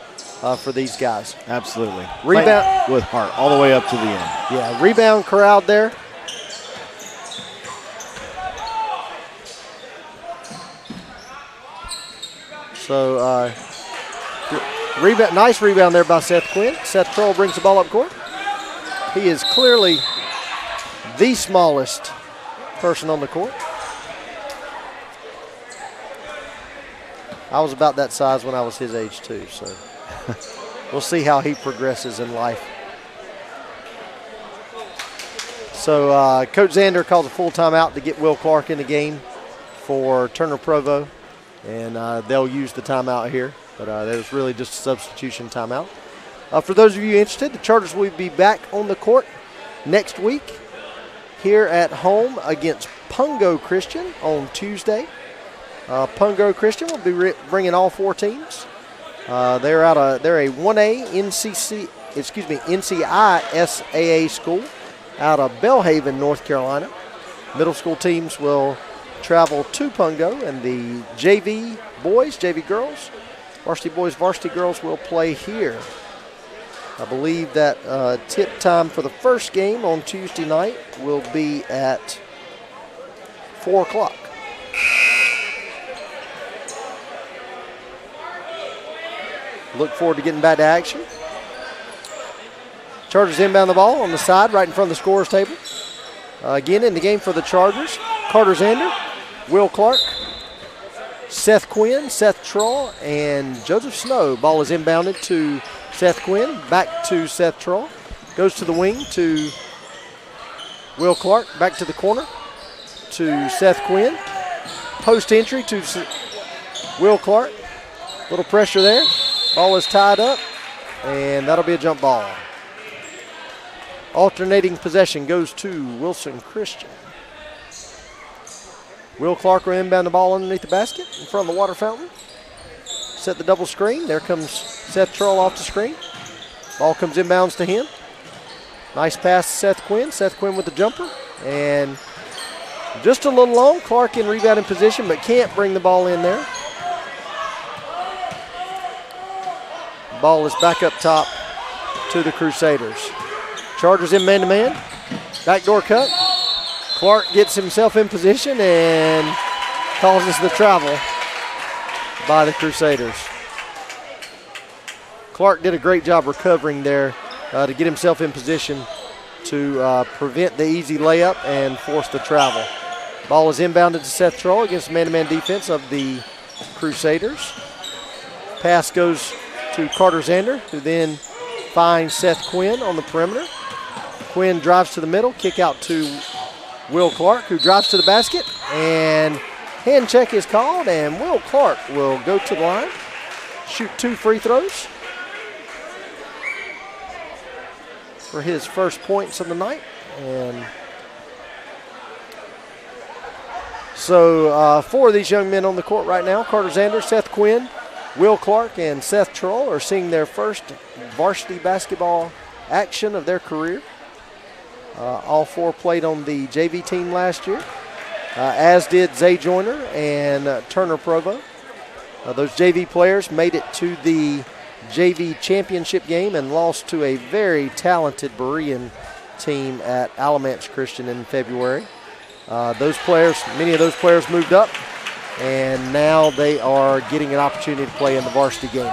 for these guys. Absolutely. Rebound with heart all the way up to the end. Yeah, rebound corralled there. So, nice rebound there by Seth Quinn. Seth Kroll brings the ball up court. He is clearly the smallest person on the court. I was about that size when I was his age too, so we'll see how he progresses in life. So Coach Zander calls a full timeout to get Will Clark in the game for Turner Provo, and they'll use the timeout here, but that was really just a substitution timeout. For those of you interested, the Chargers will be back on the court next week here at home against Pungo Christian on Tuesday. Pungo Christian will be bringing all four teams. They're a 1A NCISAA school out of Belhaven, North Carolina. Middle school teams will travel to Pungo, and the JV boys, JV girls, Varsity Boys, Varsity Girls will play here. I believe that tip time for the first game on Tuesday night will be at 4 o'clock. Look forward to getting back to action. Chargers inbound the ball on the side right in front of the scorer's table. Again in the game for the Chargers, Carter Zander, Will Clark, Seth Quinn, Seth Troll, and Joseph Snow. Ball is inbounded to Seth Quinn, back to Seth Troll. Goes to the wing to Will Clark, back to the corner to Seth Quinn. Post entry to Will Clark. Little pressure there. Ball is tied up, and that'll be a jump ball. Alternating possession goes to Wilson Christian. Will Clark will inbound the ball underneath the basket in front of the water fountain. Set the double screen. There comes Seth Troll off the screen. Ball comes inbounds to him. Nice pass to Seth Quinn. Seth Quinn with the jumper. And just a little long. Clark in rebounding position, but can't bring the ball in there. Ball is back up top to the Crusaders. Chargers in man-to-man. Backdoor cut. Clark gets himself in position and causes the travel by the Crusaders. Clark did a great job recovering there to get himself in position to prevent the easy layup and force the travel. Ball is inbounded to Seth Troll against man-to-man defense of the Crusaders. Pass goes to Carter Zander, who then finds Seth Quinn on the perimeter. Quinn drives to the middle, kick out to Will Clark, who drives to the basket, and hand check is called, and Will Clark will go to the line, shoot 2 free throws for his first points of the night. And so 4 of these young men on the court right now: Carter Zander, Seth Quinn, Will Clark, and Seth Troll are seeing their first varsity basketball action of their career. All 4 played on the JV team last year, as did Zay Joyner and Turner Provo. Those JV players made it to the JV championship game and lost to a very talented Berean team at Alamance Christian in February. Many of those players moved up, and now they are getting an opportunity to play in the varsity game.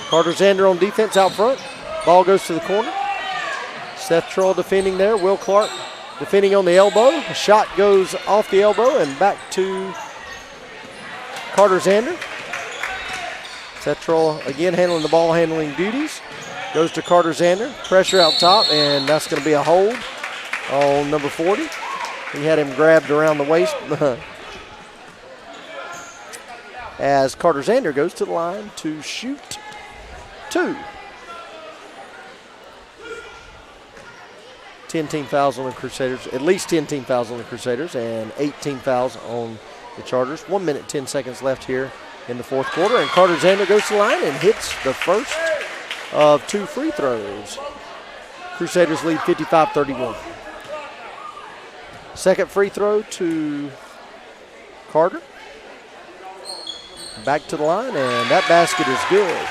Carter Zander on defense out front. Ball goes to the corner. Seth Troll defending there. Will Clark defending on the elbow. The shot goes off the elbow and back to Carter Zander. Seth Troll again handling the ball handling duties. Goes to Carter Zander. Pressure out top, and that's going to be a hold on number 40. He had him grabbed around the waist as Carter Zander goes to the line to shoot 2. 10 team fouls on the Crusaders, at least 10 team fouls on the Crusaders, and 18 fouls on the Chargers. 1 minute, 10 seconds left here in the fourth quarter, and Carter Zander goes to the line and hits the first of 2 free throws. Crusaders lead 55-31. Second free throw to Carter. Back to the line, and that basket is good.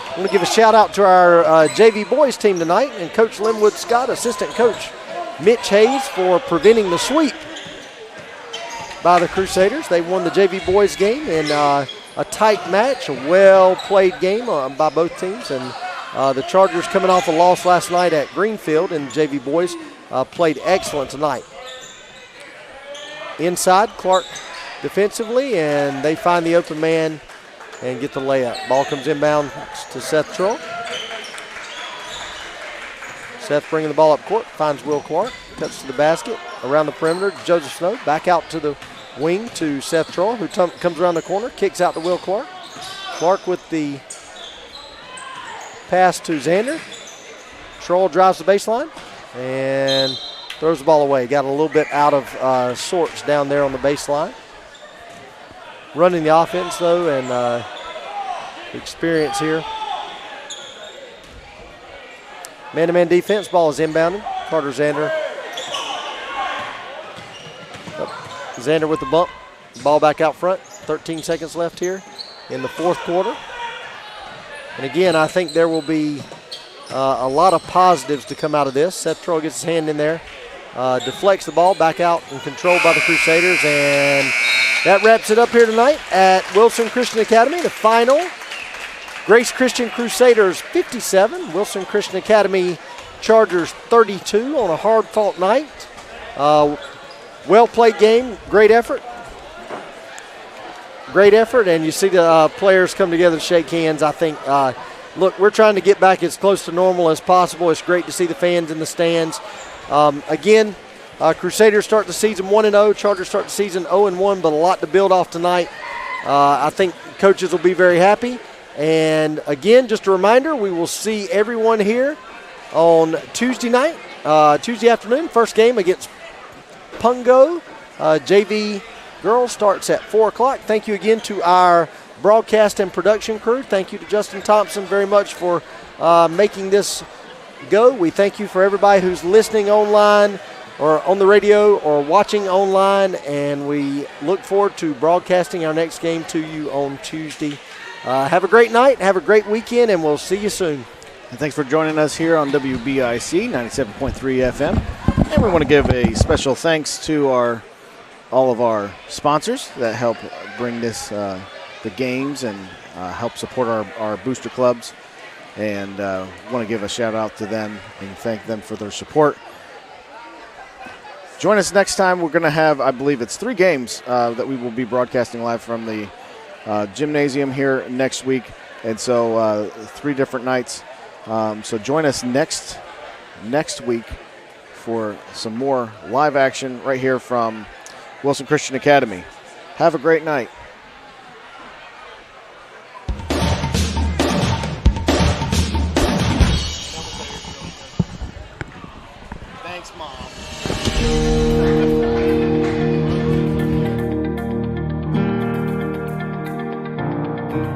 I want to give a shout out to our JV boys team tonight, and Coach Linwood Scott, assistant coach Mitch Hayes, for preventing the sweep by the Crusaders. They won the JV boys game in a tight match, a well-played game by both teams. And the Chargers, coming off a loss last night at Greenfield, and JV boys played excellent tonight. Inside, Clark defensively, and they find the open man and get the layup. Ball comes inbound to Seth Troll. Seth bringing the ball up court, finds Will Clark, cuts to the basket, around the perimeter, Joseph Snow, back out to the wing to Seth Troll, who comes around the corner, kicks out to Will Clark. Clark with the pass to Zander. Troll drives the baseline and throws the ball away. Got a little bit out of sorts down there on the baseline. Running the offense, though, and experience here. Man-to-man defense, ball is inbounded. Carter Zander. Zander with the bump. Ball back out front. 13 seconds left here in the fourth quarter. And again, I think there will be a lot of positives to come out of this. Seth Troll gets his hand in there. Deflects the ball back out and controlled by the Crusaders, and that wraps it up here tonight at Wilson Christian Academy. The final, Grace Christian Crusaders 57, Wilson Christian Academy Chargers 32 on a hard-fought night. Well-played game, great effort. Great effort, and you see the players come together to shake hands. I think, look, we're trying to get back as close to normal as possible. It's great to see the fans in the stands. Again, Crusaders start the season 1-0. Chargers start the season 0-1, but a lot to build off tonight. I think coaches will be very happy. And again, just a reminder, we will see everyone here on Tuesday night, Tuesday afternoon. First game against Pungo. JV Girls starts at 4 o'clock. Thank you again to our broadcast and production crew. Thank you to Justin Thompson very much for making this go. We thank you for everybody who's listening online or on the radio or watching online, and we look forward to broadcasting our next game to you on Tuesday. Have a great night, have a great weekend, and we'll see you soon. And thanks for joining us here on WBIC 97.3 FM. And we want to give a special thanks to all of our sponsors that help bring this the games and help support our booster clubs. And want to give a shout out to them and thank them for their support. Join us next time. We're going to have, I believe it's 3 games that we will be broadcasting live from the gymnasium here next week. And so 3 different nights. So join us next week for some more live action right here from Wilson Christian Academy. Have a great night. Thanks, Mom.